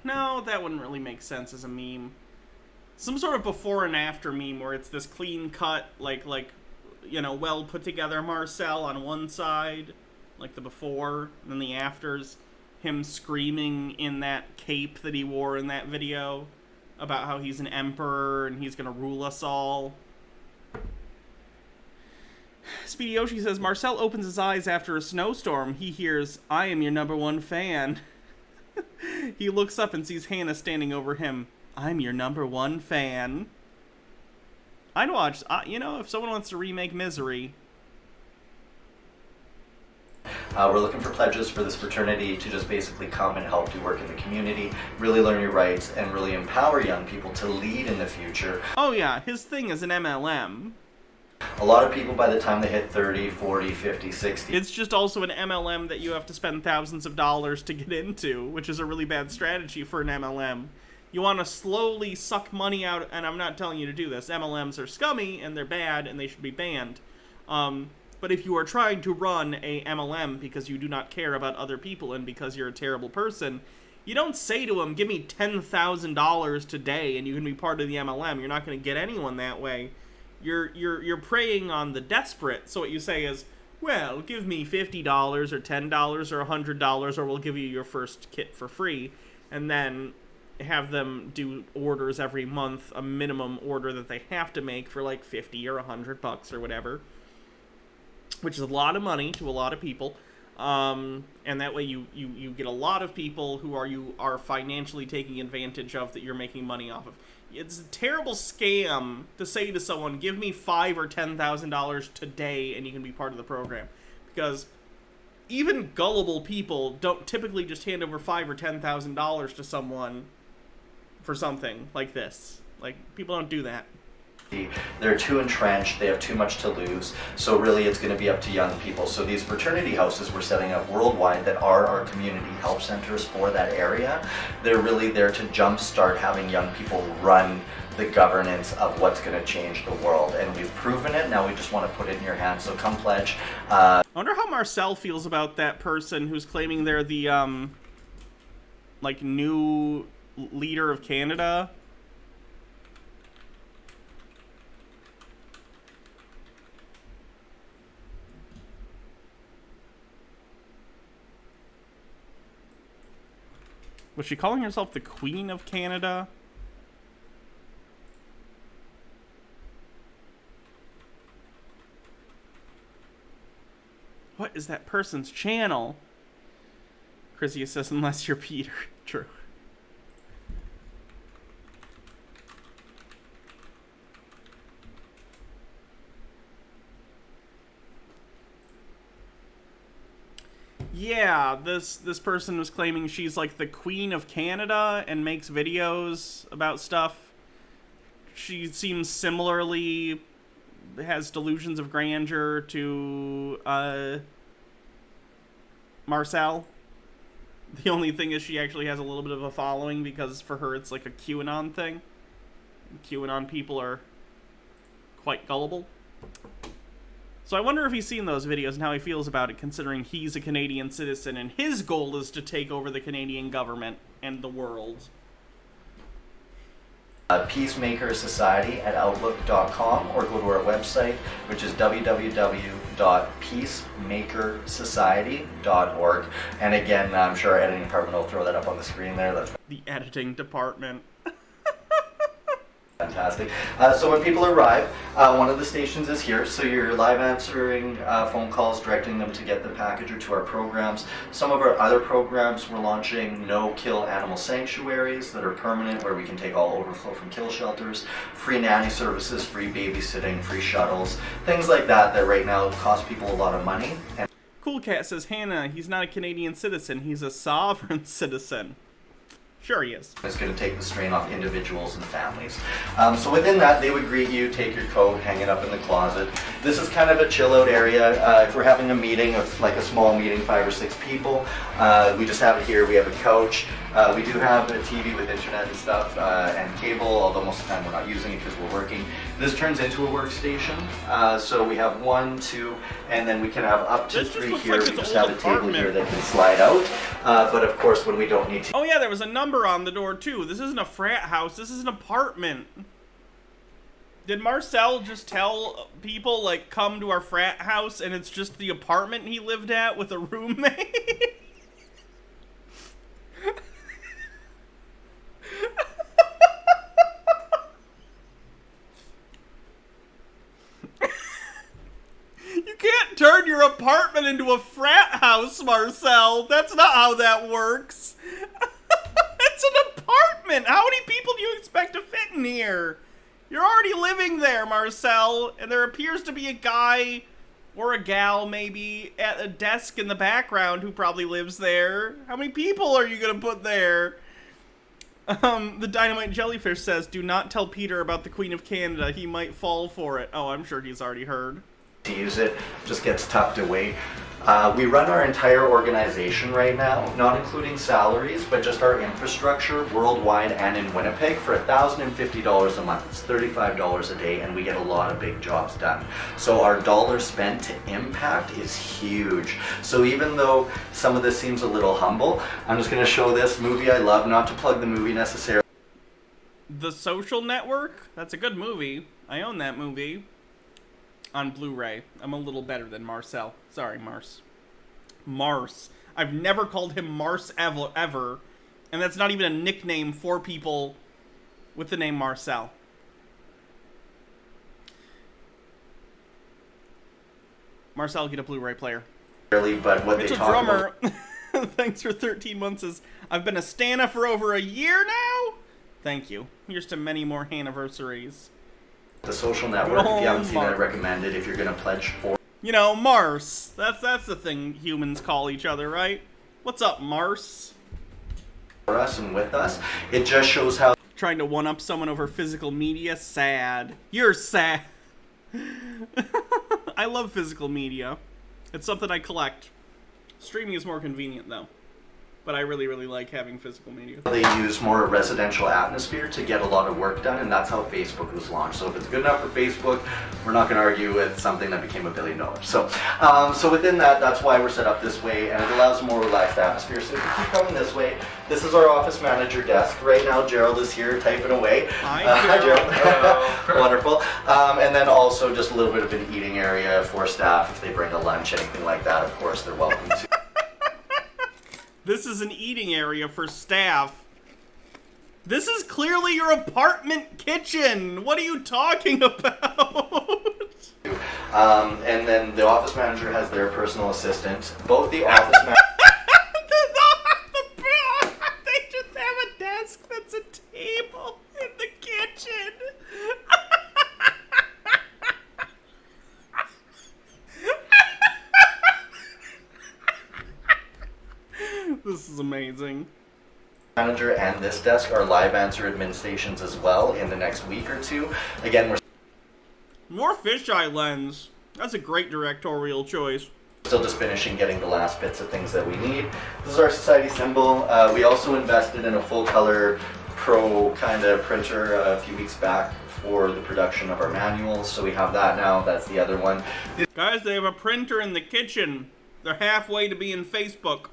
Speaker 1: no, that wouldn't really make sense as a meme. Some sort of before and after meme where it's this clean cut, like you know, well put together Marcel on one side, like the before, and then the afters. Him screaming in that cape that he wore in that video about how he's an emperor and he's gonna rule us all. Speedy Yoshi says, Marcel opens his eyes after a snowstorm. He hears, I am your #1 fan. He looks up and sees Hannah standing over him. I'm your #1 fan. I'd watch, you know, if someone wants to remake Misery.
Speaker 7: We're looking for pledges for this fraternity to just basically come and help do work in the community, really learn your rights, and really empower young people to lead in the future.
Speaker 1: Oh yeah, his thing is an MLM.
Speaker 7: A lot of people, by the time they hit 30, 40, 50, 60...
Speaker 1: It's just also an MLM that you have to spend thousands of dollars to get into, which is a really bad strategy for an MLM. You want to slowly suck money out, and I'm not telling you to do this. MLMs are scummy, and they're bad, and they should be banned. But if you are trying to run a MLM because you do not care about other people and because you're a terrible person, you don't say to them, give me $10,000 today and you can be part of the MLM. You're not going to get anyone that way. You're preying on the desperate. So what you say is, well, give me $50 or $10 or $100 or we'll give you your first kit for free. And then have them do orders every month, a minimum order that they have to make for like 50 or $100 or whatever. Which is a lot of money to a lot of people, and that way you get a lot of people who are financially taking advantage of that you're making money off of. It's a terrible scam to say to someone, give me $5,000 or $10,000 today and you can be part of the program, because even gullible people don't typically just hand over $5,000 or $10,000 to someone for something like this. Like, people don't do that.
Speaker 7: They're too entrenched, they have too much to lose, so really it's going to be up to young people. So these fraternity houses we're setting up worldwide that are our community help centers for that area, they're really there to jumpstart having young people run the governance of what's going to change the world. And we've proven it, now we just want to put it in your hands, so come pledge.
Speaker 1: I wonder how Marcel feels about that person who's claiming they're the, like, new leader of Canada. Was she calling herself the Queen of Canada? What is that person's channel? Chrissy says, unless you're Peter. True. Yeah, this person was claiming she's like the Queen of Canada and makes videos about stuff. She seems similarly has delusions of grandeur to Marcel. The only thing is she actually has a little bit of a following because for her it's like a QAnon thing. QAnon people are quite gullible. So I wonder if he's seen those videos and how he feels about it, considering he's a Canadian citizen and his goal is to take over the Canadian government and the world.
Speaker 7: Peacemaker Society at Outlook.com, or go to our website, which is www.peacemakersociety.org. And again, I'm sure our editing department will throw that up on the screen there. That's
Speaker 1: the editing department.
Speaker 7: Fantastic. So when people arrive, one of the stations is here, so you're live answering phone calls, directing them to get the package or to our programs. Some of our other programs, we're launching no-kill animal sanctuaries that are permanent, where we can take all overflow from kill shelters, free nanny services, free babysitting, free shuttles, things like that that right now cost people a lot of money. And
Speaker 1: Cool Cat says, Hannah, he's not a Canadian citizen, he's a sovereign citizen. Sure he is.
Speaker 7: It's going to take the strain off individuals and families. So within that, they would greet you, take your coat, hang it up in the closet. This is kind of a chill out area. If we're having a meeting of like a small meeting, 5 or 6 people, we just have it here. We have a couch. We do have a TV with internet and stuff and cable, although most of the time we're not using it because we're working. This turns into a workstation. So we have 1, 2, and then we can have up to 3 here. We just have a table here that can slide out. But of course, when we don't need to.
Speaker 1: Oh yeah, there was a number on the door too. This isn't a frat house, this is an apartment. Did Marcel just tell people, like, come to our frat house and it's just the apartment he lived at with a roommate? You can't turn your apartment into a frat house, Marcel. That's not how that works. It's an apartment. How many people do you expect to fit in here? You're already living there, Marcel, and there appears to be a guy or a gal maybe at a desk in the background who probably lives there. How many people are you gonna put there? The Dynamite Jellyfish says, do not tell Peter about the Queen of Canada. He might fall for it. Oh, I'm sure he's already heard.
Speaker 7: To use it, just gets tucked away. We run our entire organization right now, not including salaries, but just our infrastructure worldwide and in Winnipeg for $1,050 a month. It's $35 a day, and we get a lot of big jobs done. So our dollar spent to impact is huge. So even though some of this seems a little humble, I'm just going to show this movie I love, not to plug the movie necessarily.
Speaker 1: The Social Network? That's a good movie. I own that movie. On Blu-ray. I'm a little better than Marcel. Sorry, Mars. Mars. I've never called him Mars ever. And that's not even a nickname for people with the name Marcel. Marcel, get a Blu-ray player.
Speaker 7: But what
Speaker 1: Mitchell
Speaker 7: they talk
Speaker 1: Drummer,
Speaker 7: about...
Speaker 1: thanks for 13 months. Says, I've been a Stana for over a year now? Thank you. Here's to many more anniversaries.
Speaker 7: The Social Network, if you haven't seen it, I recommend it if you're going to pledge for...
Speaker 1: You know, Mars. That's the thing humans call each other, right? What's up, Mars?
Speaker 7: For us and with us, it just shows how...
Speaker 1: Trying to one-up someone over physical media? Sad. You're sad. I love physical media. It's something I collect. Streaming is more convenient, though. But I really, really like having physical media.
Speaker 7: They use more residential atmosphere to get a lot of work done, and that's how Facebook was launched. So if it's good enough for Facebook, we're not going to argue with something that became $1 billion. So so within that, that's why we're set up this way, and it allows a more relaxed atmosphere. So if you keep coming this way, this is our office manager desk. Right now, Gerald is here typing away.
Speaker 1: Hi, Gerald.
Speaker 7: Hello. Wonderful. And then also just a little bit of an eating area for staff. If they bring a lunch, anything like that, of course, they're welcome to.
Speaker 1: This is an eating area for staff. This is clearly your apartment kitchen. What are you talking about?
Speaker 7: And then the office manager has their personal assistant. Both the office manager...
Speaker 1: They just have a desk that's a table in the kitchen. This is amazing.
Speaker 7: Manager and this desk are live answer admin stations as well in the next week or two. Again, we're...
Speaker 1: More fisheye lens. That's a great directorial choice.
Speaker 7: Still just finishing getting the last bits of things that we need. This is our society symbol. We also invested in a full color pro kind of printer a few weeks back for the production of our manuals. So we have that now. That's the other one.
Speaker 1: Guys, they have a printer in the kitchen. They're halfway to being Facebook.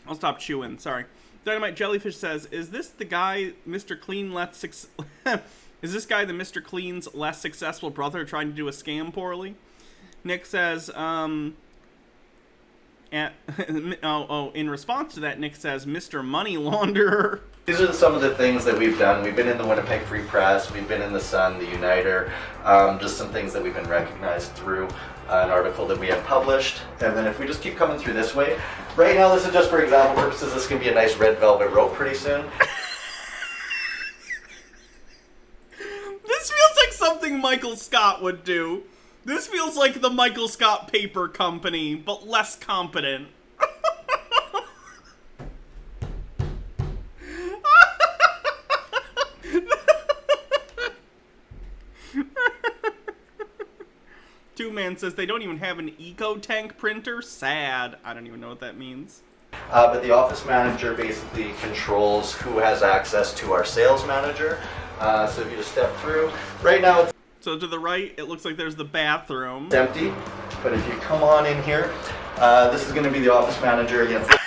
Speaker 1: I'll stop chewing, sorry. Dynamite Jellyfish says, is this the guy Mr. Clean is this guy the Mr. Clean's less successful brother trying to do a scam poorly? Nick says, in response to that, Nick says, Mr. Money Launderer.
Speaker 7: These are some of the things that we've done. We've been in the Winnipeg Free Press, we've been in the Sun, the Uniter, just some things that we've been recognized through an article that we have published. And then if we just keep coming through this way, right now this is just for example purposes, this can be a nice red velvet rope pretty soon.
Speaker 1: This feels like something Michael Scott would do. This feels like the Michael Scott Paper Company, but less competent. Two Man says they don't even have an eco-tank printer. Sad. I don't even know what that means.
Speaker 7: But the office manager basically controls who has access to our sales manager. So if you just step through, right now it's
Speaker 1: so to the right, it looks like there's the bathroom.
Speaker 7: It's empty, but if you come on in here, this is going to be the office manager against.
Speaker 1: Look!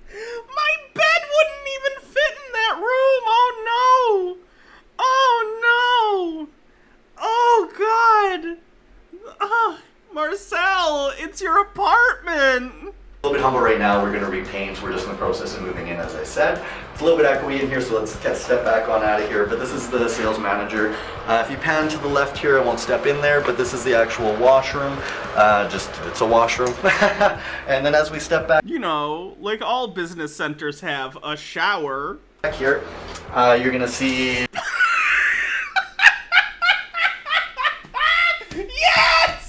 Speaker 1: My bed wouldn't even fit in that room. Oh no! Oh no! Oh god! Oh, Marcel, it's your apartment.
Speaker 7: A little bit humble right now. We're going to repaint. We're just in the process of moving in, as I said. It's a little bit echoey in here, so let's step back on out of here. But this is the sales manager. If you pan to the left here, I won't step in there, but this is the actual washroom. It's a washroom. And then as we step back,
Speaker 1: you know, like all business centers have a shower.
Speaker 7: Back here, you're going to see.
Speaker 1: Yes!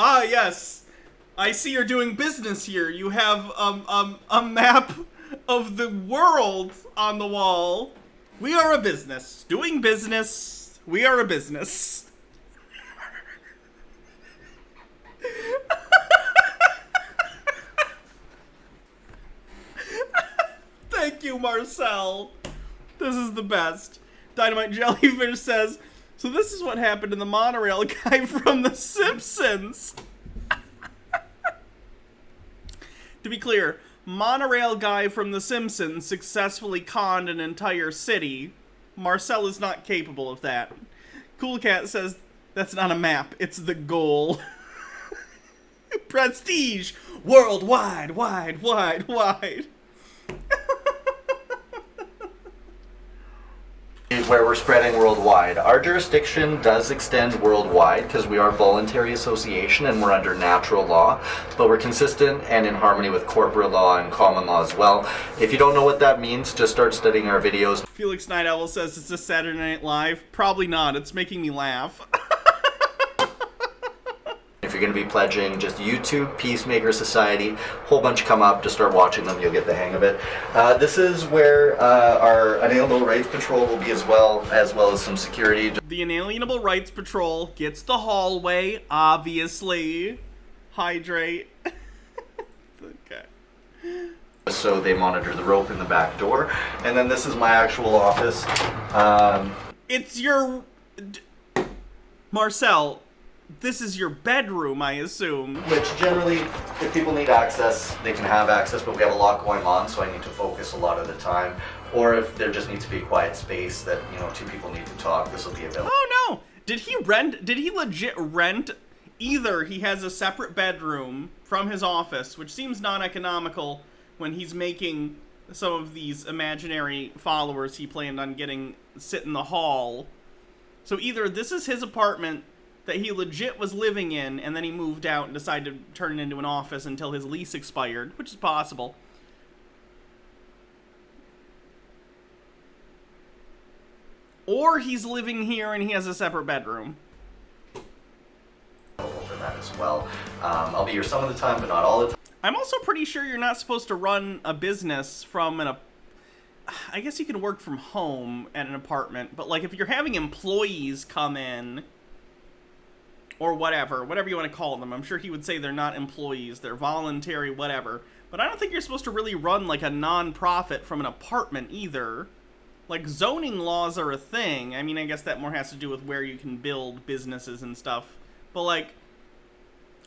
Speaker 1: Ah, yes. I see you're doing business here. You have a map of the world on the wall. We are a business. Doing business. We are a business. Thank you, Marcel. This is the best. Dynamite Jellyfish says, so this is what happened to the monorail guy from The Simpsons. To be clear, monorail guy from The Simpsons successfully conned an entire city. Marcel is not capable of that. Cool Cat says, that's not a map, it's the goal. Prestige! Worldwide, wide, wide, wide.
Speaker 7: Where we're spreading worldwide. Our jurisdiction does extend worldwide because we are a voluntary association and we're under natural law, but we're consistent and in harmony with corporate law and common law as well. If you don't know what that means, just start studying our videos.
Speaker 1: Felix Night Owl says it's a Saturday Night Live. Probably not. It's making me laugh.
Speaker 7: If you're going to be pledging just YouTube, Peacemaker Society, whole bunch come up, just start watching them, you'll get the hang of it. This is where our Unalienable Rights Patrol will be as well as some security.
Speaker 1: The Unalienable Rights Patrol gets the hallway, obviously. Hydrate. Okay.
Speaker 7: So they monitor the rope in the back door. And then this is my actual office.
Speaker 1: It's your... Marcel, this is your bedroom, I assume.
Speaker 7: Which generally, if people need access, they can have access, but we have a lot going on, so I need to focus a lot of the time. Or if there just needs to be a quiet space that, you know, two people need to talk, this will be available.
Speaker 1: Oh no! Did he legit rent? Either he has a separate bedroom from his office, which seems non-economical when he's making some of these imaginary followers he planned on getting sit in the hall. So either this is his apartment that he legit was living in, and then he moved out and decided to turn it into an office until his lease expired, which is possible. Or he's living here and he has a separate bedroom.
Speaker 7: For that as well. I'll be here some of the time, but not all the time.
Speaker 1: I'm also pretty sure you're not supposed to run a business from I guess you can work from home at an apartment, but like if you're having employees come in or whatever you want to call them, I'm sure he would say they're not employees, they're voluntary, whatever. But I don't think you're supposed to really run like a non-profit from an apartment either. Like zoning laws are a thing. I mean, I guess that more has to do with where you can build businesses and stuff. But like,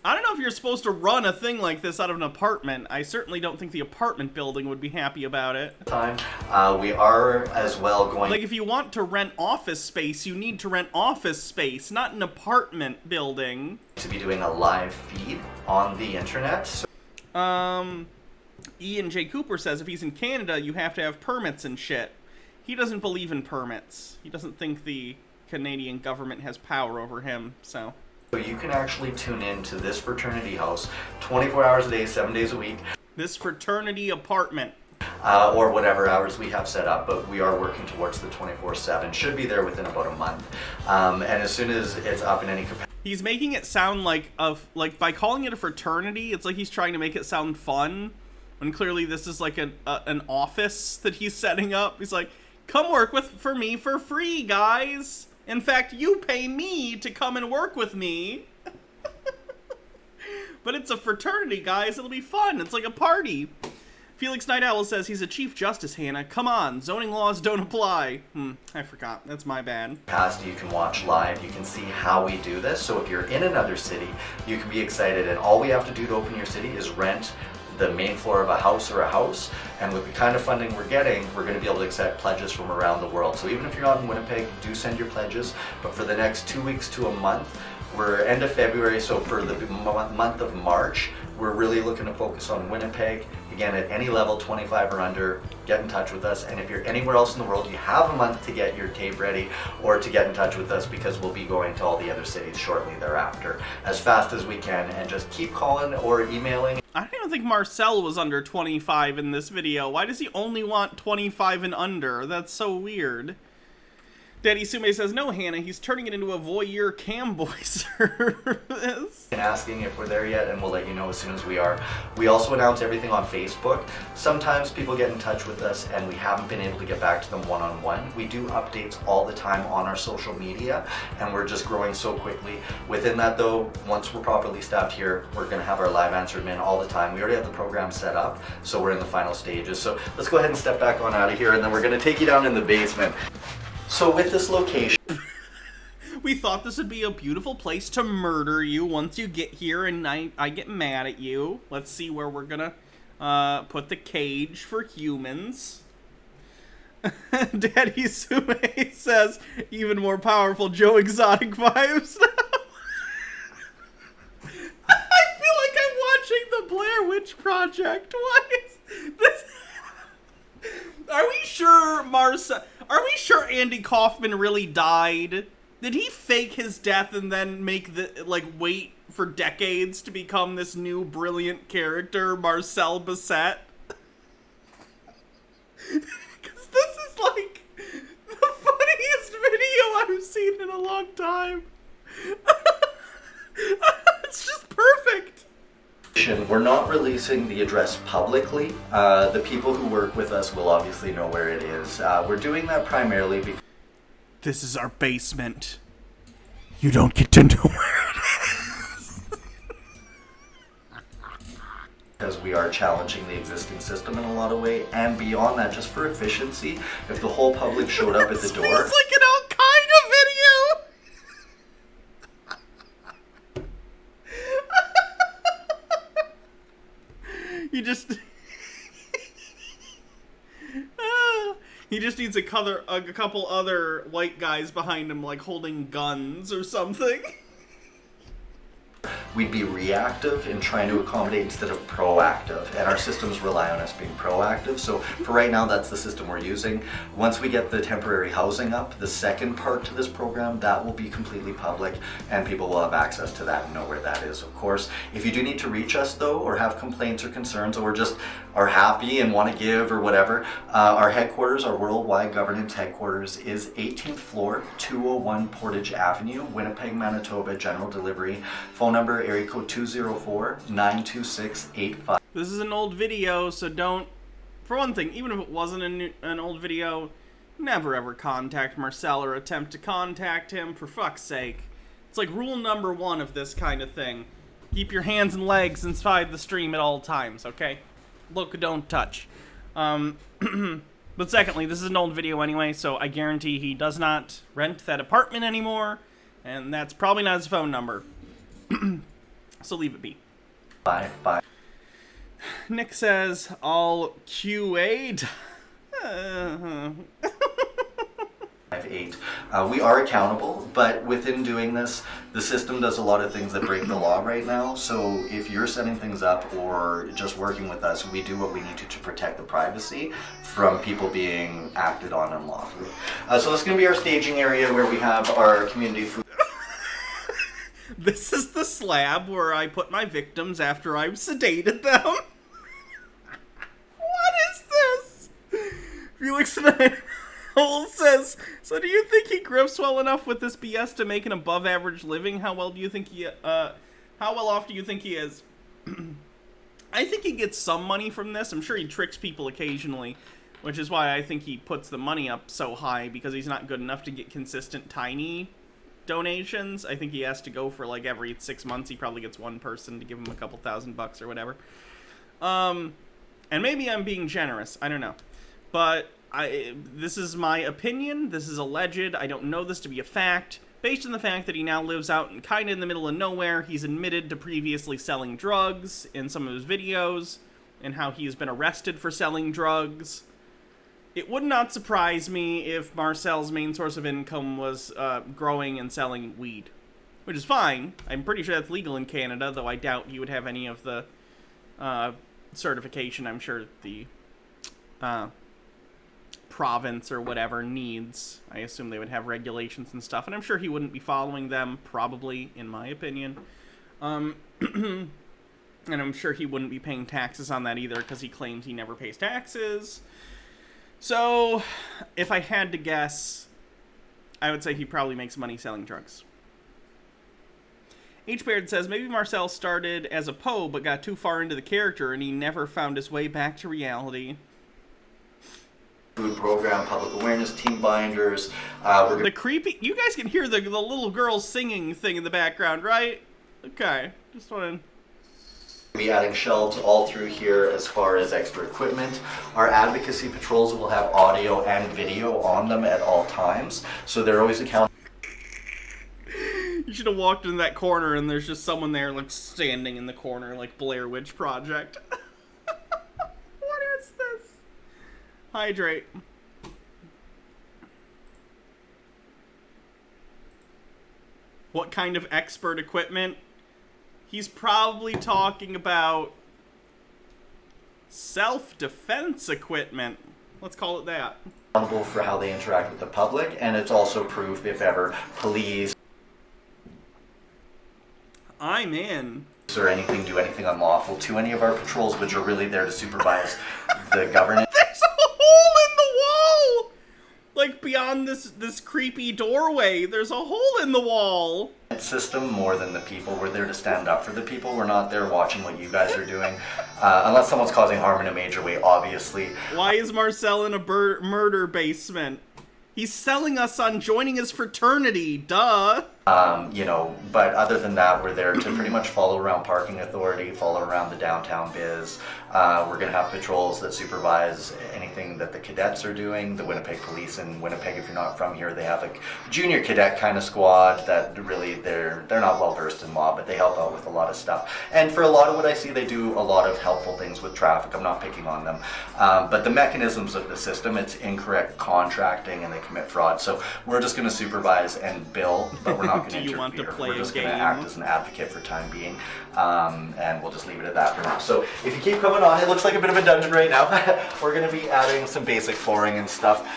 Speaker 1: I don't know if you're supposed to run a thing like this out of an apartment. I certainly don't think the apartment building would be happy about it.
Speaker 7: We are as well going...
Speaker 1: Like, if you want to rent office space, you need to rent office space, not an apartment building.
Speaker 7: ...to be doing a live feed on the internet. So
Speaker 1: Ian J. Cooper says if he's in Canada, you have to have permits and shit. He doesn't believe in permits. He doesn't think the Canadian government has power over him, so...
Speaker 7: So you can actually tune in to this fraternity house 24 hours a day, 7 days a week.
Speaker 1: This fraternity apartment.
Speaker 7: Or whatever hours we have set up, but we are working towards the 24/7. Should be there within about a month. And as soon as it's up in any capacity...
Speaker 1: He's making it sound like by calling it a fraternity, it's like he's trying to make it sound fun, when clearly this is like an office that he's setting up. He's like, come work for me for free, guys. In fact, you pay me to come and work with me. But it's a fraternity, guys. It'll be fun. It's like a party. Felix Night Owl says he's a Chief Justice, Hannah. Come on, zoning laws don't apply. I forgot. That's my bad.
Speaker 7: You can watch live. You can see how we do this. So if you're in another city, you can be excited. And all we have to do to open your city is rent the main floor of a house or a house, and with the kind of funding we're getting, we're going to be able to accept pledges from around the world. So even if you're not in Winnipeg, do send your pledges. But for the next 2 weeks to a month, we're end of February, so for the month of March, we're really looking to focus on Winnipeg. Again, at any level, 25 or under, get in touch with us. And if you're anywhere else in the world, you have a month to get your tape ready or to get in touch with us, because we'll be going to all the other cities shortly thereafter as fast as we can. And just keep calling or emailing.
Speaker 1: I don't even think Marcel was under 25 in this video. Why does he only want 25 and under? That's so weird. Daddy Sume says, no, Hannah, he's turning it into a voyeur camboy service.
Speaker 7: And asking if we're there yet, and we'll let you know as soon as we are. We also announce everything on Facebook. Sometimes people get in touch with us and we haven't been able to get back to them one-on-one. We do updates all the time on our social media, and we're just growing so quickly. Within that though, once we're properly staffed here, we're gonna have our live answered men all the time. We already have the program set up, so we're in the final stages. So let's go ahead and step back on out of here, and then we're gonna take you down in the basement. So with this location...
Speaker 1: We thought this would be a beautiful place to murder you once you get here and I get mad at you. Let's see where we're gonna put the cage for humans. Daddy Sume says, even more powerful Joe Exotic vibes now. I feel like I'm watching the Blair Witch Project. What is this? Are we sure Marcel... Are we sure Andy Kaufman really died? Did he fake his death and then make wait for decades to become this new brilliant character, Marcel Bissett? Because this is like the funniest video I've seen in a long time. It's just perfect.
Speaker 7: We're not releasing the address publicly. The people who work with us will obviously know where it is. We're doing that primarily because...
Speaker 1: This is our basement. You don't get to know where it is.
Speaker 7: Because we are challenging the existing system in a lot of ways, and beyond that, just for efficiency, if the whole public showed up at the door...
Speaker 1: It's like an Al-Qaeda video! He just needs a couple other white guys behind him, like holding guns or something.
Speaker 7: We'd be reactive in trying to accommodate instead of proactive, and our systems rely on us being proactive. So for right now, that's the system we're using. Once we get the temporary housing up, the second part to this program, that will be completely public, and people will have access to that and know where that is, of course. If you do need to reach us though, or have complaints or concerns, or just are happy and want to give or whatever, our headquarters, our worldwide governance headquarters, is 18th floor, 201 Portage Avenue, Winnipeg, Manitoba, general delivery. Phone number, area code 204-926-85.
Speaker 1: This is an old video, so don't... For one thing, even if it wasn't an old video, never ever contact Marcel or attempt to contact him, for fuck's sake. It's like rule number 1 of this kind of thing. Keep your hands and legs inside the stream at all times, okay? Look, don't touch. But secondly, this is an old video anyway, so I guarantee he does not rent that apartment anymore, and that's probably not his phone number. So leave it be.
Speaker 7: Bye.
Speaker 1: Nick says, all QA'd.
Speaker 7: 8. We are accountable, but within doing this, the system does a lot of things that break the law right now. So if you're setting things up or just working with us, we do what we need to protect the privacy from people being acted on unlawfully. So this is going to be our staging area where we have our community food.
Speaker 1: This is the slab where I put my victims after I've sedated them. What is this? Felix Hole says, so do you think he grips well enough with this BS to make an above average living? How well off do you think he is? I think he gets some money from this. I'm sure he tricks people occasionally, which is why I think he puts the money up so high, because he's not good enough to get consistent tiny donations. I think he has to go for like every 6 months. He probably gets one person to give him a couple $1,000 or whatever. And maybe I'm being generous. I don't know. But this is my opinion. This is alleged. I don't know this to be a fact. Based on the fact that he now lives out kind of in the middle of nowhere, he's admitted to previously selling drugs in some of his videos, and how he's been arrested for selling drugs. It would not surprise me if Marcel's main source of income was growing and selling weed, which is fine. I'm pretty sure that's legal in Canada, though I doubt he would have any of the certification I'm sure the province or whatever needs. I assume they would have regulations and stuff, and I'm sure he wouldn't be following them, probably, in my opinion. And I'm sure he wouldn't be paying taxes on that either, because he claims he never pays taxes. So, if I had to guess, I would say he probably makes money selling drugs. H. Baird says, maybe Marcel started as a Poe, but got too far into the character, and he never found his way back to reality.
Speaker 7: Food program, public awareness, team binders.
Speaker 1: The creepy... You guys can hear the little girl singing thing in the background, right? Okay, just wanted...
Speaker 7: We'll be adding shelves all through here as far as extra equipment. Our advocacy patrols will have audio and video on them at all times, so they're always accountable.
Speaker 1: You should have walked in that corner and there's just someone there, like, standing in the corner, like Blair Witch Project. What is this? Hydrate. What kind of expert equipment? He's probably talking about self-defense equipment. Let's call it that.
Speaker 7: Accountable for how they interact with the public, and it's also proof if ever police
Speaker 1: I'm in.
Speaker 7: or anything do anything unlawful to any of our patrols, which are really there to supervise the governance.
Speaker 1: There's a hole in the wall! Like, beyond this creepy doorway, there's a hole in the wall!
Speaker 7: System more than the people. We're there to stand up for the people. We're not there watching what you guys are doing. Unless someone's causing harm in a major way, obviously.
Speaker 1: Why is Marcel in a murder basement? He's selling us on joining his fraternity, duh!
Speaker 7: You know, but other than that, we're there to pretty much follow around parking authority, follow around the downtown biz. We're going to have patrols that supervise anything that the cadets are doing. The Winnipeg Police in Winnipeg, if you're not from here, they have a junior cadet kind of squad that really, they're not well versed in law, but they help out with a lot of stuff. And for a lot of what I see, they do a lot of helpful things with traffic. I'm not picking on them. But the mechanisms of the system, it's incorrect contracting and they commit fraud. So we're just going to supervise and bill, but we're not going to interfere.
Speaker 1: Want to play
Speaker 7: we're just going
Speaker 1: game?
Speaker 7: to act as an advocate for time being, and we'll just leave it at that for now. So if you keep coming on, it looks like a bit of a dungeon right now. We're going to be adding some basic flooring and stuff.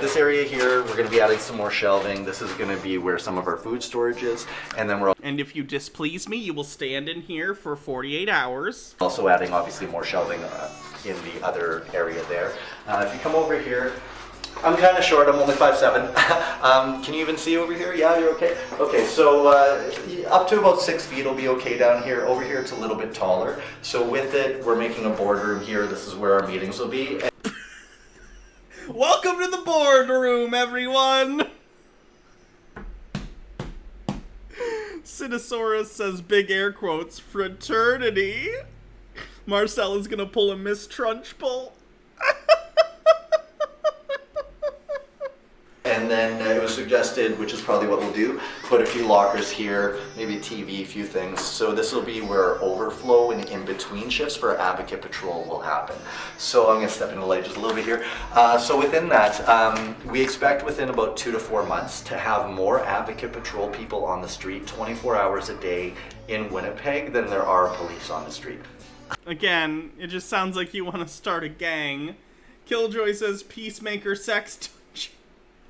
Speaker 7: This area here, we're going to be adding some more shelving. This is going to be where some of our food storage is, and then we're
Speaker 1: and if you displease me, you will stand in here for 48 hours.
Speaker 7: Also adding obviously more shelving in the other area there. If you come over here, I'm kind of short. I'm only 5'7". Can you even see over here? Yeah, you're okay? Okay, so up to about 6 feet will be okay down here. Over here it's a little bit taller. So with it, we're making a boardroom here. This is where our meetings will be.
Speaker 1: Welcome to the boardroom, everyone! Citosaurus says big air quotes, fraternity. Marcel is gonna pull a Miss Trunchbull.
Speaker 7: And then it was suggested, which is probably what we'll do, put a few lockers here, maybe a TV, a few things. So this will be where overflow and in-between shifts for our advocate patrol will happen. So I'm going to step into the light just a little bit here. So within that, we expect within about 2 to 4 months to have more advocate patrol people on the street 24 hours a day in Winnipeg than there are police on the street.
Speaker 1: Again, it just sounds like you want to start a gang. Killjoy says peacemaker sex.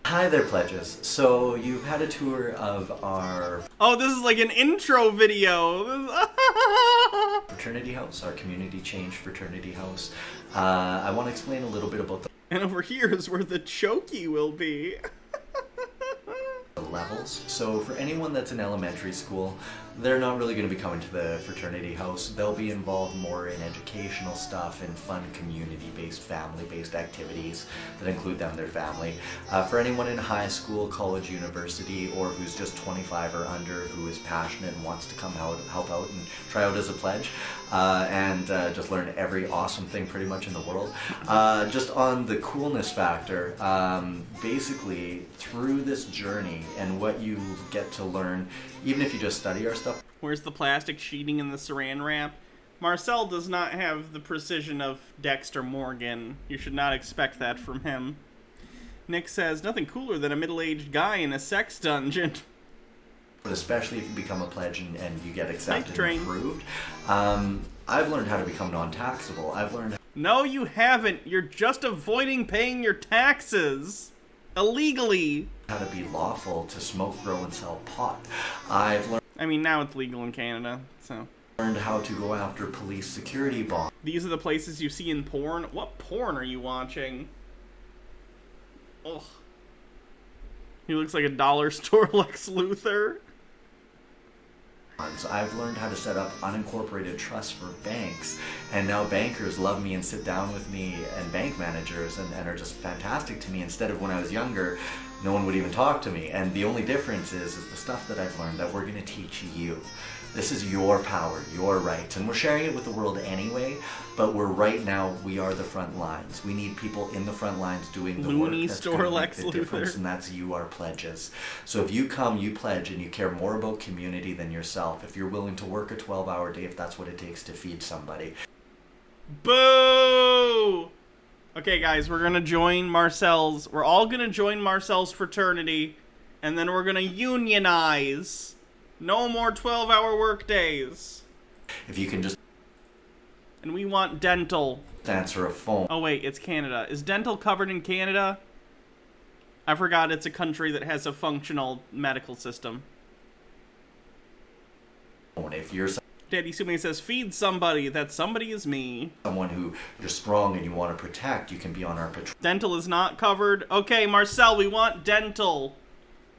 Speaker 7: Hi there, pledges. So you've had a tour of our...
Speaker 1: Oh, this is like an intro video.
Speaker 7: fraternity house, our community change fraternity house. I want to explain a little bit about the...
Speaker 1: And over here is where the chokey will be.
Speaker 7: levels. So for anyone that's in elementary school, they're not really going to be coming to the fraternity house. They'll be involved more in educational stuff and fun community-based, family-based activities that include them, their family. For anyone in high school, college, university, or who's just 25 or under, who is passionate and wants to come out, help out and try out as a pledge, and just learn every awesome thing pretty much in the world. Just on the coolness factor, basically through this journey and what you get to learn, even if you just study our stuff.
Speaker 1: Where's the plastic sheeting in the saran wrap? Marcel does not have the precision of Dexter Morgan. You should not expect that from him. Nick says, nothing cooler than a middle-aged guy in a sex dungeon.
Speaker 7: But especially if you become a pledge and you get accepted and approved. I've learned how to become non-taxable. I've learned...
Speaker 1: No, you haven't. You're just avoiding paying your taxes. Illegally.
Speaker 7: How to be lawful to smoke, grow, and sell pot. I've learned...
Speaker 1: I mean, now it's legal in Canada, so...
Speaker 7: Learned how to go after police security bonds.
Speaker 1: These are the places you see in porn? What porn are you watching? Ugh. He looks like a dollar store Lex Luthor.
Speaker 7: I've learned how to set up unincorporated trusts for banks, and now bankers love me and sit down with me, and bank managers, and are just fantastic to me. Instead of when I was younger, no one would even talk to me. And the only difference is the stuff that I've learned that we're going to teach you. This is your power, your rights, and we're sharing it with the world anyway, but right now, we are the front lines. We need people in the front lines doing the work that's going to make the difference, and that's you, our pledges. So if you come, you pledge, and you care more about community than yourself, if you're willing to work a 12-hour day, if that's what it takes to feed somebody.
Speaker 1: Boo! Okay, guys, we're going to join Marcel's... We're all going to join Marcel's fraternity, and then we're going to unionize. No more 12-hour work days.
Speaker 7: If you can just...
Speaker 1: And we want dental.
Speaker 7: Answer a phone.
Speaker 1: Oh, wait, it's Canada. Is dental covered in Canada? I forgot it's a country that has a functional medical system.
Speaker 7: If you're...
Speaker 1: Daddy Sumi says, feed somebody. That somebody is me.
Speaker 7: Someone who you're strong and you want to protect, you can be on our patrol.
Speaker 1: Dental is not covered. Okay, Marcel, we want dental.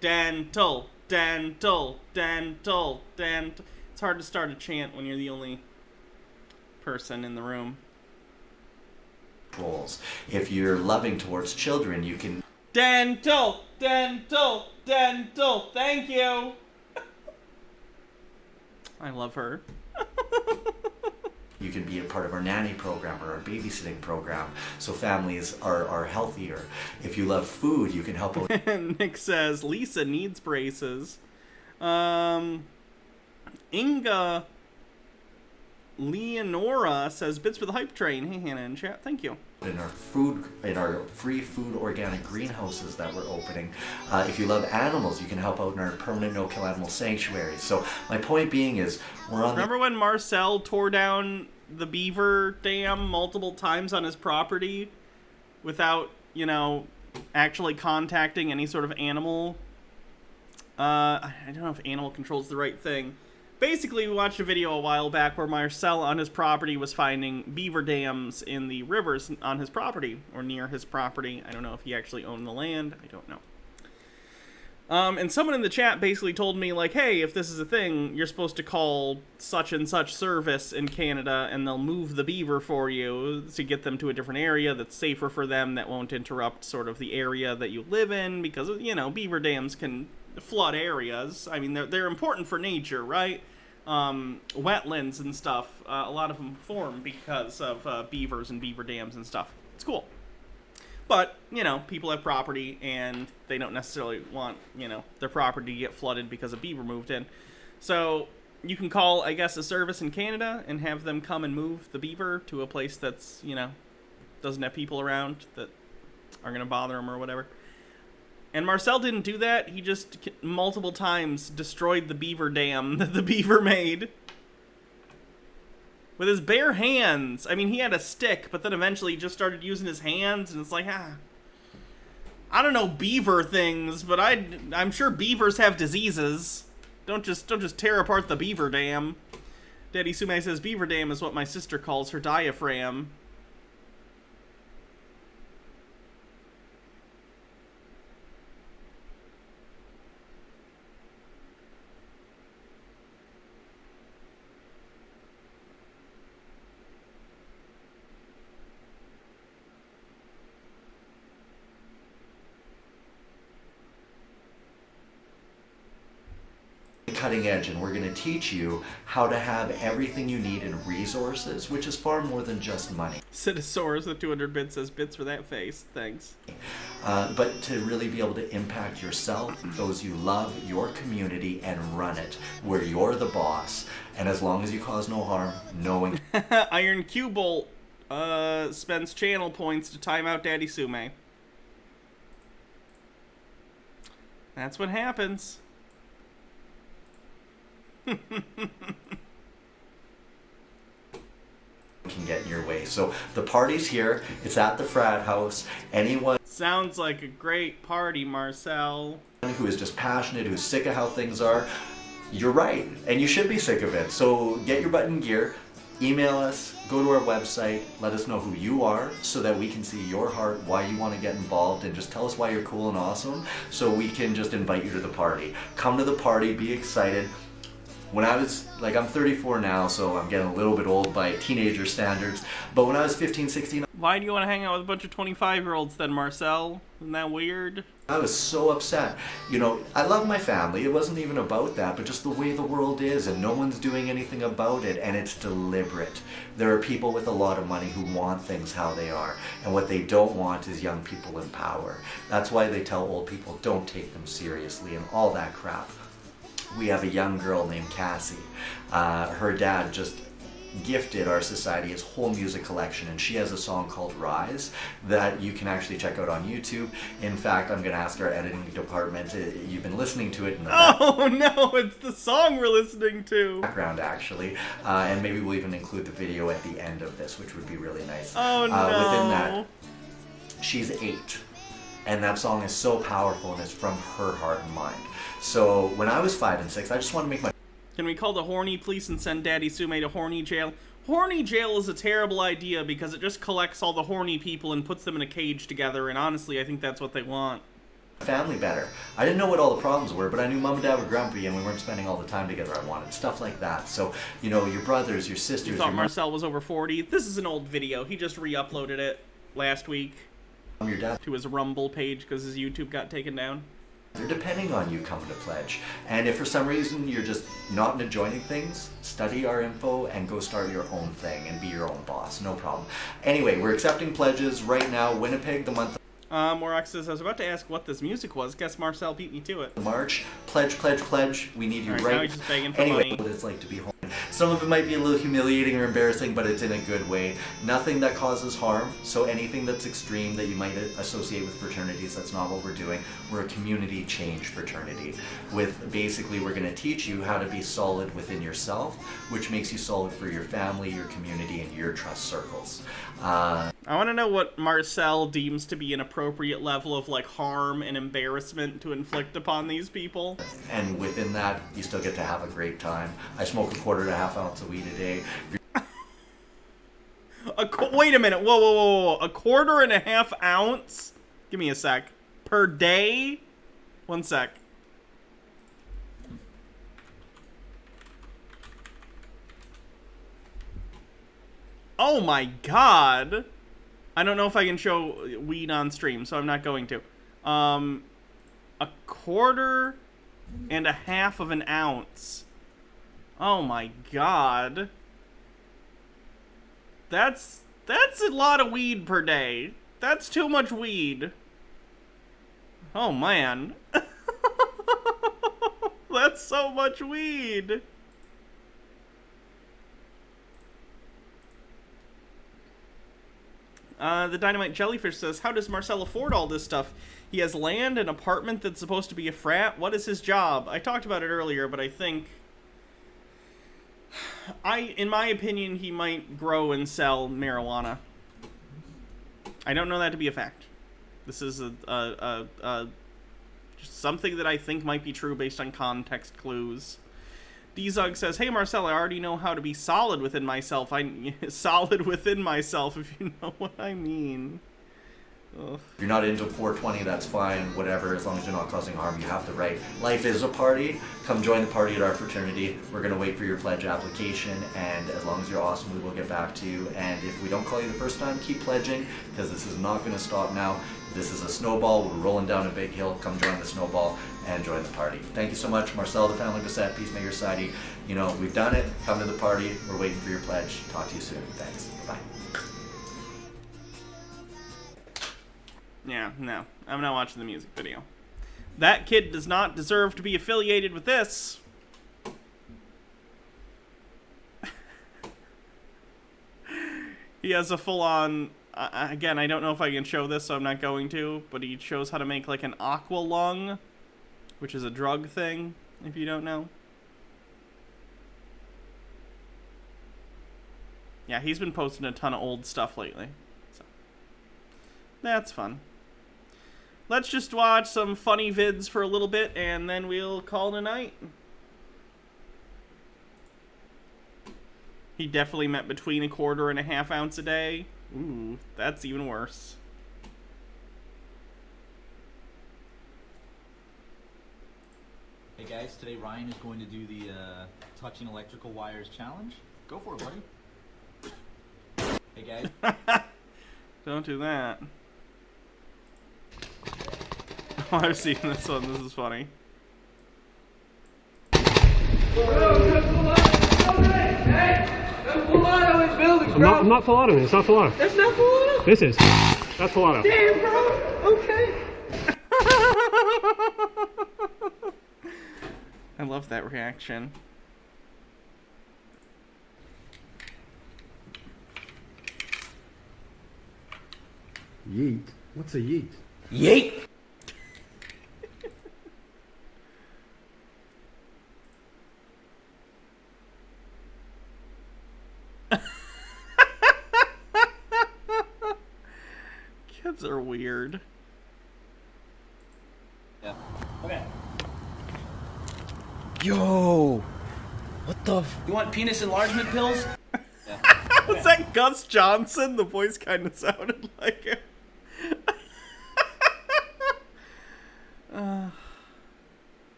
Speaker 1: Dental. Dental, dental, dental. It's hard to start a chant when you're the only person in the room.
Speaker 7: If you're loving towards children, you can...
Speaker 1: Dental, dental, dental. Thank you. I love her.
Speaker 7: You can be a part of our nanny program or our babysitting program, so families are healthier. If you love food, you can help out.
Speaker 1: Nick says, Lisa needs braces. Inga Leonora says, bits for the hype train. Hey, Hannah in chat. Thank you.
Speaker 7: In our free food organic greenhouses that we're opening. If you love animals, you can help out in our permanent no-kill animal sanctuaries. So my point being is, we're on...
Speaker 1: Remember when Marcel tore down the beaver dam multiple times on his property without, you know, actually contacting any sort of animal? I don't know if animal control is the right thing, basically, we watched a video a while back where Marcel on his property was finding beaver dams in the rivers on his property, or near his property. I don't know if he actually owned the land. I don't know. And someone in the chat basically told me, like, hey, if this is a thing, you're supposed to call such and such service in Canada, and they'll move the beaver for you to get them to a different area that's safer for them, that won't interrupt sort of the area that you live in, because, you know, beaver dams can flood areas. I mean, they're important for nature, right? Wetlands and stuff, a lot of them form because of beavers and beaver dams and stuff. It's cool. But, you know, people have property, and they don't necessarily want, you know, their property to get flooded because a beaver moved in. So you can call, I guess, a service in Canada and have them come and move the beaver to a place that's, you know, doesn't have people around that are going to bother them or whatever. And Marcel didn't do that. He just multiple times destroyed the beaver dam that the beaver made. With his bare hands. I mean, he had a stick, but then eventually he just started using his hands, and it's like, I don't know beaver things, but I'm sure beavers have diseases. Don't just tear apart the beaver dam. Daddy Sume says beaver dam is what my sister calls her diaphragm.
Speaker 7: Cutting edge, and we're going to teach you how to have everything you need in resources, which is far more than just money.
Speaker 1: Citosaurus with 200 bits says bits for that face. Thanks.
Speaker 7: But to really be able to impact yourself, those you love, your community, and run it where you're the boss. And as long as you cause no harm, knowing.
Speaker 1: Iron Q Bolt spends channel points to time out Daddy Sume. That's what happens.
Speaker 7: Can get in your way. So the party's here. It's at the frat house. Anyone
Speaker 1: sounds like a great party, Marcel,
Speaker 7: who is just passionate, who's sick of how things are, you're right, and you should be sick of it. So get your butt in gear, email us, go to our website, let us know who you are so that we can see your heart, why you want to get involved, and just tell us why you're cool and awesome so we can just invite you to the party. Come to the party, be excited. When I was, like, I'm 34 now, so I'm getting a little bit old by teenager standards, but when I was 15, 16...
Speaker 1: Why do you want to hang out with a bunch of 25-year-olds then, Marcel? Isn't that weird?
Speaker 7: I was so upset. You know, I love my family. It wasn't even about that, but just the way the world is, and no one's doing anything about it, and it's deliberate. There are people with a lot of money who want things how they are, and what they don't want is young people in power. That's why they tell old people don't take them seriously and all that crap. We have a young girl named Cassie. Her dad just gifted our society his whole music collection, and she has a song called Rise that you can actually check out on YouTube. In fact, I'm going to ask our editing department, you've been listening to it in the
Speaker 1: oh no, it's the song we're listening to.
Speaker 7: Background actually, and maybe we'll even include the video at the end of this, which would be really nice.
Speaker 1: Oh no.
Speaker 7: Within that, she's 8, and that song is so powerful, and it's from her heart and mind. So when I was 5 and 6, I just want to make my...
Speaker 1: Can we call the horny police and send Daddy Sume to horny jail? Horny jail is a terrible idea because it just collects all the horny people and puts them in a cage together, and honestly, I think that's what they want.
Speaker 7: Family better. I didn't know what all the problems were, but I knew Mom and Dad were grumpy and we weren't spending all the time together I wanted. Stuff like that. So, you know, your brothers, your sisters...
Speaker 1: You thought Marcel was over 40? This is an old video. He just re-uploaded it last week.
Speaker 7: Your dad.
Speaker 1: To his Rumble page because his YouTube got taken down.
Speaker 7: They're depending on you coming to pledge. And if for some reason you're just not into joining things, study our info and go start your own thing and be your own boss. No problem. Anyway, we're accepting pledges right now. Winnipeg, the month
Speaker 1: Morax says, I was about to ask what this music was. Guess Marcel beat me to it.
Speaker 7: March. Pledge, pledge, pledge. We need you
Speaker 1: right.
Speaker 7: right.
Speaker 1: Now he's just begging for
Speaker 7: anyway,
Speaker 1: money.
Speaker 7: What it's like to be home. Some of it might be a little humiliating or embarrassing, but it's in a good way. Nothing that causes harm. So anything that's extreme that you might associate with fraternities, that's not what we're doing. We're a community change fraternity. With basically, we're going to teach you how to be solid within yourself, which makes you solid for your family, your community, and your trust circles.
Speaker 1: I want to know what Marcel deems to be an appropriate level of, like, harm and embarrassment to inflict upon these people.
Speaker 7: And within that, you still get to have a great time. I smoke a 1/4 ounce of weed a day.
Speaker 1: Wait a minute. Whoa, whoa, whoa, whoa. A 1/4 ounce? Give me a sec. Per day? One sec. Oh my god. I don't know if I can show weed on stream, so I'm not going to. A 1/4 ounce. Oh my god. That's a lot of weed per day. That's too much weed. Oh man. That's so much weed. The Dynamite Jellyfish says, how does Marcel afford all this stuff? He has land, an apartment that's supposed to be a frat. What is his job? I talked about it earlier, but I think... in my opinion, he might grow and sell marijuana. I don't know that to be a fact. This is just something that I think might be true based on context clues. D-Zug says, hey Marcel, I already know how to be solid within myself. Solid within myself, if you know what I mean. Ugh.
Speaker 7: If you're not into 420, that's fine, whatever, as long as you're not causing harm, you have the right. Life is a party. Come join the party at our fraternity. We're going to wait for your pledge application, and as long as you're awesome, we will get back to you. And if we don't call you the first time, keep pledging, because this is not going to stop now. This is a snowball. We're rolling down a big hill. Come join the snowball and join the party. Thank you so much. Marcel, the Family Bassett, Peacemaker Society. You know, we've done it. Come to the party. We're waiting for your pledge. Talk to you soon. Thanks. Bye.
Speaker 1: Yeah, no. I'm not watching the music video. That kid does not deserve to be affiliated with this. He has a full-on... again, I don't know if I can show this, so I'm not going to, but he shows how to make, like, an aqua lung, which is a drug thing, if you don't know. Yeah, he's been posting a ton of old stuff lately. So that's fun. Let's just watch some funny vids for a little bit, and then we'll call it a night. He definitely met between a 1/4 ounce a day. Ooh, that's even worse.
Speaker 8: Hey guys, today Ryan is going to do the touching electrical wires challenge. Go for it, buddy. Hey guys.
Speaker 1: Don't do that. Oh, I've seen this one. This is funny.
Speaker 10: I'm not full auto. It's not full auto.
Speaker 21: That's not full auto?
Speaker 10: This is. That's full auto.
Speaker 21: Damn, bro. Okay.
Speaker 1: I love that reaction.
Speaker 10: Yeet. What's a yeet?
Speaker 21: Yeet.
Speaker 1: Kids are weird.
Speaker 8: Yeah. Okay.
Speaker 21: Yo. What the
Speaker 8: You want penis enlargement pills?
Speaker 1: Was that Gus Johnson? The voice kind of sounded like him.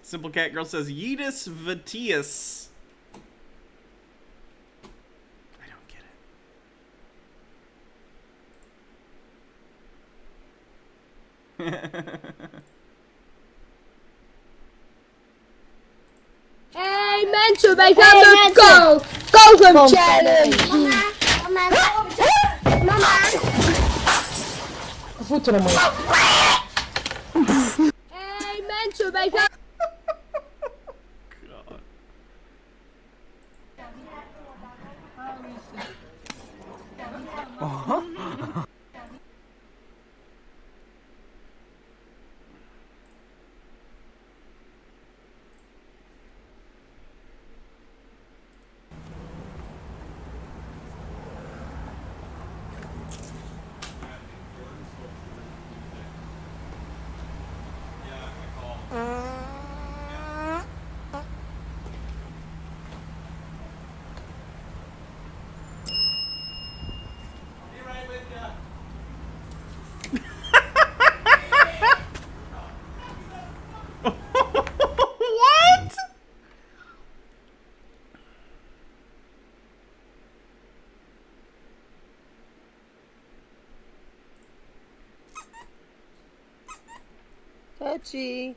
Speaker 1: Simple Cat Girl says, Yeetus Vitius. I don't get it.
Speaker 21: Hey, mental, make up go! Go from challenge! Foot to the moon. Hey, mental, make up.
Speaker 9: Touchy.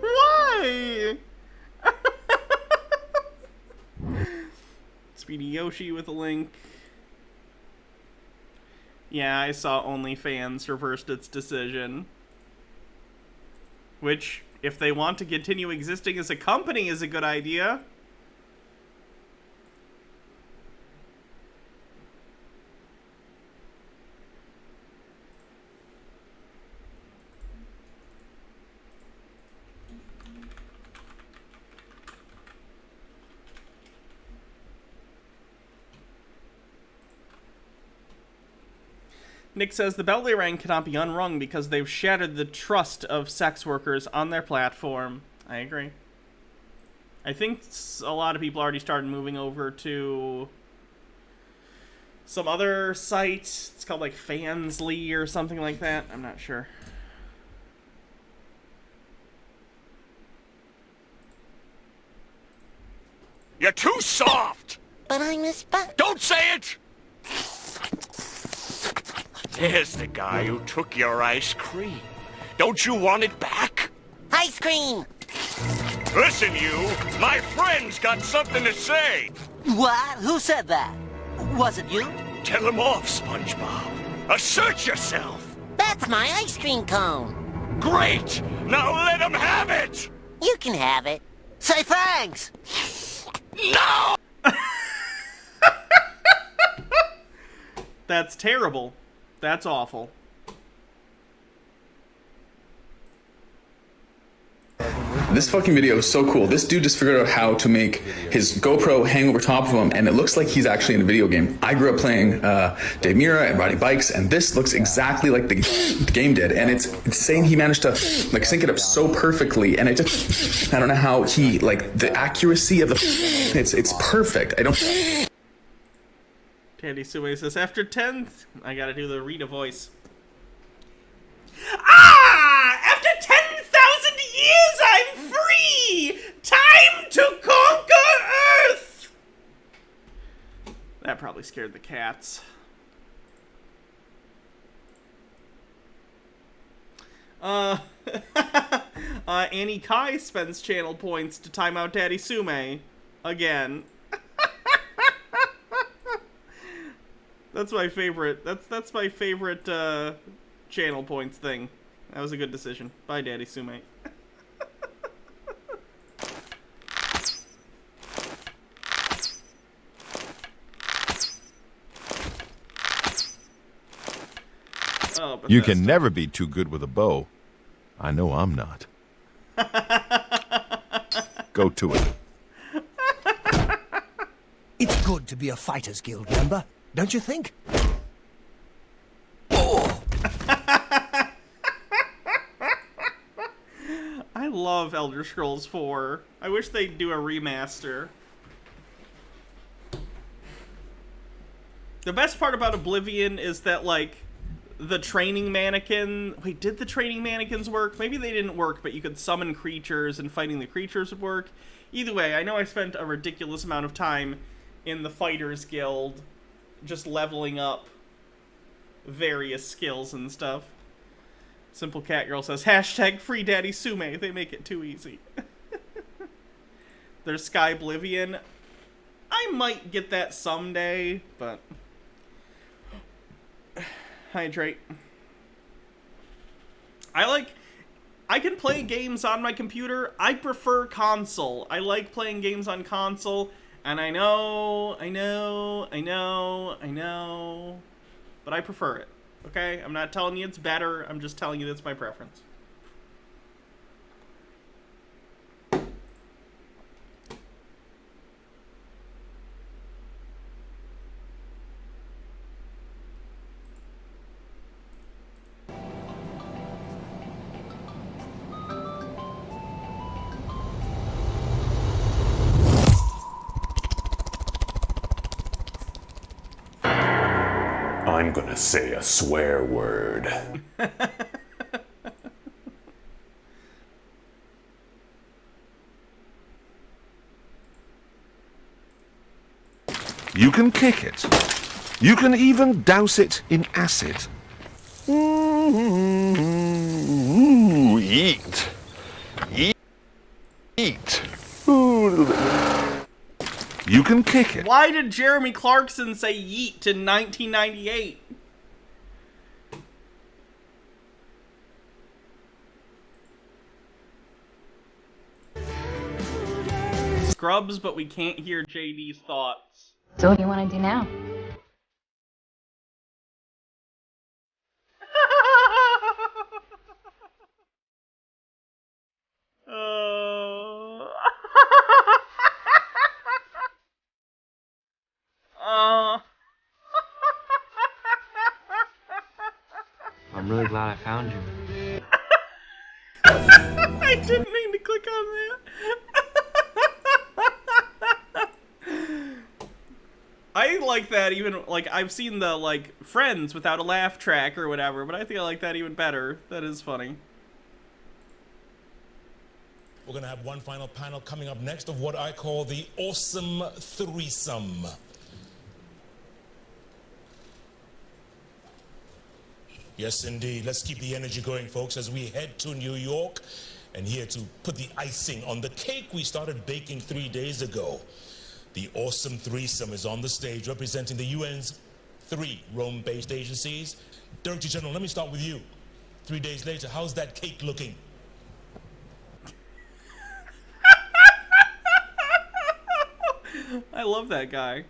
Speaker 1: Why? Speedy Yoshi with a link. Yeah, I saw OnlyFans reversed its decision. Which, if they want to continue existing as a company, is a good idea. Nick says the belly ring cannot be unrung because they've shattered the trust of sex workers on their platform. I agree. I think a lot of people already started moving over to some other site. It's called like Fansly or something like that. I'm not sure.
Speaker 16: You're too soft!
Speaker 9: But I miss
Speaker 16: Don't say it! There's the guy who took your ice cream. Don't you want it back?
Speaker 9: Ice cream!
Speaker 16: Listen, you! My friend's got something to say!
Speaker 9: What? Who said that? Was it you?
Speaker 16: Tell him off, SpongeBob. Assert yourself!
Speaker 9: That's my ice cream cone.
Speaker 16: Great! Now let him have it!
Speaker 9: You can have it. Say thanks!
Speaker 16: No!
Speaker 1: That's terrible. That's awful.
Speaker 11: This fucking video is so cool. This dude just figured out how to make his GoPro hang over top of him, and it looks like he's actually in a video game. I grew up playing Dave Mirra and riding bikes, and this looks exactly like the game did. And it's insane he managed to like sync it up so perfectly. And I don't know how he the accuracy of the it's perfect. I don't.
Speaker 1: Tandy Sue says, after 10, I gotta do the Rita voice. Ah! After 10,000 years, I'm free! Time to conquer Earth! That probably scared the cats. Annie Kai spends channel points to time out Daddy Sume. Again. That's my favorite. That's my favorite channel points thing. That was a good decision. Bye, Daddy Sume.
Speaker 13: Oh, you can never be too good with a bow. I know I'm not. Go to it.
Speaker 14: It's good to be a Fighters Guild member, don't you think?
Speaker 1: I love Elder Scrolls 4. I wish they'd do a remaster. The best part about Oblivion is that, like, the training mannequin... Wait, did the training mannequins work? Maybe they didn't work, but you could summon creatures and fighting the creatures would work. Either way, I know I spent a ridiculous amount of time in the Fighters Guild just leveling up various skills and stuff. Simple Cat Girl says, hashtag free Daddy Sume. They make it too easy. There's Sky Oblivion. I might get that someday, but... Hydrate. I can play games on my computer. I prefer console. I like playing games on console, and I know, but I prefer it. Okay? I'm not telling you it's better. I'm just telling you that's my preference.
Speaker 4: I'm gonna say a swear word.
Speaker 15: You can kick it. You can even douse it in acid.
Speaker 4: Ooh, eat. Eat. Ooh.
Speaker 15: You can kick it.
Speaker 1: Why did Jeremy Clarkson say yeet in 1998? Scrubs, but we can't hear JD's thoughts.
Speaker 17: So what do you want to do now?
Speaker 18: I'm really glad I found you.
Speaker 1: I didn't mean to click on that. I like that even, like, I've seen the, like, Friends without a laugh track or whatever, but I think I like that even better. That is funny.
Speaker 19: We're going to have one final panel coming up next of what I call the awesome threesome. Yes, indeed. Let's keep the energy going, folks, as we head to New York. And here to put the icing on the cake we started baking 3 days ago. The awesome threesome is on the stage representing the UN's 3 Rome-based agencies. Director General, let me start with you. 3 days later, how's that cake looking?
Speaker 1: I love that guy.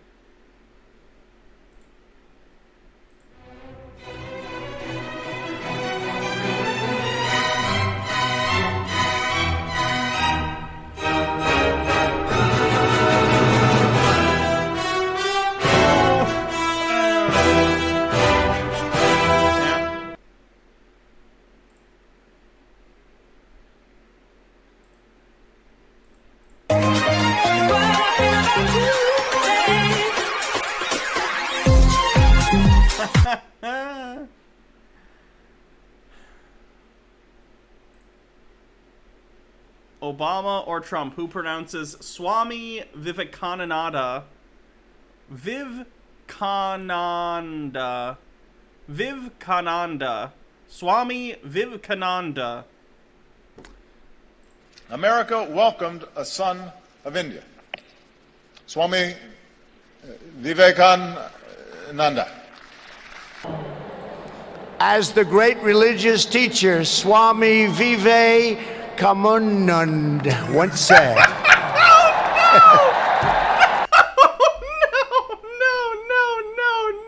Speaker 1: Obama or Trump? Who pronounces Swami Vivekananda? Vivekananda. Swami Vivekananda.
Speaker 26: America welcomed a son of India, Swami Vivekananda.
Speaker 27: As the great religious teacher Swami Vivekananda once said.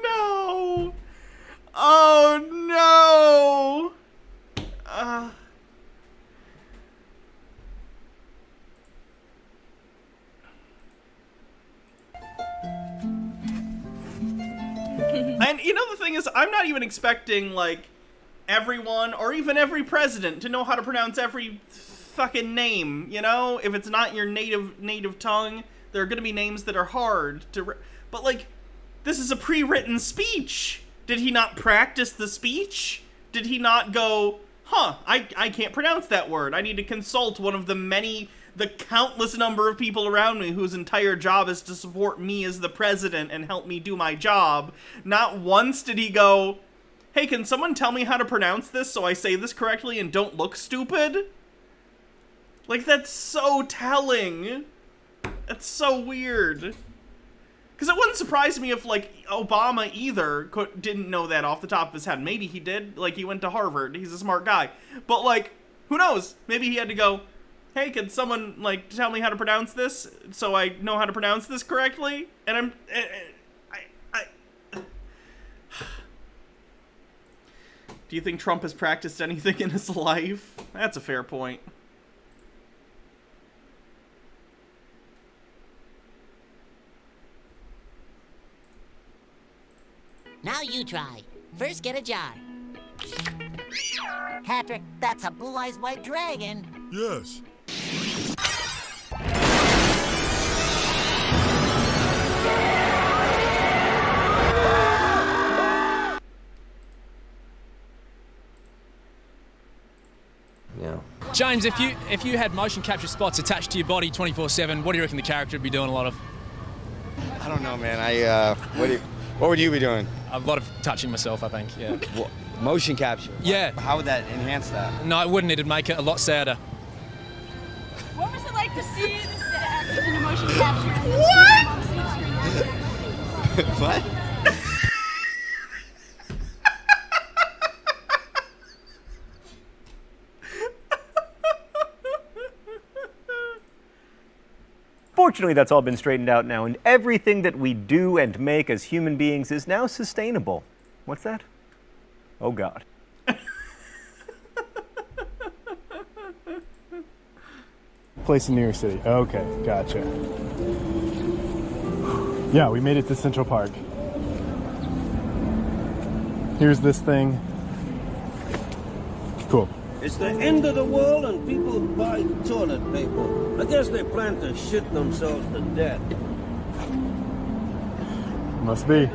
Speaker 1: No. Oh no. And you know the thing is, I'm not even expecting, like, everyone or even every president to know how to pronounce every fucking name, you know? If it's not your native tongue, there are gonna be names that are hard to but, like, this is a pre-written speech. Did he not practice the speech? Did he not go, I can't pronounce that word. I need to consult one of the countless number of people around me whose entire job is to support me as the president and help me do my job. Not once did he go, hey, can someone tell me how to pronounce this so I say this correctly and don't look stupid? Like, that's so telling. That's so weird. Because it wouldn't surprise me if, like, Obama either didn't know that off the top of his head. Maybe he did. Like, he went to Harvard. He's a smart guy. But, like, who knows? Maybe he had to go, hey, can someone, like, tell me how to pronounce this so I know how to pronounce this correctly? And do you think Trump has practiced anything in his life? That's a fair point.
Speaker 9: Now you try. First, get a jar. Patrick, that's a blue-eyes white dragon.
Speaker 16: Yes.
Speaker 12: James, if you had motion capture spots attached to your body 24/7, what do you reckon the character would be doing a lot of?
Speaker 17: I don't know, man. What would you be doing?
Speaker 12: A lot of touching myself, I think. Yeah.
Speaker 17: What, motion capture?
Speaker 12: Yeah.
Speaker 17: How would that enhance that?
Speaker 12: No, it wouldn't. It'd make it a lot sadder.
Speaker 21: What was it like to see the actors in a motion capture?
Speaker 17: What?
Speaker 20: Fortunately, that's all been straightened out now, and everything that we do and make as human beings is now sustainable. What's that? Oh, God.
Speaker 22: Place in New York City. Okay, gotcha. Yeah, we made it to Central Park. Here's this thing. Cool.
Speaker 23: It's the end of the world and people buy toilet paper. I guess they plan to shit themselves to death.
Speaker 22: Must be.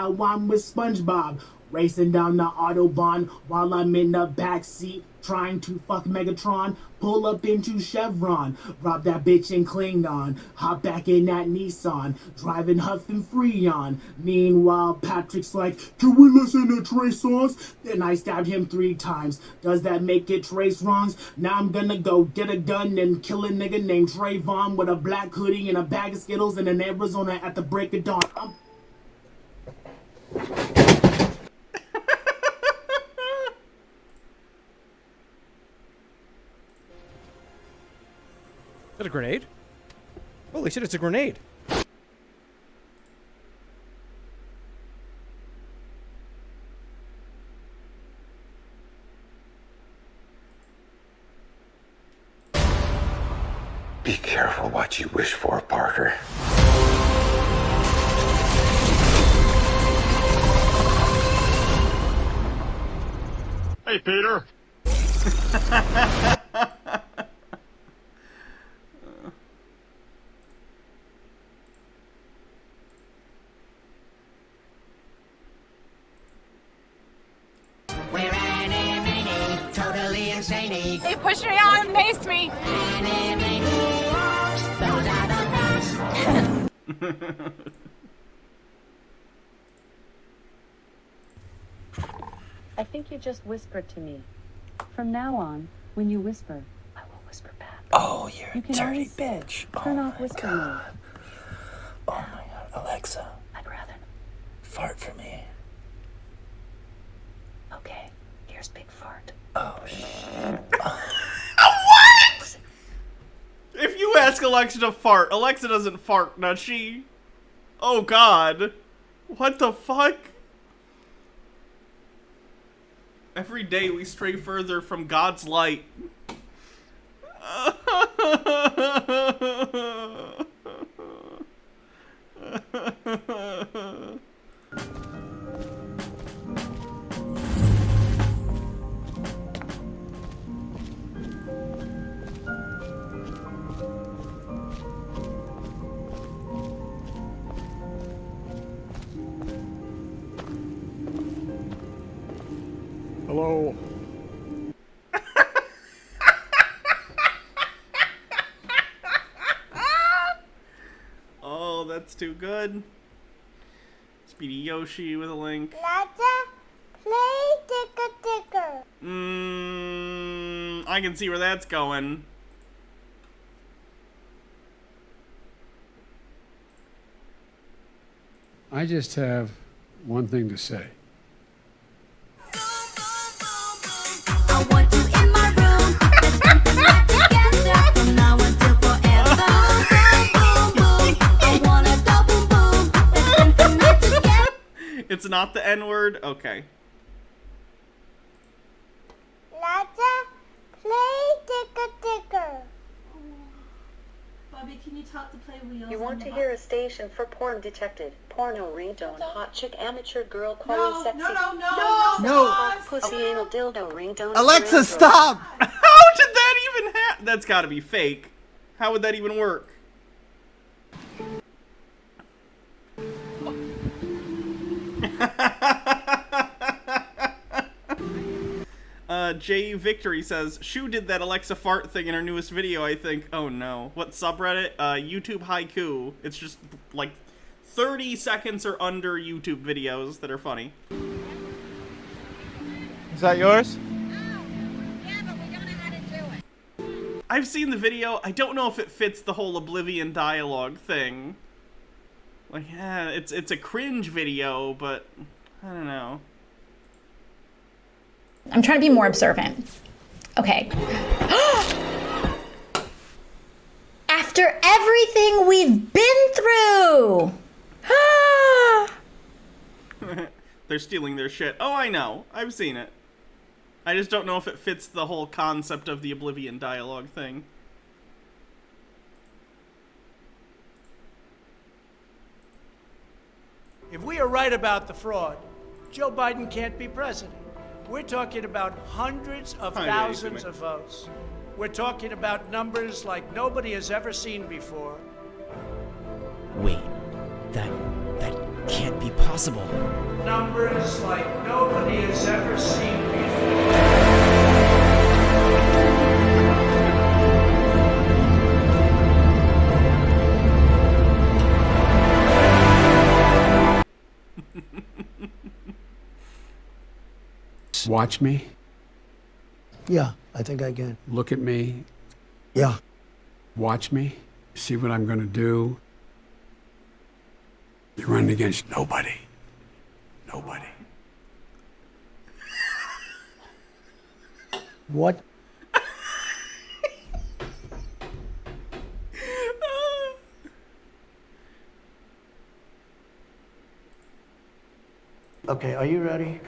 Speaker 1: What?
Speaker 24: I'm with SpongeBob, racing down the Autobahn while I'm in the backseat trying to fuck Megatron. Pull up into Chevron, rob that bitch in Klingon, hop back in that Nissan, driving huffing Freon. Meanwhile, Patrick's like, can we listen to Trey songs? Then I stabbed him 3 times. Does that make it Trace wrongs? Now I'm gonna go get a gun and kill a nigga named Trayvon with a black hoodie and a bag of Skittles in Arizona at the break of dawn.
Speaker 25: Is that a grenade? Holy shit, it's a grenade.
Speaker 4: Be careful what you wish for, Parker.
Speaker 22: Hey, Peter.
Speaker 21: They pushed me out and maced me.
Speaker 28: I think you just whispered to me. From now on, when you whisper, I will whisper back.
Speaker 14: Oh, you're
Speaker 28: You
Speaker 14: a
Speaker 28: can
Speaker 14: dirty
Speaker 28: always
Speaker 14: bitch.
Speaker 28: turn off whisper mode.
Speaker 14: Oh my god, Alexa,
Speaker 28: I'd rather.
Speaker 14: fart for me.
Speaker 28: Okay, here's big fart.
Speaker 14: Oh shit.
Speaker 1: What? If you ask Alexa to fart, Alexa doesn't fart, does she? Oh God. What the fuck? Every day we stray further from God's light.
Speaker 22: Hello.
Speaker 1: Oh, that's too good. Speedy Yoshi with a link.
Speaker 21: Play ticker ticker.
Speaker 1: I can see where that's going.
Speaker 10: I just have one thing to say.
Speaker 21: I want you in my room. Let's spend the night together from now until forever. Boom, boom, boom. I wanna go boom, boom. Let's spend the night together.
Speaker 1: It's not the N-word? Okay.
Speaker 21: Play ticker ticker.
Speaker 29: Bobby, can you talk to play wheels?
Speaker 30: You want to hear a station for porn detected. Porno ringtone, hot chick, amateur girl, calling sexy.
Speaker 21: No.
Speaker 30: Hot pussy, anal dildo ringtone.
Speaker 3: Alexa, stop!
Speaker 1: How did that even happen? That's gotta be fake. How would that even work? Jay Victory says, Shu did that Alexa fart thing in her newest video, I think. Oh no. What subreddit? YouTube Haiku. It's just like 30 seconds or under YouTube videos that are funny.
Speaker 22: Is that yours?
Speaker 1: I've seen the video. I don't know if it fits the whole Oblivion dialogue thing. Like, yeah, it's a cringe video, but I don't know.
Speaker 2: I'm trying to be more observant. Okay. After everything we've been through!
Speaker 1: They're stealing their shit. Oh, I know. I've seen it. I just don't know if it fits the whole concept of the Oblivion dialogue thing.
Speaker 5: If we are right about the fraud, Joe Biden can't be president. We're talking about hundreds of thousands of votes. We're talking about numbers like nobody has ever seen before.
Speaker 6: Wait, that can't be possible.
Speaker 5: Numbers like nobody has ever seen before.
Speaker 10: Watch me.
Speaker 14: Yeah, I think I can.
Speaker 10: Look at me.
Speaker 14: Yeah.
Speaker 10: Watch me. See what I'm going to do. You're running against nobody. Nobody.
Speaker 14: What? Okay, are you ready?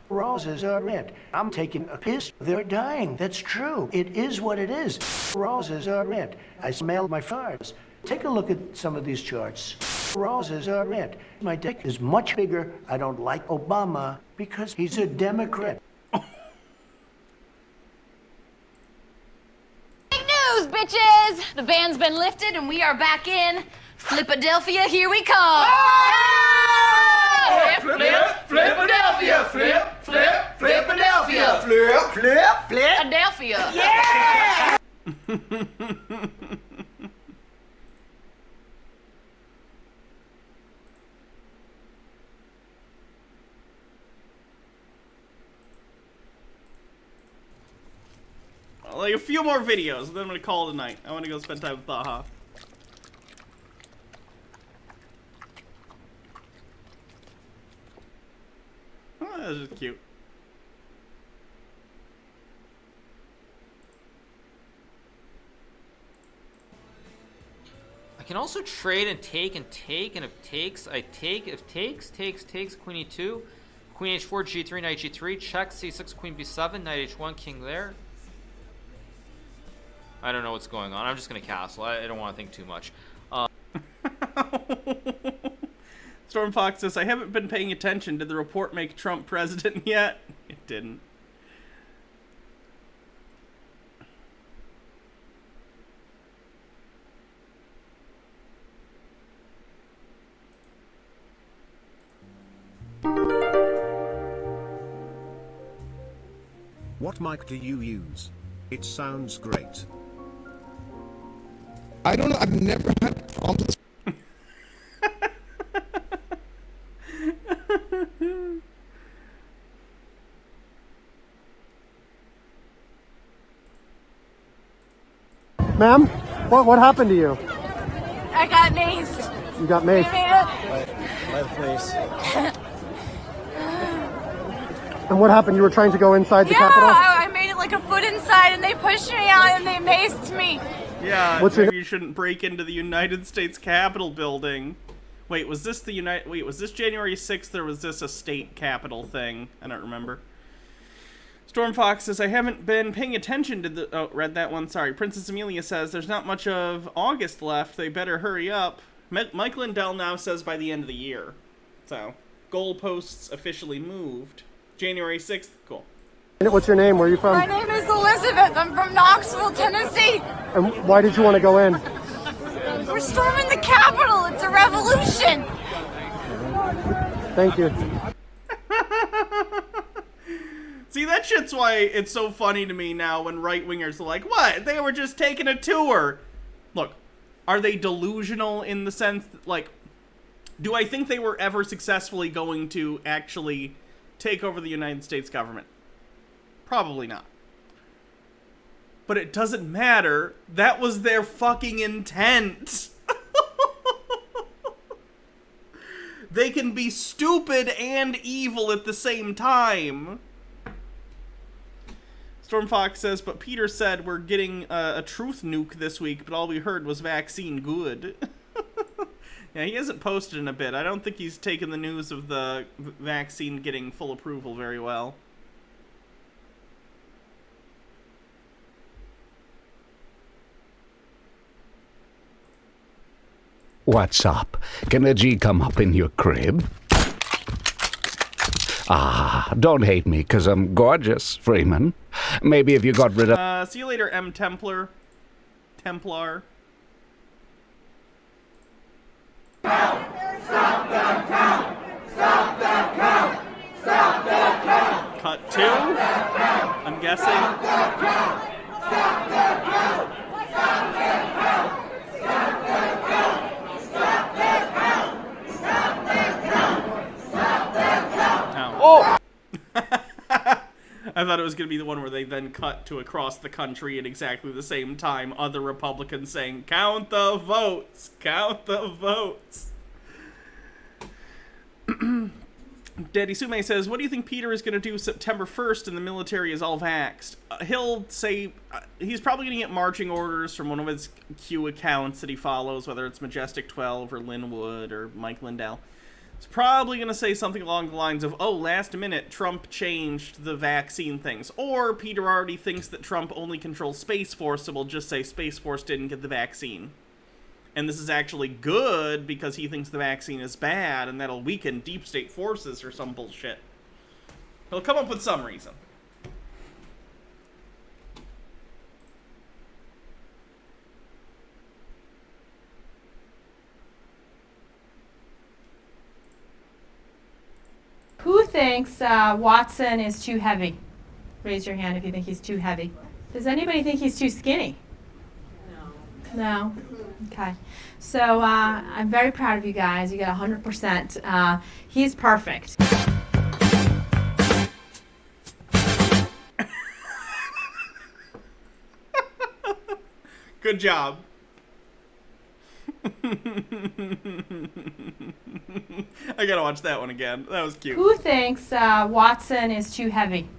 Speaker 14: Roses are red. I'm taking a piss. They're dying. That's true. It is what it is. Roses are red. I smell my farts. Take a look at some of these charts. Roses are red. My dick is much bigger. I don't like Obama because he's a Democrat.
Speaker 7: Big news, bitches! The ban's been lifted and we are back in Flipadelphia. Here we come! Flip, Flipadelphia! Flip, Flipadelphia! Flip, Adelphia! Yeah!
Speaker 1: Like a few more videos, and then I'm gonna call it a night. I want to go spend time with Baha. Oh, that's just cute.
Speaker 8: I can also trade and take, and if takes, I take. If takes, queen e2, queen h4, g3, knight g3, check, c6, queen b7, knight h1, king there. I don't know what's going on. I'm just gonna castle. I don't want to think too much.
Speaker 1: Stormfox says, I haven't been paying attention. Did the report make Trump president yet? It didn't.
Speaker 11: What mic do you use? It sounds great.
Speaker 13: I don't know. I've never had problems with this.
Speaker 22: Ma'am, what happened to you?
Speaker 7: I got maced.
Speaker 22: You got maced.
Speaker 8: By the place.
Speaker 22: And what happened? You were trying to go inside the Capitol?
Speaker 7: I made it like a foot inside and they pushed me out and they maced me.
Speaker 1: Yeah, maybe you shouldn't break into the United States Capitol building. Wait, was this was this January 6th or was this a state capitol thing? I don't remember. Stormfox says, I haven't been paying attention to the... Oh, read that one. Sorry. Princess Amelia says, there's not much of August left. They better hurry up. Mike Lindell now says by the end of the year. So, goalposts officially moved. January 6th. Cool.
Speaker 22: What's your name? Where are you from?
Speaker 7: My name is Elizabeth. I'm from Knoxville, Tennessee.
Speaker 22: And why did you want to go in?
Speaker 7: We're storming the Capitol. It's a revolution.
Speaker 22: Thank you.
Speaker 1: See, that That shit's why it's so funny to me now when right-wingers are like, what? They were just taking a tour. Look, are they delusional in the sense that, like, do I think they were ever successfully going to actually take over the United States government? Probably not. But it doesn't matter. That was their fucking intent. They can be stupid and evil at the same time. Stormfox says, but Peter said we're getting a truth nuke this week, but all we heard was vaccine good. Yeah, he hasn't posted in a bit. I don't think he's taken the news of the vaccine getting full approval very well.
Speaker 9: What's up? Can a G come up in your crib? Ah, don't hate me, 'cause I'm gorgeous, Freeman. Maybe if you got rid of...
Speaker 1: See you later, M. Templar.
Speaker 21: Stop the count! Stop the count! Stop the count!
Speaker 1: Cut 2? I'm guessing.
Speaker 21: Stop the count! Stop the count! Stop the count! Stop the count! Stop the count! Stop the count! Stop the count!
Speaker 1: Oh! I thought it was going to be the one where they then cut to across the country at exactly the same time, other Republicans saying, count the votes! Count the votes! Daddy Sume says, what do you think Peter is going to do September 1st and the military is all vaxxed? He'll say, he's probably going to get marching orders from one of his Q accounts that he follows, whether it's Majestic 12 or Linwood or Mike Lindell. He's probably going to say something along the lines of, oh, last minute, Trump changed the vaccine things. Or Peter already thinks that Trump only controls Space Force, so we'll just say Space Force didn't get the vaccine. And this is actually good because he thinks the vaccine is bad and that'll weaken deep state forces or some bullshit. He'll come up with some reason.
Speaker 12: Who thinks Watson is too heavy? Raise your hand if you think he's too heavy. Does anybody think he's too skinny? No? Okay. So I'm very proud of you guys. You got 100%. He's perfect.
Speaker 1: Good job. I gotta watch that one again. That was cute.
Speaker 12: Who thinks Watson is too heavy?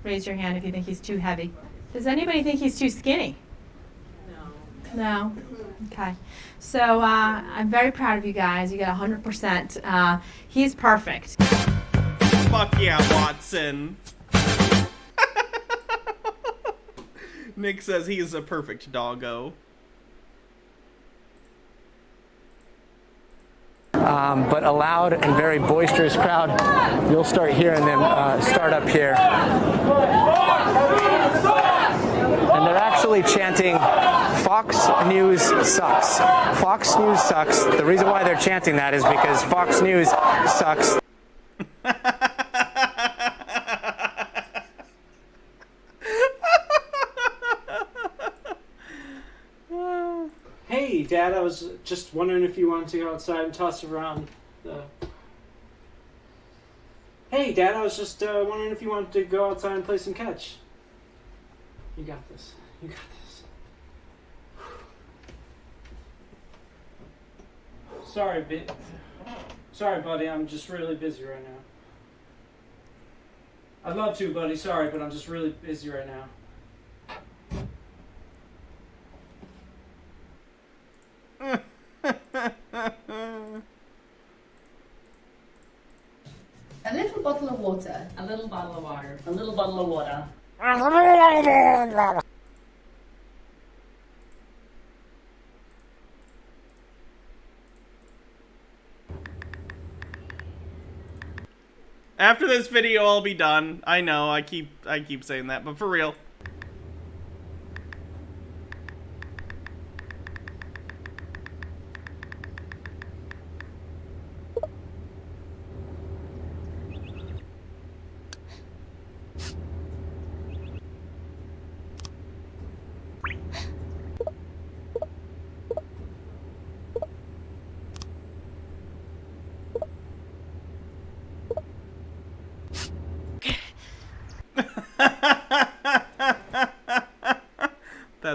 Speaker 12: Raise your hand if you think he's too heavy. Does anybody think he's too skinny? No? Okay. So I'm very proud of you guys. You got 100%. He's perfect.
Speaker 1: Fuck yeah, Watson. Nick says he is a perfect doggo.
Speaker 15: But a loud and very boisterous crowd. You'll start hearing them start up here. And they're actually chanting, Fox News sucks. Fox News sucks. The reason why they're chanting that is because Fox News sucks.
Speaker 16: Hey, Dad, I was just wondering if you wanted to go outside and toss around the... Hey, Dad, I was just wondering if you wanted to go outside and play some catch. You got this. You got this. Sorry, buddy, I'm just really busy right now. I'd love to, buddy, sorry, but I'm just really busy right now.
Speaker 17: A little bottle of water. A little bottle of water. A little bottle of water.
Speaker 1: After this video, I'll be done. I know, I keep saying that, but for real.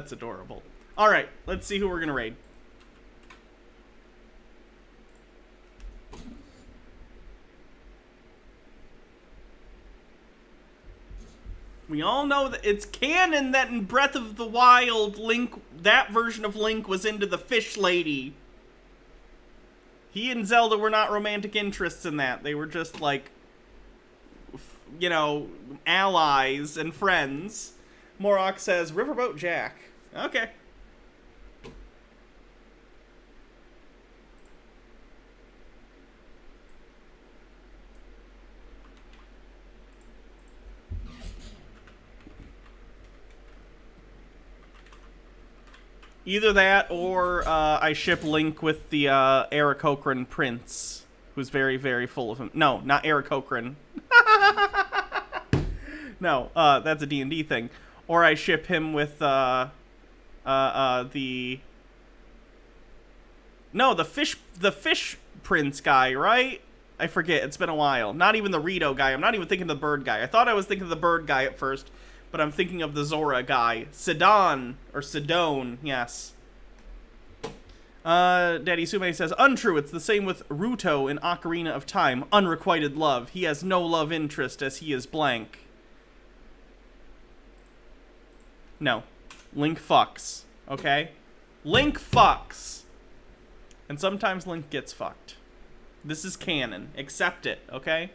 Speaker 1: That's adorable. All right, let's see who we're gonna raid. We all know that it's canon that in Breath of the Wild, Link, that version of Link was into the fish lady. He and Zelda were not romantic interests in that. They were just, like, you know, allies and friends. Morok says, Riverboat Jack. Okay. Either that, or I ship Link with the Aarakocra prince, who's very, very full of him. No, not Aarakocra. No, that's a D&D thing. Or I ship him with the fish prince guy, right? I forget. It's been a while. Not even the Rito guy. I'm not even thinking of the bird guy. I thought I was thinking of the bird guy at first. But I'm thinking of the Zora guy. Sidon, or Sidone, yes. Daddy Sume says, untrue, it's the same with Ruto in Ocarina of Time. Unrequited love. He has no love interest as he is blank. No. Link fucks, okay? Link fucks. And sometimes Link gets fucked. This is canon. Accept it, okay?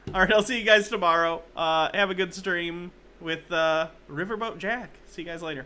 Speaker 1: Alright, I'll see you guys tomorrow. Have a good stream with Riverboat Jack. See you guys later.